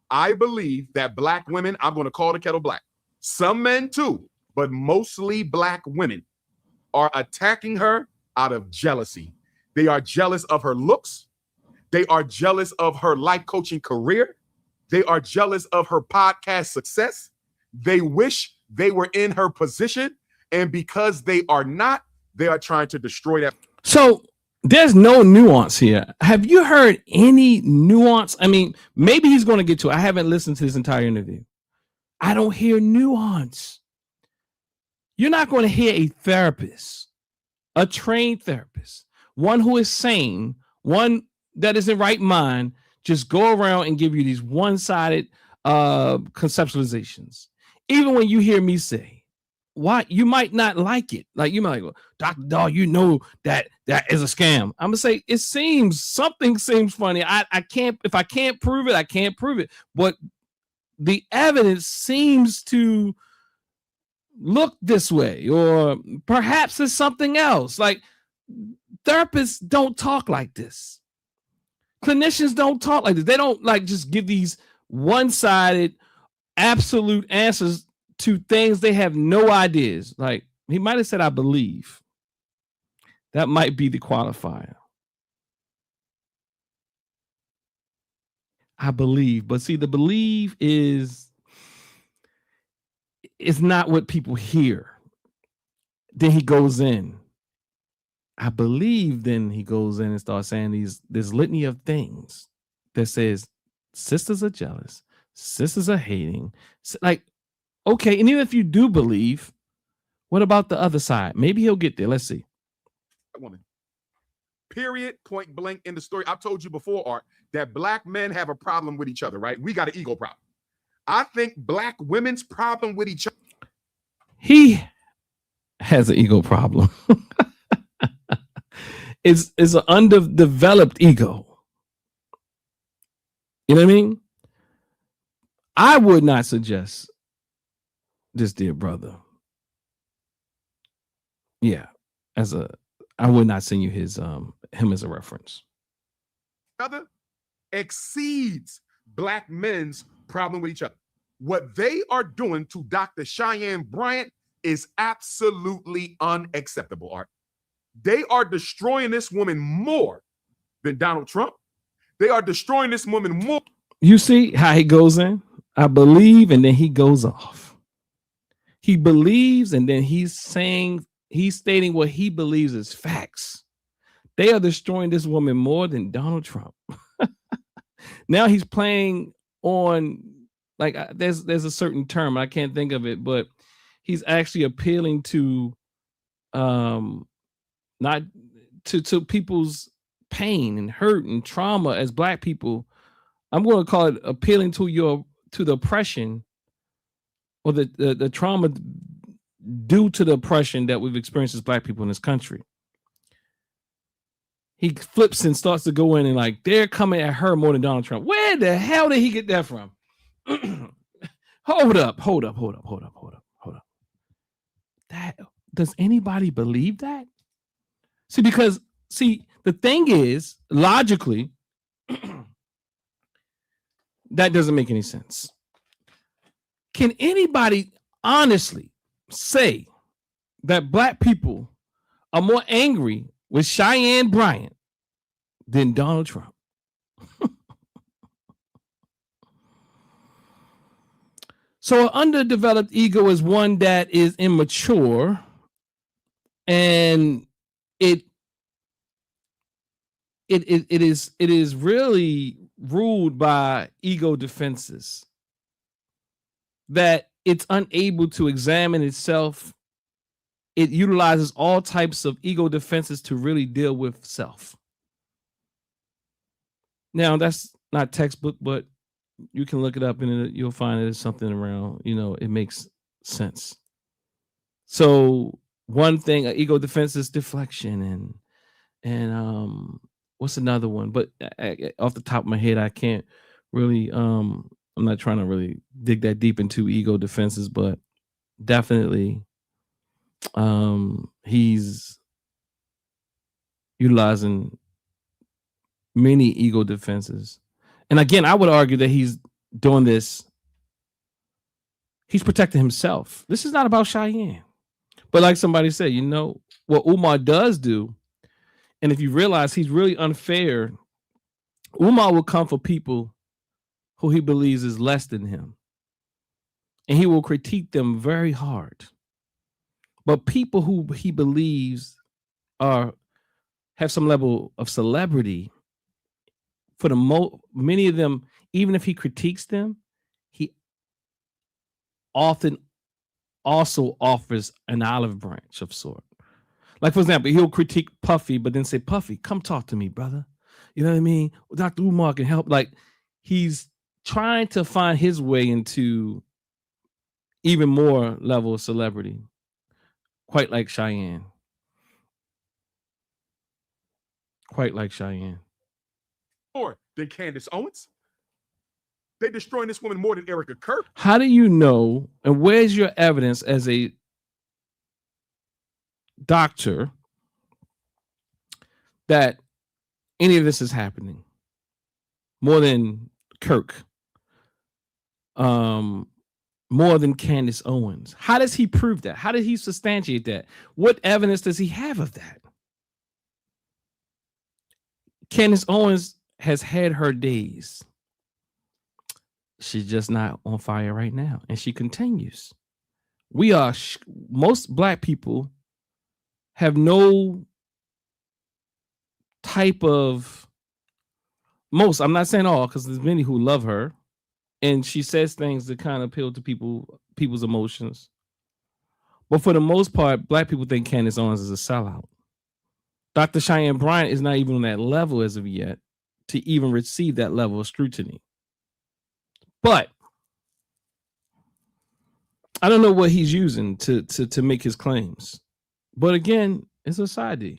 I believe that black women, I'm going to call the kettle black. Some men too, but mostly black women are attacking her out of jealousy. They are jealous of her looks. They are jealous of her life coaching career. They are jealous of her podcast success. They wish they were in her position. And because they are not, they are trying to destroy that. So there's no nuance here. Have you heard any nuance? I mean, maybe he's going to get to it. I haven't listened to this entire interview. I don't hear nuance. You're not going to hear a therapist, a trained therapist, one who is sane, one that is in right mind, just go around and give you these one-sided conceptualizations. Even when you hear me say, why you might not like it. Like you might go, Dr. Dawg, you know that is a scam. I'm gonna say something seems funny. I can't, if I can't prove it, I can't prove it. But the evidence seems to look this way, or perhaps it's something else. Like therapists don't talk like this. Clinicians don't talk like this. They don't like just give these one-sided absolute answers to things they have no ideas. Like he might have said, I believe. That might be the qualifier. I believe. But see, the believe is not what people hear. Then he goes in. I believe then he goes in and starts saying this litany of things that says sisters are jealous, sisters are hating. Like, okay, and even if you do believe, what about the other side? Maybe he'll get there. Let's see. Woman. Period. Point blank in the story. I've told you before, Art, that black men have a problem with each other, right? We got an ego problem. I think black women's problem with each other. He has an ego problem. It's an underdeveloped ego. You know what I mean? I would not suggest this, dear brother. Yeah, I would not send you him as a reference. Other exceeds black men's problem with each other. What they are doing to Dr. Cheyenne Bryant is absolutely unacceptable, Art. They are destroying this woman more than Donald Trump. They are destroying this woman more. You see how he goes in? I believe, and then he goes off. He believes, and then he's stating what he believes is facts. They are destroying this woman more than Donald Trump. Now he's playing on, like, there's a certain term, I can't think of it, but he's actually appealing to not to people's pain and hurt and trauma as black people. I'm going to call it appealing to the oppression or the trauma due to the oppression that we've experienced as black people in this country. He flips and starts to go in and like, they're coming at her more than Donald Trump. Where the hell did he get that from? Hold up. That, does anybody believe that? Because the thing is, logically, that doesn't make any sense. Can anybody honestly say that black people are more angry with Cheyenne Bryant than Donald Trump? So an underdeveloped ego is one that is immature, and it is really ruled by ego defenses, that it's unable to examine itself. It utilizes all types of ego defenses to really deal with self. Now, that's not textbook, but you can look it up and you'll find there's something around, it makes sense. So one thing, ego defense is deflection, and what's another one? But off the top of my head, I can't really, I'm not trying to really dig that deep into ego defenses, but definitely he's utilizing many ego defenses. And again, I would argue that he's doing this. He's protecting himself. This is not about Cheyenne. But like somebody said, what Umar does do, and if you realize he's really unfair, Umar will come for people who he believes is less than him. And he will critique them very hard. But people who he believes have some level of celebrity, for many of them, even if he critiques them, he often also offers an olive branch of sort. Like, for example, he'll critique Puffy, but then say, Puffy, come talk to me, brother. You know what I mean? Dr. Umar can help. Like, he's trying to find his way into even more level of celebrity, quite like Cheyenne. More than Candace Owens. They're destroying this woman more than Erica Kirk. How do you know, and where's your evidence as a doctor that any of this is happening more than Kirk, more than Candace Owens? How does he prove that? How did he substantiate that? What evidence does he have of that? Candace Owens has had her days. She's just not on fire right now. And she continues. Most black people have no type of, I'm not saying all, because there's many who love her. And she says things that kind of appeal to people's emotions. But for the most part, black people think Candace Owens is a sellout. Dr. Cheyenne Bryant is not even on that level as of yet to even receive that level of scrutiny. But I don't know what he's using to make his claims. But again, it's a side.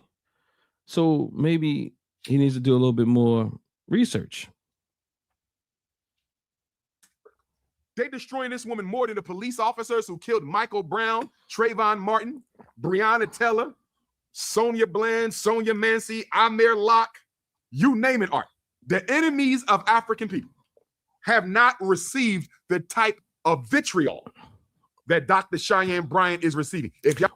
So maybe he needs to do a little bit more research. They destroying this woman more than the police officers who killed Michael Brown, Trayvon Martin, Breonna Taylor, Sonia Bland, Sonia Mancy, Amir Locke, you name it, Art. The enemies of African people have not received the type of vitriol that Dr. Cheyenne Bryant is receiving.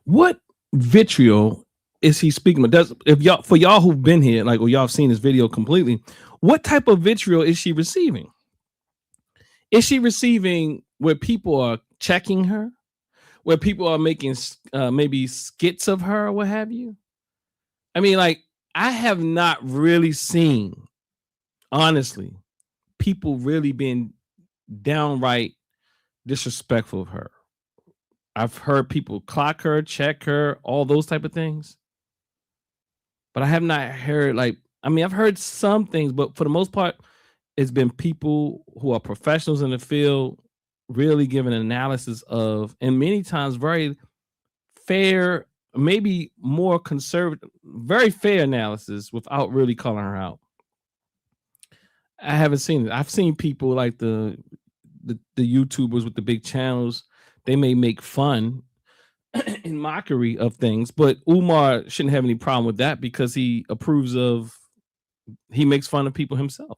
What vitriol is he speaking about? For y'all who've been here, like, or y'all have seen this video completely, what type of vitriol is she receiving? Is she receiving where people are checking her, where people are making maybe skits of her or what have you? I mean, like, I have not really seen, honestly, people really being downright disrespectful of her. I've heard people clock her, check her, all those type of things. But I have not heard, I've heard some things, but for the most part, it's been people who are professionals in the field really giving an analysis of, and many times very fair, maybe more conservative, very fair analysis without really calling her out. I haven't seen it. I've seen people like the YouTubers with the big channels. They may make fun and mockery of things, but Umar shouldn't have any problem with that because he makes fun of people himself.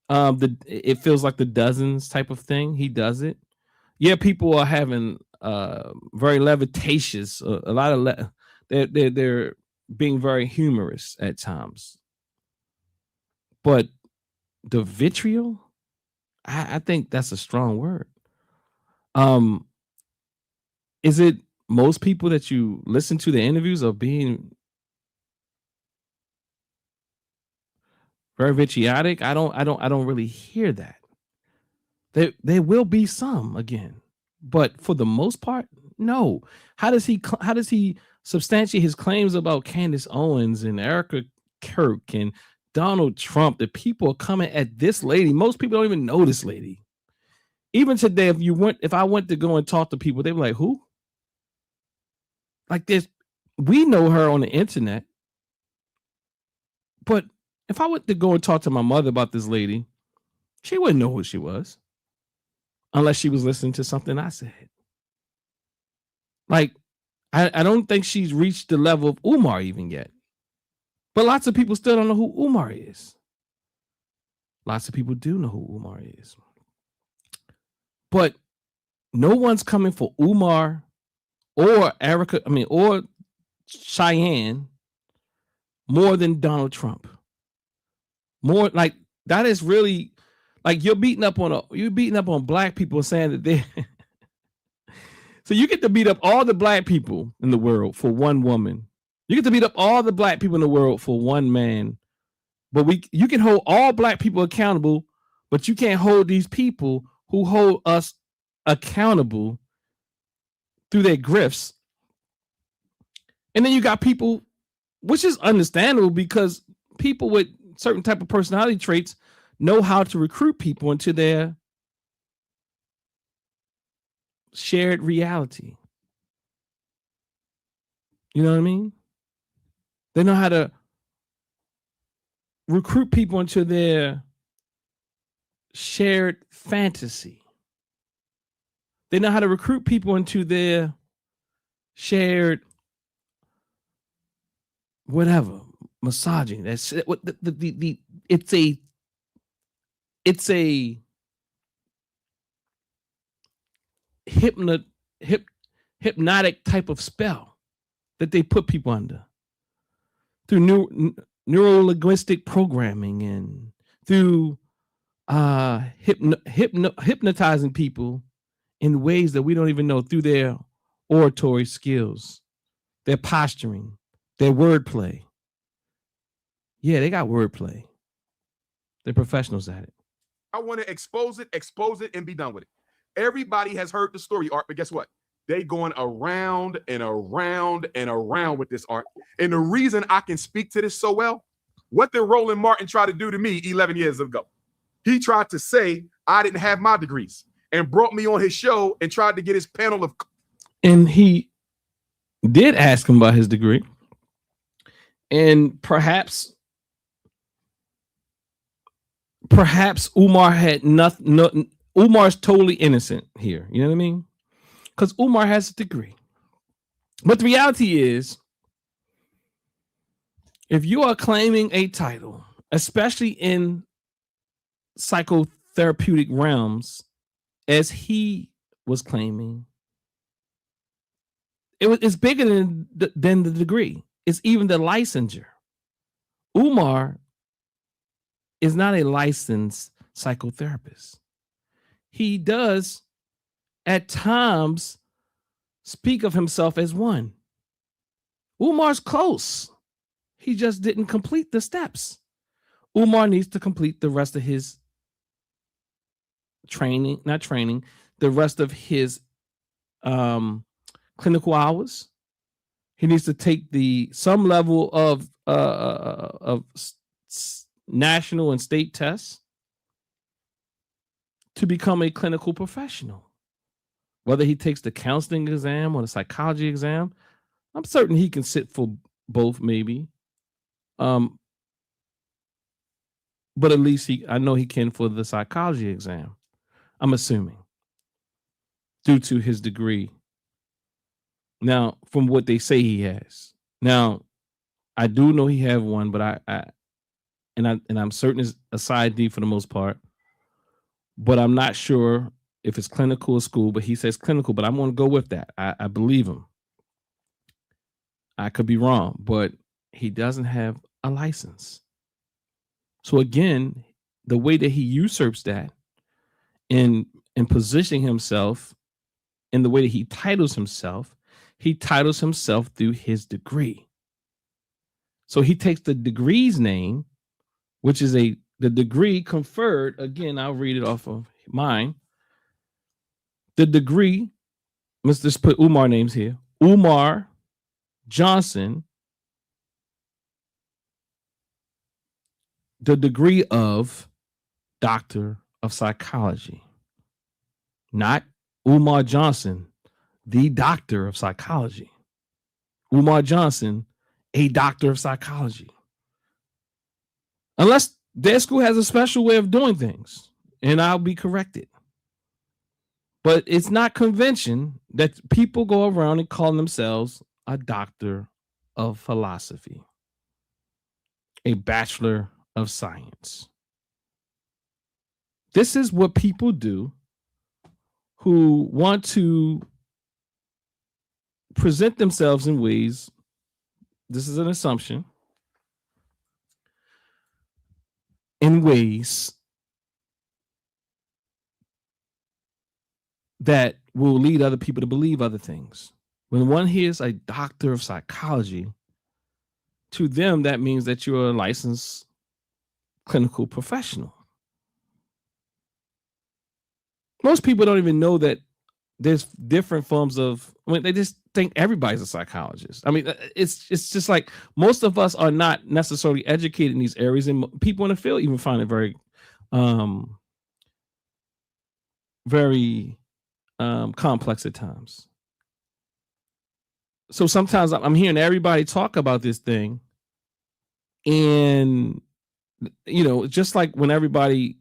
It feels like the dozens type of thing. He does it. Yeah, people are having very levitatious. A lot of they're being very humorous at times. But the vitriol, I think that's a strong word. Is it most people that you listen to the interviews are being very vitriotic? I don't really hear that. There will be some again, but for the most part, no. How does he substantiate his claims about Candace Owens and Erica Kirk and Donald Trump? The people are coming at this lady. Most people don't even know this lady. Even today, if I went to go and talk to people, they were like, who? Like this, we know her on the internet. But if I went to go and talk to my mother about this lady, she wouldn't know who she was. Unless she was listening to something I said. Like, I don't think she's reached the level of Umar even yet. But lots of people still don't know who Umar is. Lots of people do know who Umar is. But no one's coming for Umar or Erica, or Cheyenne more than Donald Trump. More like that is really like you're beating up on black people saying that they so you get to beat up all the black people in the world for one woman. You get to beat up all the black people in the world for one man. But you can hold all black people accountable, but you can't hold these people who hold us accountable through their grifts. And then you got people, which is understandable because people with certain type of personality traits know how to recruit people into their shared reality. You know what I mean? They know how to recruit people into their shared fantasy. They know how to recruit people into their shared whatever, massaging. That's what it's a hypnotic type of spell that they put people under through neuro-linguistic programming and through hypnotizing people in ways that we don't even know through their oratory skills, their posturing, their wordplay. Yeah, they got wordplay. They're professionals at it. I want to expose it, and be done with it. Everybody has heard the story, Art, but guess what? They going around and around and around with this, Art. And the reason I can speak to this so well, what did Roland Martin try to do to me 11 years ago? He tried to say I didn't have my degrees and brought me on his show and tried to get his panel of. And he did ask him about his degree. And perhaps Umar had nothing. Umar's totally innocent here. You know what I mean? Because Umar has a degree. But the reality is, if you are claiming a title, especially in psychotherapeutic realms, as he was claiming, it's bigger than the degree. It's even the licensure. Umar is not a licensed psychotherapist. He does at times speak of himself as one. Umar's close. He just didn't complete the steps. Umar needs to complete the rest of his the rest of his clinical hours. He needs to take some level of national and state tests to become a clinical professional. Whether he takes the counseling exam or the psychology exam, I'm certain he can sit for both, maybe. But at least I know he can for the psychology exam. I'm assuming, due to his degree. Now, from what they say he has. Now, I do know he have one, but I'm certain it's a side D for the most part. But I'm not sure if it's clinical or school, but he says clinical, but I'm going to go with that. I believe him. I could be wrong, but he doesn't have a license. So again, the way that he usurps that in positioning himself in the way that he titles himself through his degree. So he takes the degree's name, which is the degree conferred. Again, I'll read it off of mine. The degree, let's just put Umar names here. Umar Johnson, the degree of Doctor of Psychology. Not Umar Johnson, the Doctor of Psychology. Umar Johnson, a Doctor of Psychology. Unless their school has a special way of doing things, and I'll be corrected. But it's not convention that people go around and call themselves a Doctor of Philosophy, a Bachelor of Science. This is what people do who want to present themselves in ways, this is an assumption, in ways that will lead other people to believe other things. When one hears a Doctor of Psychology, to them, that means that you're a licensed clinical professional. Most people don't even know that there's different forms of, they just think everybody's a psychologist. It's just like most of us are not necessarily educated in these areas, and people in the field even find it very, very complex at times. So sometimes I'm hearing everybody talk about this thing, and just like when everybody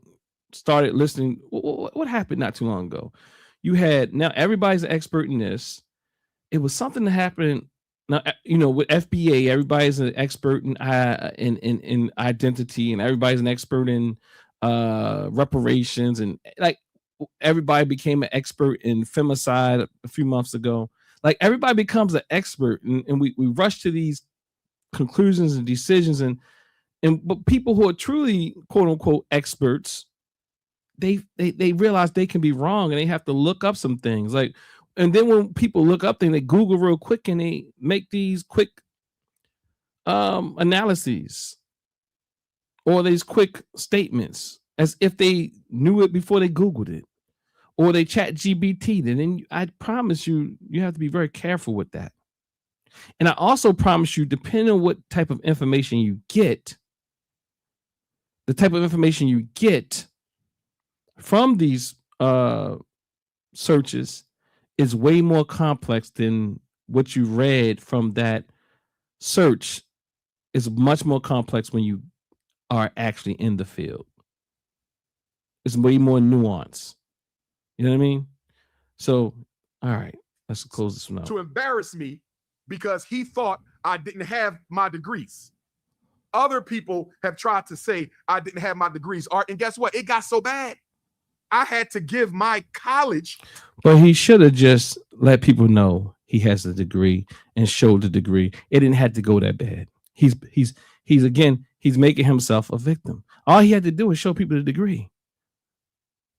started listening, what happened not too long ago? You had, now everybody's an expert in this. It was something that happened now, with FBA, everybody's an expert in identity, and everybody's an expert in reparations, and like everybody became an expert in femicide a few months ago. Like everybody becomes an expert, and we rush to these conclusions and decisions, but people who are truly quote unquote experts they realize they can be wrong and they have to look up some things. Like, and then when people look up things, they Google real quick and they make these quick analyses or these quick statements as if they knew it before they Googled it, or they chat GBT. Then I promise you, you have to be very careful with that. And I also promise you, depending on what type of information you get, the type of information you get from these searches is way more complex than what you read from that search. Is much more complex when you are actually in the field. It's way more nuance. You know what I mean? So, all right, let's close this one out. To embarrass me because he thought I didn't have my degrees. Other people have tried to say I didn't have my degrees, Art, and guess what? It got so bad. I had to give my college. But he should have just let people know he has a degree and showed the degree. It didn't have to go that bad. He's making himself a victim. All he had to do was show people the degree.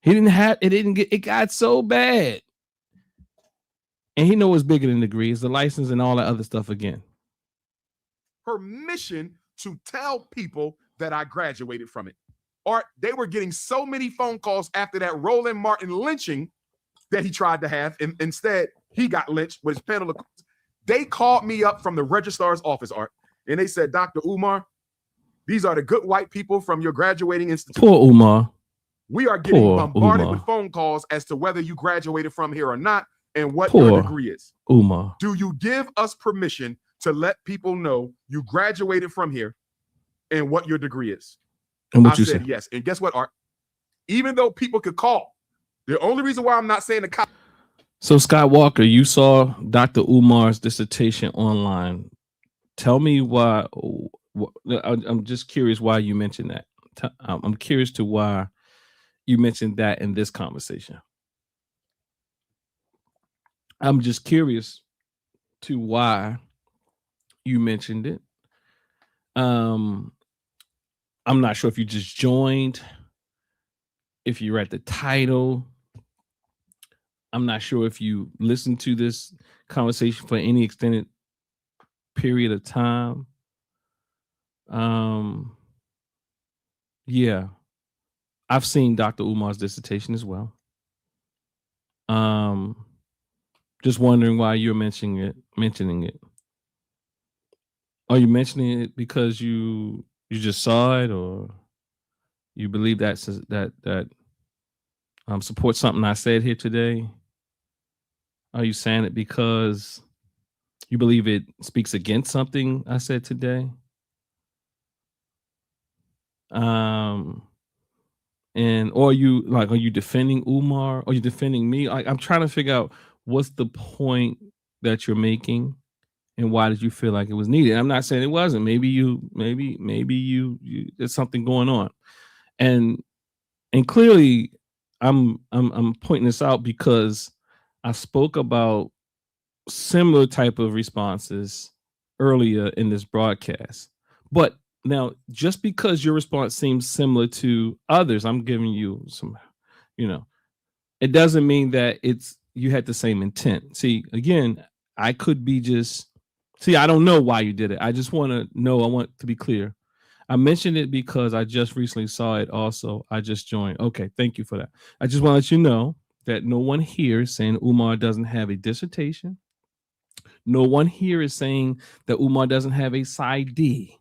It got so bad. And he knows it's bigger than degrees, the license and all that other stuff again. Permission to tell people that I graduated from it. Art, they were getting so many phone calls after that Roland Martin lynching that he tried to have, and instead he got lynched with his panel of. They called me up from the registrar's office, Art, and they said, Dr. Umar, these are the good white people from your graduating institute. Poor Umar. We are getting bombarded with phone calls as to whether you graduated from here or not and what your degree is. Umar. Do you give us permission to let people know you graduated from here and what your degree is? And what you said said? Yes. And guess what, Art? Even though people could call, the only reason why I'm not saying the cop. So Scott Walker, you saw Dr. Umar's dissertation online. Tell me why. I'm just curious why you mentioned that. I'm curious to why you mentioned that in this conversation. I'm just curious to why you mentioned it. I'm not sure if you just joined, if you read the title. I'm not sure if you listened to this conversation for any extended period of time. Yeah, I've seen Dr. Umar's dissertation as well. Just wondering why you're mentioning it. Are you mentioning it because you just saw it, or you believe that supports something I said here today? Are you saying it because you believe it speaks against something I said today? And or are you defending Umar? Or are you defending me? I'm trying to figure out what's the point that you're making, and why did you feel like it was needed? I'm not saying it wasn't. Maybe you there's something going on, and clearly I'm pointing this out because I spoke about similar type of responses earlier in this broadcast. But now, just because your response seems similar to others, I'm giving you some, it doesn't mean that you had the same intent. See, again, I could be I don't know why you did it. I just want to know. I want to be clear. I mentioned it because I just recently saw it also. I just joined. Okay, thank you for that. I just want to let you know that no one here is saying Umar doesn't have a dissertation. No one here is saying that Umar doesn't have a PsyD.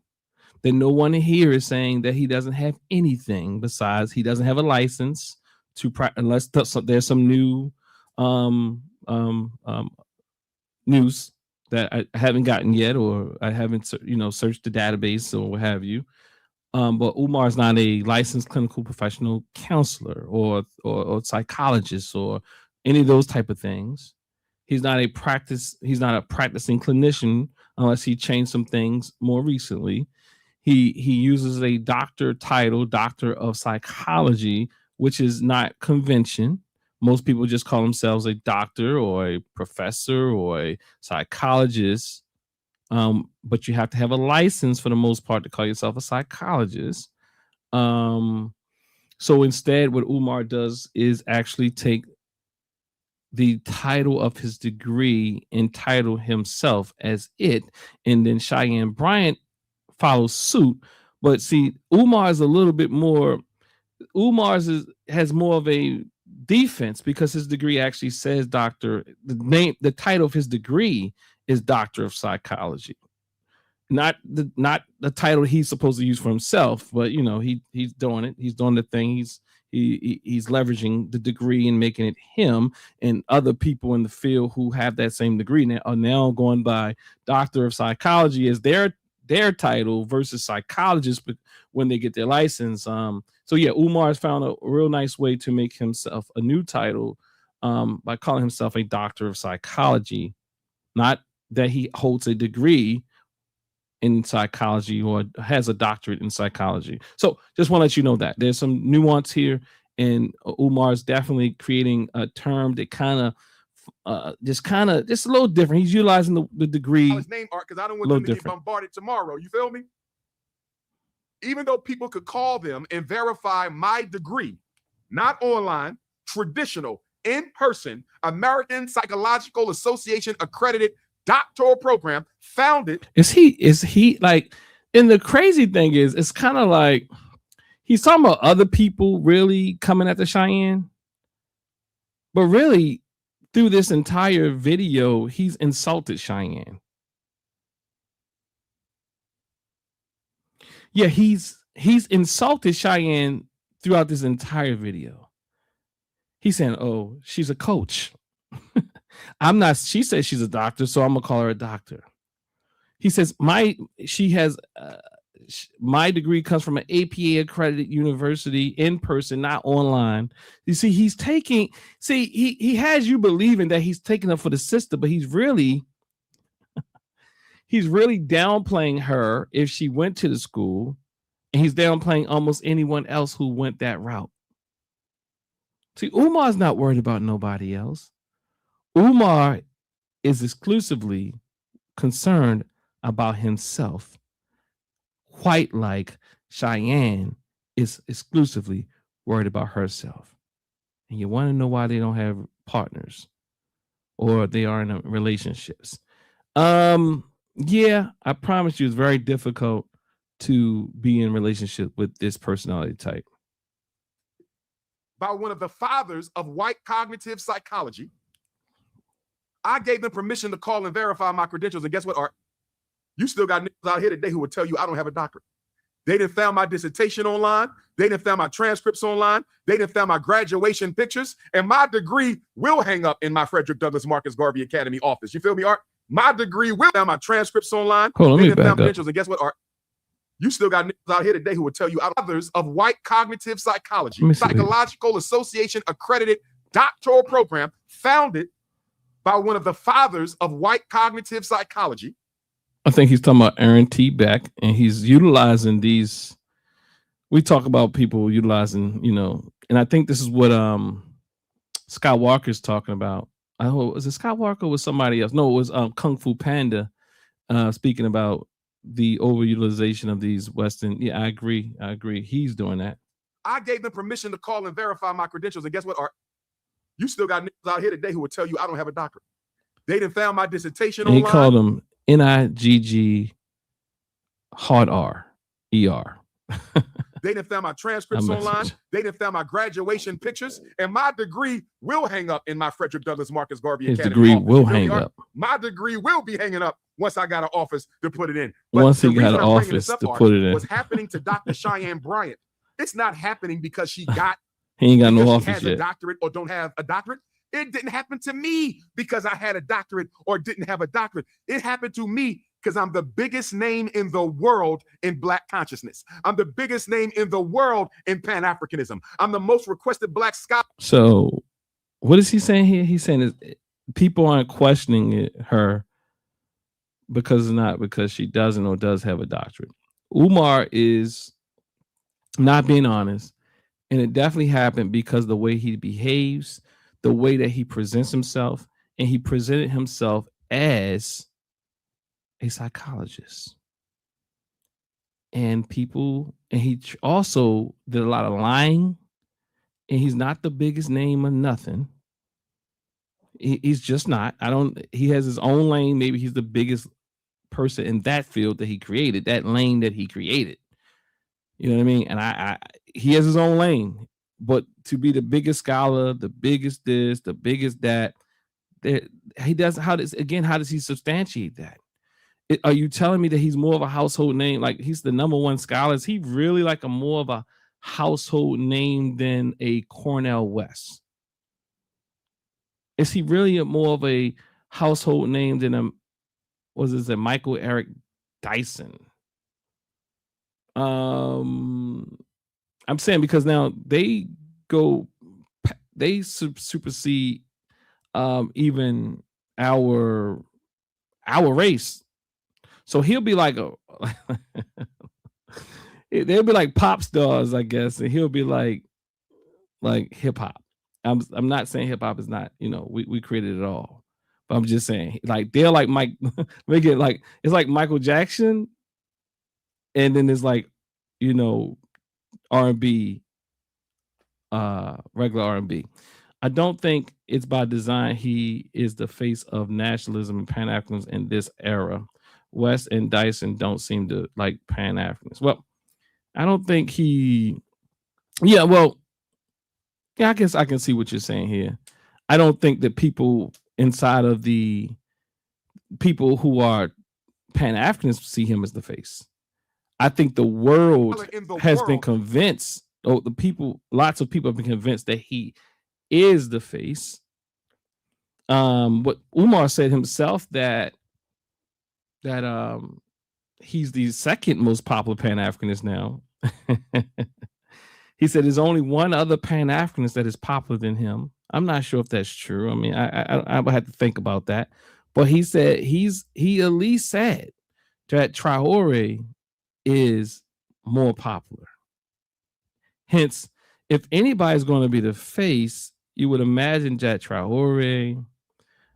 That no one here is saying that he doesn't have anything besides he doesn't have a license to unless there's some new news that I haven't gotten yet, or I haven't searched the database or what have you. But Umar is not a licensed clinical professional counselor or psychologist or any of those type of things. He's not a practicing clinician unless he changed some things more recently. He uses a doctor title, Doctor of Psychology, which is not convention. Most people just call themselves a doctor or a professor or a psychologist. But you have to have a license for the most part to call yourself a psychologist. So So instead, what Umar does is actually take the title of his degree and title himself as it, and then Cheyenne Bryant follows suit. But see, Umar's a little bit more. Has more of a defense because his degree actually says doctor. The title of his degree is Doctor of Psychology, not the title he's supposed to use for himself. But you know, he's doing it. He's doing the thing. He's leveraging the degree and making it him, and other people in the field who have that same degree are now going by Doctor of Psychology as their title versus psychologists when they get their license. So yeah, Umar has found a real nice way to make himself a new title by calling himself a Doctor of Psychology, not that he holds a degree in psychology or has a doctorate in psychology. So just want to let you know that there's some nuance here, and Umar is definitely creating a term that just a little different. He's utilizing the degree. His name art because I don't want them to get bombarded tomorrow. You feel me? Even though people could call them and verify my degree, not online, traditional, in person, American Psychological Association accredited doctoral program founded. Is he like, and the crazy thing is, it's kind of like he's talking about other people really coming at the Cheyenne, but really through this entire video, he's insulted Cheyenne. Yeah, he's insulted Cheyenne throughout this entire video. He's saying, "Oh, she's a coach." I'm not. She says she's a doctor, so I'm gonna call her a doctor. He says my degree comes from an APA accredited university in person, not online. You see, he has you believing that he's taking up for the sister, but he's really downplaying her if she went to the school, and he's downplaying almost anyone else who went that route. See, Umar's not worried about nobody else. Umar is exclusively concerned about himself, quite like Cheyenne is exclusively worried about herself. And you want to know why they don't have partners or they are in relationships. Yeah, I promise you it's very difficult to be in relationship with this personality type. By one of the fathers of white cognitive psychology, I gave them permission to call and verify my credentials. And guess what, Art? You still got niggas out here today who will tell you I don't have a doctorate. They didn't found my dissertation online. They didn't found my transcripts online. They didn't found my graduation pictures. And my degree will hang up in my Frederick Douglass Marcus Garvey Academy office. You feel me, Art? My degree will found my transcripts online. Hold on, they let me didn't found back up. credentials. And guess what, Art? You still got niggas out here today who will tell you others of white cognitive psychology, Psychological Association accredited doctoral program founded by one of the fathers of white cognitive psychology. I think he's talking about Aaron T. Beck, and he's utilizing these. We talk about people utilizing, and I think this is what Scott Walker's talking about. Was it Scott Walker or was somebody else? No, it was Kung Fu Panda speaking about the overutilization of these Western. Yeah, I agree. He's doing that. I gave them permission to call and verify my credentials. And guess what, Art? You still got niggas out here today who will tell you I don't have a doctorate. They didn't found my dissertation online. He called them NIGG hard R ER. They didn't found my transcripts online. They didn't found my graduation pictures. And my degree will hang up in my Frederick Douglass Marcus Garvey Academy. His degree office. will hang up. My degree will be hanging up once I got an office to put it in. But once he got an office to put it in. What's happening to Dr. Cheyenne Bryant? It's not happening because she got he ain't got no office has yet. A doctorate or don't have a doctorate. It didn't happen to me because I had a doctorate or didn't have a doctorate. It happened to me because I'm the biggest name in the world in Black consciousness. I'm the biggest name in the world in Pan-Africanism. I'm the most requested Black scholar. So what is he saying here? He's saying is people aren't questioning her because she doesn't or does have a doctorate. Umar is not being honest. And it definitely happened because the way he behaves, the way that he presents himself, and he presented himself as a psychologist. And he also did a lot of lying and he's not the biggest name or nothing. He's just not. He has his own lane. Maybe he's the biggest person in that field that he created, that lane that he created. You know what I mean? And he has his own lane, but to be the biggest scholar, the biggest this, the biggest that, he does. How does he substantiate that? Are you telling me that he's more of a household name? Like he's the number one scholar? Is he really like more of a household name than a Cornell West? Is he really more of a household name than a Michael Eric Dyson? I'm saying because now they supersede even our race. So he'll be like they'll be like pop stars, I guess, and he'll be like hip hop. I'm not saying hip hop is not, we created it all, but I'm just saying like they're like Mike, make it like it's like Michael Jackson, and then there's like R&B, regular R&B. I don't think it's by design. He is the face of nationalism and Pan-Africans in this era. West and Dyson don't seem to like Pan-Africans. Well, I don't think I guess I can see what you're saying here. I don't think that people inside of the people who are Pan-Africans see him as the face. I think the world has been convinced, lots of people have been convinced that he is the face. What Umar said himself that he's the second most popular Pan-Africanist now. He said there's only one other Pan-Africanist that is popular than him. I'm not sure if that's true. I mean, I would have to think about that. But he said he at least said that Traore is more popular. Hence, if anybody's going to be the face, you would imagine that Traore.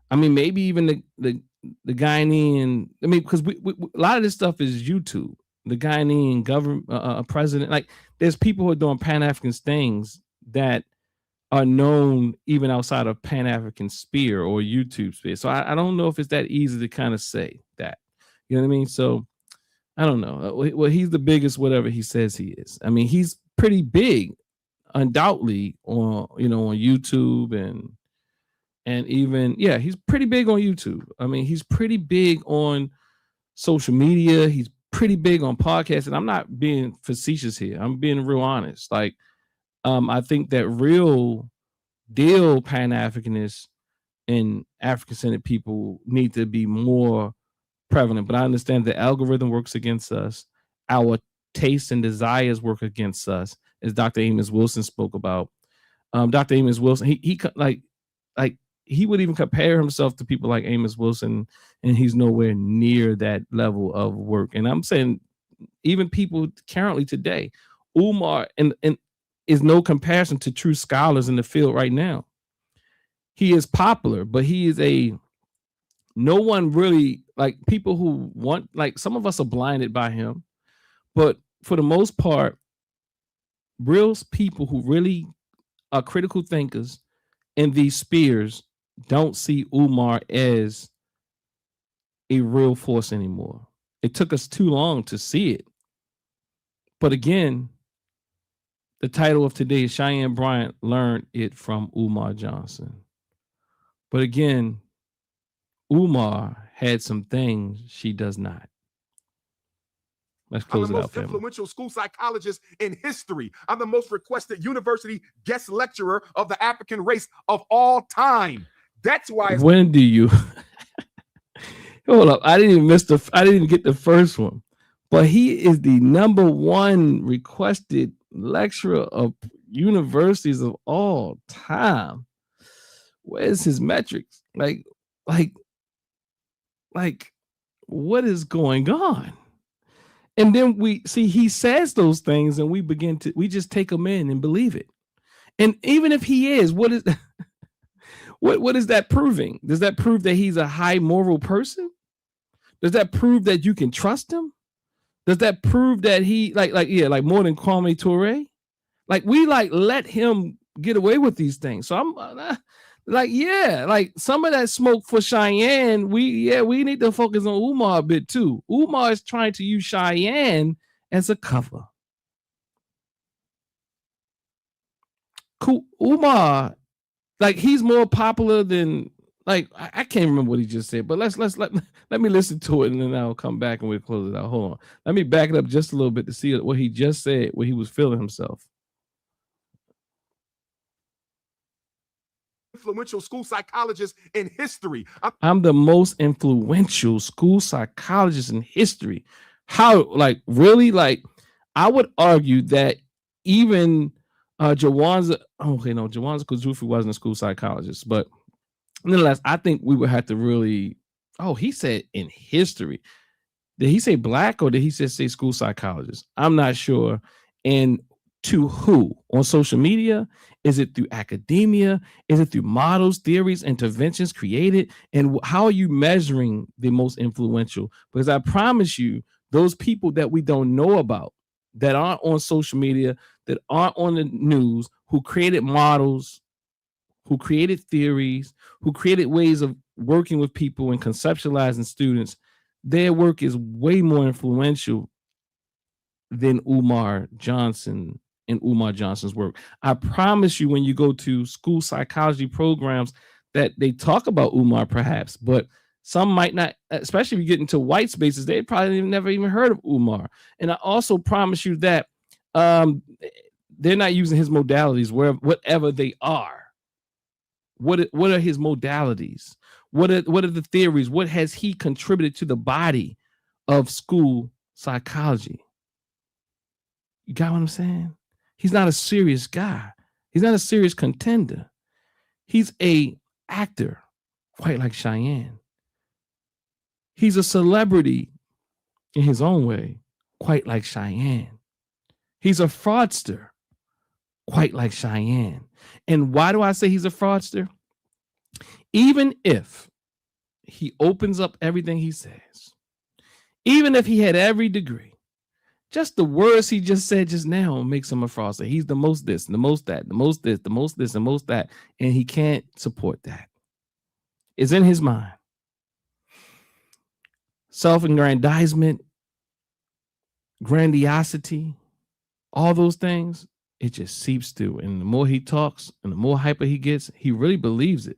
I mean, maybe even the Ghanaian. I mean, because we a lot of this stuff is YouTube. The Ghanaian government president, like there's people who are doing Pan-African things that are known even outside of Pan-African sphere or YouTube sphere. So I don't know if it's that easy to kind of say that. You know what I mean? So I don't know. Well, he's the biggest, whatever he says he is. I mean, he's pretty big, undoubtedly, on on YouTube and even he's pretty big on YouTube. I mean, he's pretty big on social media. He's pretty big on podcasts, and I'm not being facetious here. I'm being real honest. Like, I think that real deal Pan-Africanists and African-centered people need to be more prevalent. But I understand the algorithm works against us. Our tastes and desires work against us, as Dr. Amos Wilson spoke about. Dr. Amos Wilson, he would even compare himself to people like Amos Wilson, and he's nowhere near that level of work. And I'm saying even people currently today, Umar and is no comparison to true scholars in the field right now. He is popular, but he is no one really, like people who want, like some of us are blinded by him, but for the most part, real people who really are critical thinkers in these spheres don't see Umar as a real force anymore. It took us too long to see it. But again, the title of today is Cheyenne Bryant learned it from Umar Johnson. But again, Umar had some things she does not. Let's close it out. I'm the most influential school psychologist in history. I'm the most requested university guest lecturer of the African race of all time. That's why. When do you? Hold up! I didn't even get the first one, but he is the number one requested lecturer of universities of all time. Where's his metrics? Like, what is going on? And then we see he says those things, and we just take them in and believe it. And even if he is, what is what is that proving? Does that prove that he's a high moral person? Does that prove that you can trust him? Does that prove that he like more than Kwame Ture? Like we let him get away with these things. So I'm like, yeah, like some of that smoke for Cheyenne, we need to focus on Umar a bit too. Umar is trying to use Cheyenne as a cover. Cool. Umar, like he's more popular than like I can't remember what he just said, but let me listen to it and then I'll come back and we'll close it out. Hold on. Let me back it up just a little bit to see what he just said, where he was feeling himself. Influential school psychologist in history. I'm the most influential school psychologist in history. How, like, really? Like, I would argue that even Jawanza Kuzufi wasn't a school psychologist, but nonetheless, I think we would have to really. Oh, he said in history. Did he say black or did he just say school psychologist? I'm not sure. And to who? On social media? Is it through academia? Is it through models, theories, interventions created? And how are you measuring the most influential? Because I promise you, those people that we don't know about, that aren't on social media, that aren't on the news, who created models, who created theories, who created ways of working with people and conceptualizing students, their work is way more influential than Umar Johnson and Umar Johnson's work. I promise you, when you go to school psychology programs, that they talk about Umar perhaps, but some might not, especially if you get into white spaces, they probably never even heard of Umar. And I also promise you that they're not using his modalities whatever they are. What are his modalities? What are the theories? What has he contributed to the body of school psychology? You got what I'm saying? He's not a serious guy. He's not a serious contender. He's a actor, quite like Cheyenne. He's a celebrity in his own way, quite like Cheyenne. He's a fraudster, quite like Cheyenne. And why do I say he's a fraudster? Even if he opens up everything he says, even if he had every degree, just the words he just said just now makes him a fraudster. He's the most this, the most that, the most this, the most this, and most that, and he can't support that. It's in his mind. Self-aggrandizement, grandiosity, all those things, it just seeps through. And the more he talks and the more hyper he gets, he really believes it.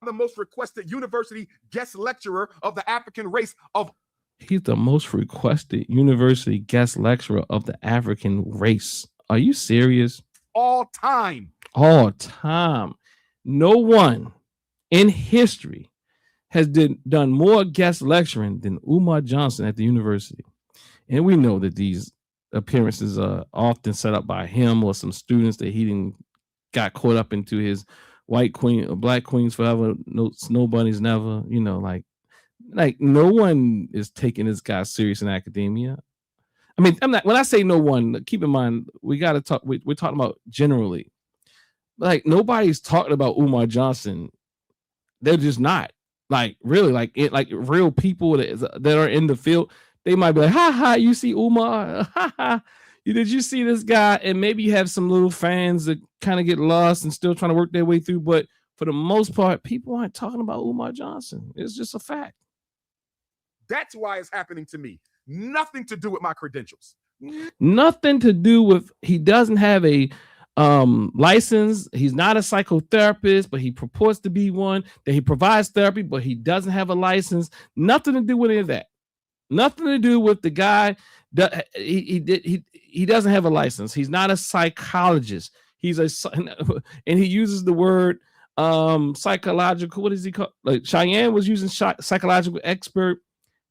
The most requested university guest lecturer of the African race of. He's the most requested university guest lecturer of the African race. Are you serious? All time. All time. No one in history has done more guest lecturing than Umar Johnson at the university. And we know that these appearances are often set up by him or some students that he didn't got caught up into his white queen or black queens forever, no snow bunnies never, you know, like no one is taking this guy serious in academia. I mean, when I say no one, keep in mind, we got to talk, we're talking about generally. Like, nobody's talking about Umar Johnson. They're just not. Like, really, like real people that are in the field, they might be like, ha ha, you see Umar? Ha ha. Did you see this guy? And maybe you have some little fans that kind of get lost and still trying to work their way through. But for the most part, people aren't talking about Umar Johnson. It's just a fact. That's why it's happening to me. Nothing to do with my credentials. Nothing to do with, he doesn't have a license. He's not a psychotherapist, but he purports to be one. That he provides therapy, but he doesn't have a license. Nothing to do with any of that. Nothing to do with the guy. He doesn't have a license. He's not a psychologist. And he uses the word psychological. What is he called? Like Cheyenne was using psychological expert.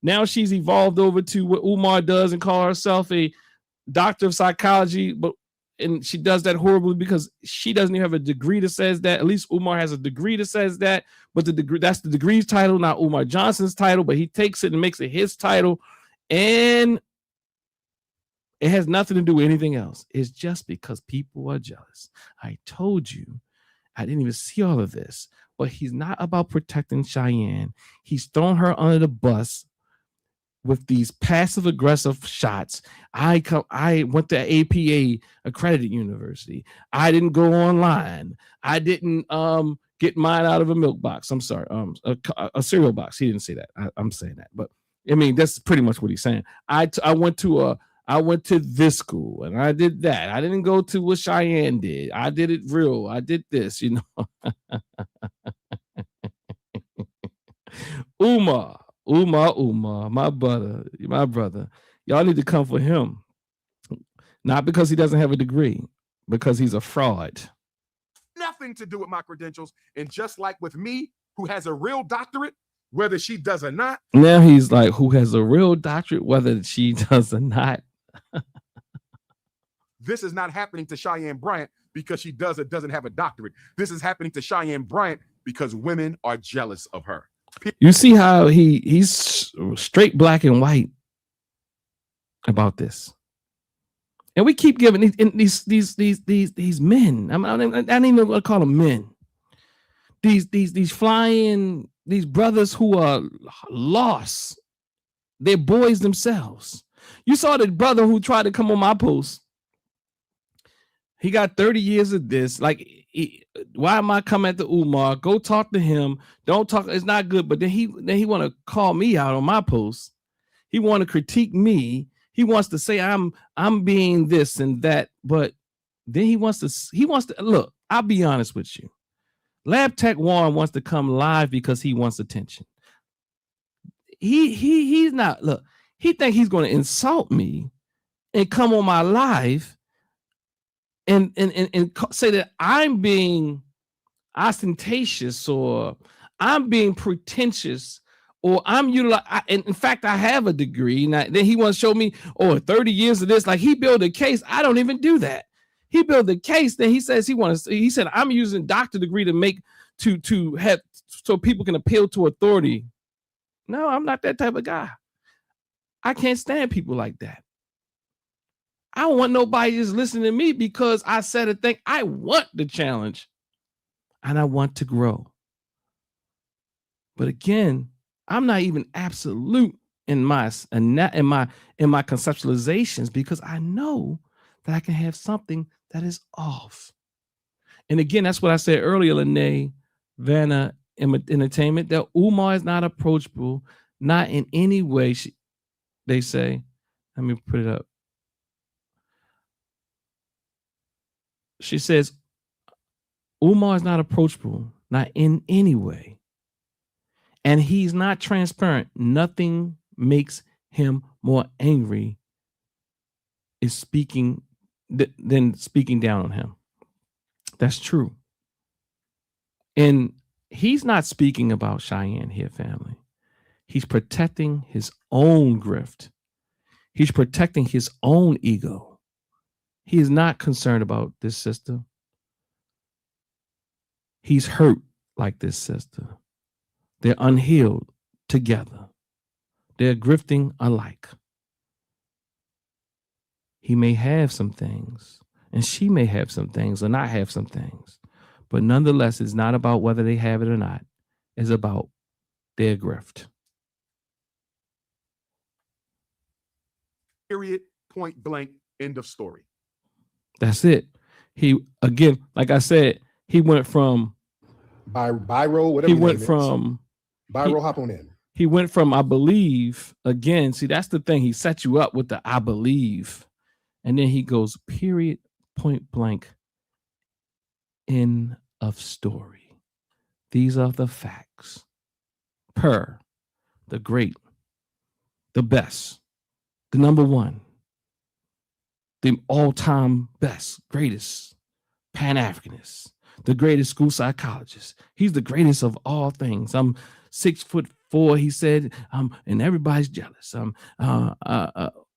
Now she's evolved over to what Umar does and call herself a doctor of psychology, and she does that horribly because she doesn't even have a degree that says that. At least Umar has a degree that says that, but that's the degree's title, not Umar Johnson's title, but he takes it and makes it his title, and it has nothing to do with anything else. It's just because people are jealous. I told you, I didn't even see all of this, but he's not about protecting Cheyenne. He's thrown her under the bus with these passive aggressive shots. I went to APA accredited university. I didn't go online. I didn't get mine out of a milk box. I'm sorry, a cereal box. He didn't say that. I'm saying that, but I mean that's pretty much what he's saying. I went to this school and I did that. I didn't go to what Cheyenne did. I did it real. I did this, you know. Umar, my brother. Y'all need to come for him. Not because he doesn't have a degree, because he's a fraud. Nothing to do with my credentials. And just like with me, who has a real doctorate, whether she does or not. Now he's like, who has a real doctorate, whether she does or not. This is not happening to Cheyenne Bryant because she does or doesn't have a doctorate. This is happening to Cheyenne Bryant because women are jealous of her. You see how he's straight black and white about this, and we keep giving these men. I don't even want to call them men. These flying brothers who are lost. They're boys themselves. You saw the brother who tried to come on my post. He got 30 years of this. Like, why am I coming at the Umar? Go talk to him. Don't talk. It's not good. But then he want to call me out on my post. He want to critique me. He wants to say I'm being this and that. But then he wants to look. I'll be honest with you. Lab Tech Warren wants to come live because he wants attention. He's not. Look, he think he's going to insult me and come on my live and say that I'm being ostentatious or I'm being pretentious or I'm utilizing. In fact, I have a degree. Now, then he wants to show me, 30 years of this. Like he built a case. I don't even do that. He built a case. Then he says he said, I'm using doctor degree to have so people can appeal to authority. No, I'm not that type of guy. I can't stand people like that. I don't want nobody just listening to me because I said a thing. I want the challenge and I want to grow. But again, I'm not even absolute in my conceptualizations because I know that I can have something that is off. And again, that's what I said earlier, Lene, Vanna, Entertainment, that Umar is not approachable, not in any way. They say, let me put it up. She says, Umar is not approachable, not in any way. And he's not transparent. Nothing makes him more angry is speaking than speaking down on him. That's true. And he's not speaking about Cheyenne here, family. He's protecting his own grift. He's protecting his own ego. He is not concerned about this sister. He's hurt like this sister. They're unhealed together. They're grifting alike. He may have some things, and she may have some things or not have some things. But nonetheless, it's not about whether they have it or not. It's about their grift. Period, point blank, end of story. That's it. He, again, like I said, he went from Byro, whatever. He went from Byro, hop on in. He went from I believe, again, see, that's the thing. He set you up with the I believe. And then he goes, period, point blank, end of story. These are the facts. Per the great, the best, the number one, the all-time best, greatest Pan-Africanist, the greatest school psychologist. He's the greatest of all things. I'm 6'4", he said, and everybody's jealous.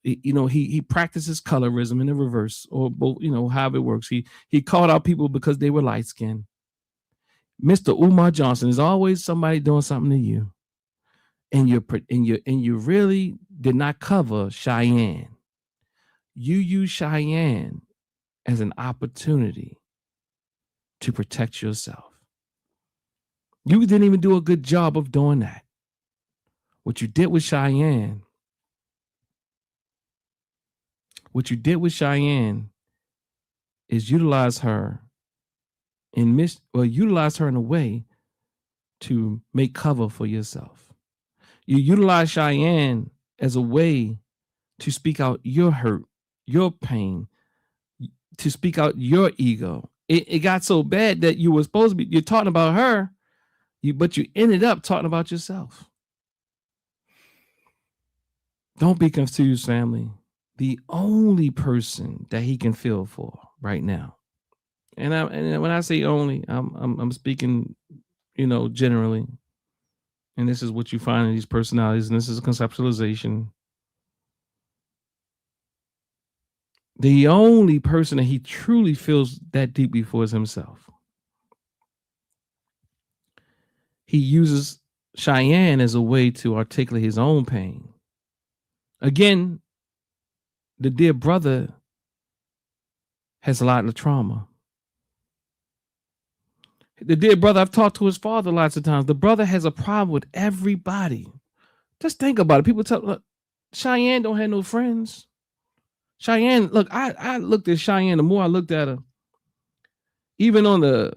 He practices colorism in the reverse, or both, however it works. He called out people because they were light-skinned. Mr. Umar Johnson is always somebody doing something to you. And you really did not cover Cheyenne. You use Cheyenne as an opportunity to protect yourself. You didn't even do a good job of doing that. What you did with Cheyenne what you did with Cheyenne is utilize her in a way to make cover for yourself. You utilize Cheyenne as a way to speak out your hurt, your pain, to speak out your ego. It got so bad that you were supposed to be, you're talking about her, but you ended up talking about yourself. Don't be confused, family. The only person that he can feel for right now, and when I say only, I'm speaking, generally, and this is what you find in these personalities, and this is a conceptualization. The only person that he truly feels that deeply for is himself. He uses Cheyenne as a way to articulate his own pain. Again, the dear brother has a lot of trauma. The dear brother, I've talked to his father lots of times. The brother has a problem with everybody. Just think about it. People look, Cheyenne don't have no friends. Cheyenne, look, I looked at Cheyenne, the more I looked at her, even on the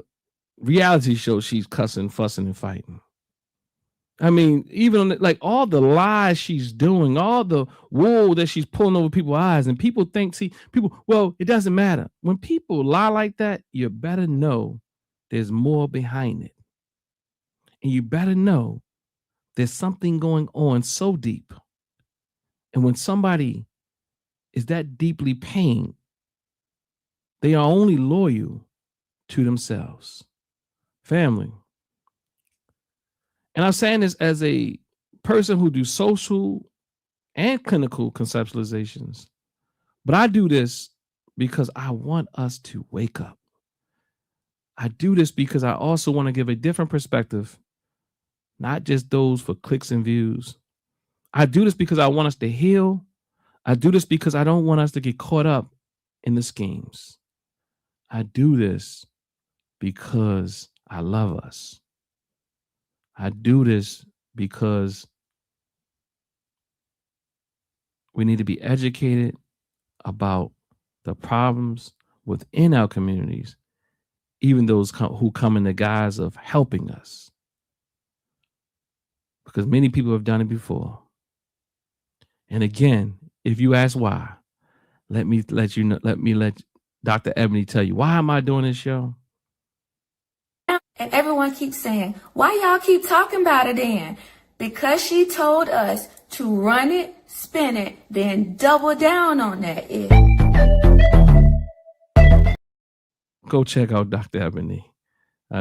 reality show, she's cussing, fussing, and fighting. I mean, even on all the lies she's doing, all the wool that she's pulling over people's eyes, and people think, well, it doesn't matter. When people lie like that, you better know there's more behind it. And you better know there's something going on so deep. And when somebody is that deeply pained, they are only loyal to themselves. Family. And I'm saying this as a person who do social and clinical conceptualizations, but I do this because I want us to wake up. I do this because I also want to give a different perspective, not just those for clicks and views. I do this because I want us to heal. I do this because I don't want us to get caught up in the schemes. I do this because I love us. I do this because we need to be educated about the problems within our communities, even those who come in the guise of helping us. Because many people have done it before. And again, if you ask why, let Dr. Ebony tell you, why am I doing this show? And everyone keeps saying, why y'all keep talking about it then? Because she told us to run it, spin it, then double down on that. Go check out Dr. Ebony.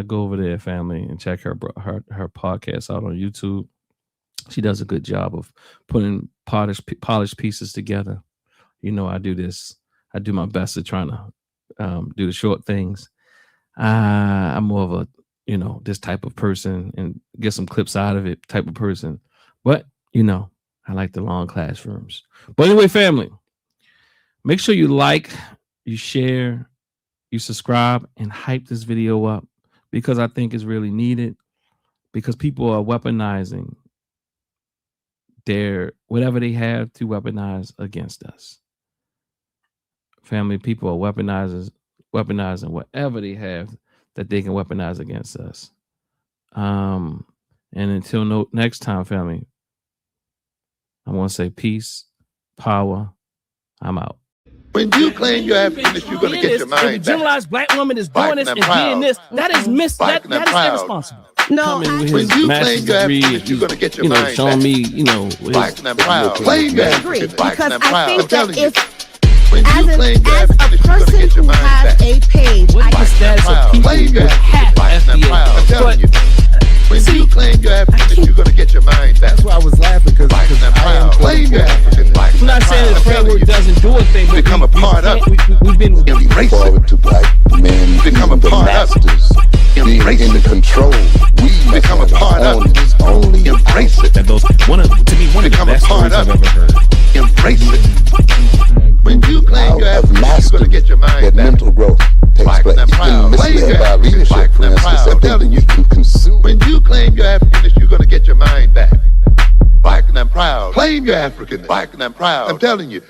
Go over there, family, and check her podcast out on YouTube. She does a good job of putting polished pieces together. I do this. I do my best at trying to do the short things. I'm more of a, this type of person and get some clips out of it type of person. But, I like the long classrooms. But anyway, family, make sure you like, you share, you subscribe, and hype this video up because I think it's really needed, because people are weaponizing whatever they have to weaponize against us. Family, people are weaponizing whatever they have that they can weaponize against us. And until next time, family, I want to say peace, power. I'm out. When you claim your happiness, you're going to get your mind back. If a generalized black woman is doing this and doing this, that is that is irresponsible. No, when you claim your happiness, you're going to get your mind showing back. me, Black and proud. Claim your happiness, black and I proud. think that if when you claim your as a happiness, you're going to person get your who mind has back. a page, what I is the status of people Claim your with happiness, half black and proud. I'm FDA? telling you. When you claim your happiness, you're going to get your mind back. That's why I was laughing because Black and I am proud. Claim your happiness, black I'm and not saying that the proud. framework doesn't do a thing, but Become a part of it. we've been Embrace it. Forward to black men Become a being the part of it. masters, being Embrace in it. the control. We must Become a have part our of own it. only Embrace it. one of the Become a best part stories I've of ever it. heard. Embrace it. When you claim Out your of happiness, you're mastery going to get your mind that back. mental growth takes Black place. and You've proud. been Claim misled your by happiness. leadership, Black for and instance, proud. that I'm think telling you you. can consume. When you claim your happiness, you're going to get your mind back. Black and proud. Claim your African. Black and proud. I'm telling you.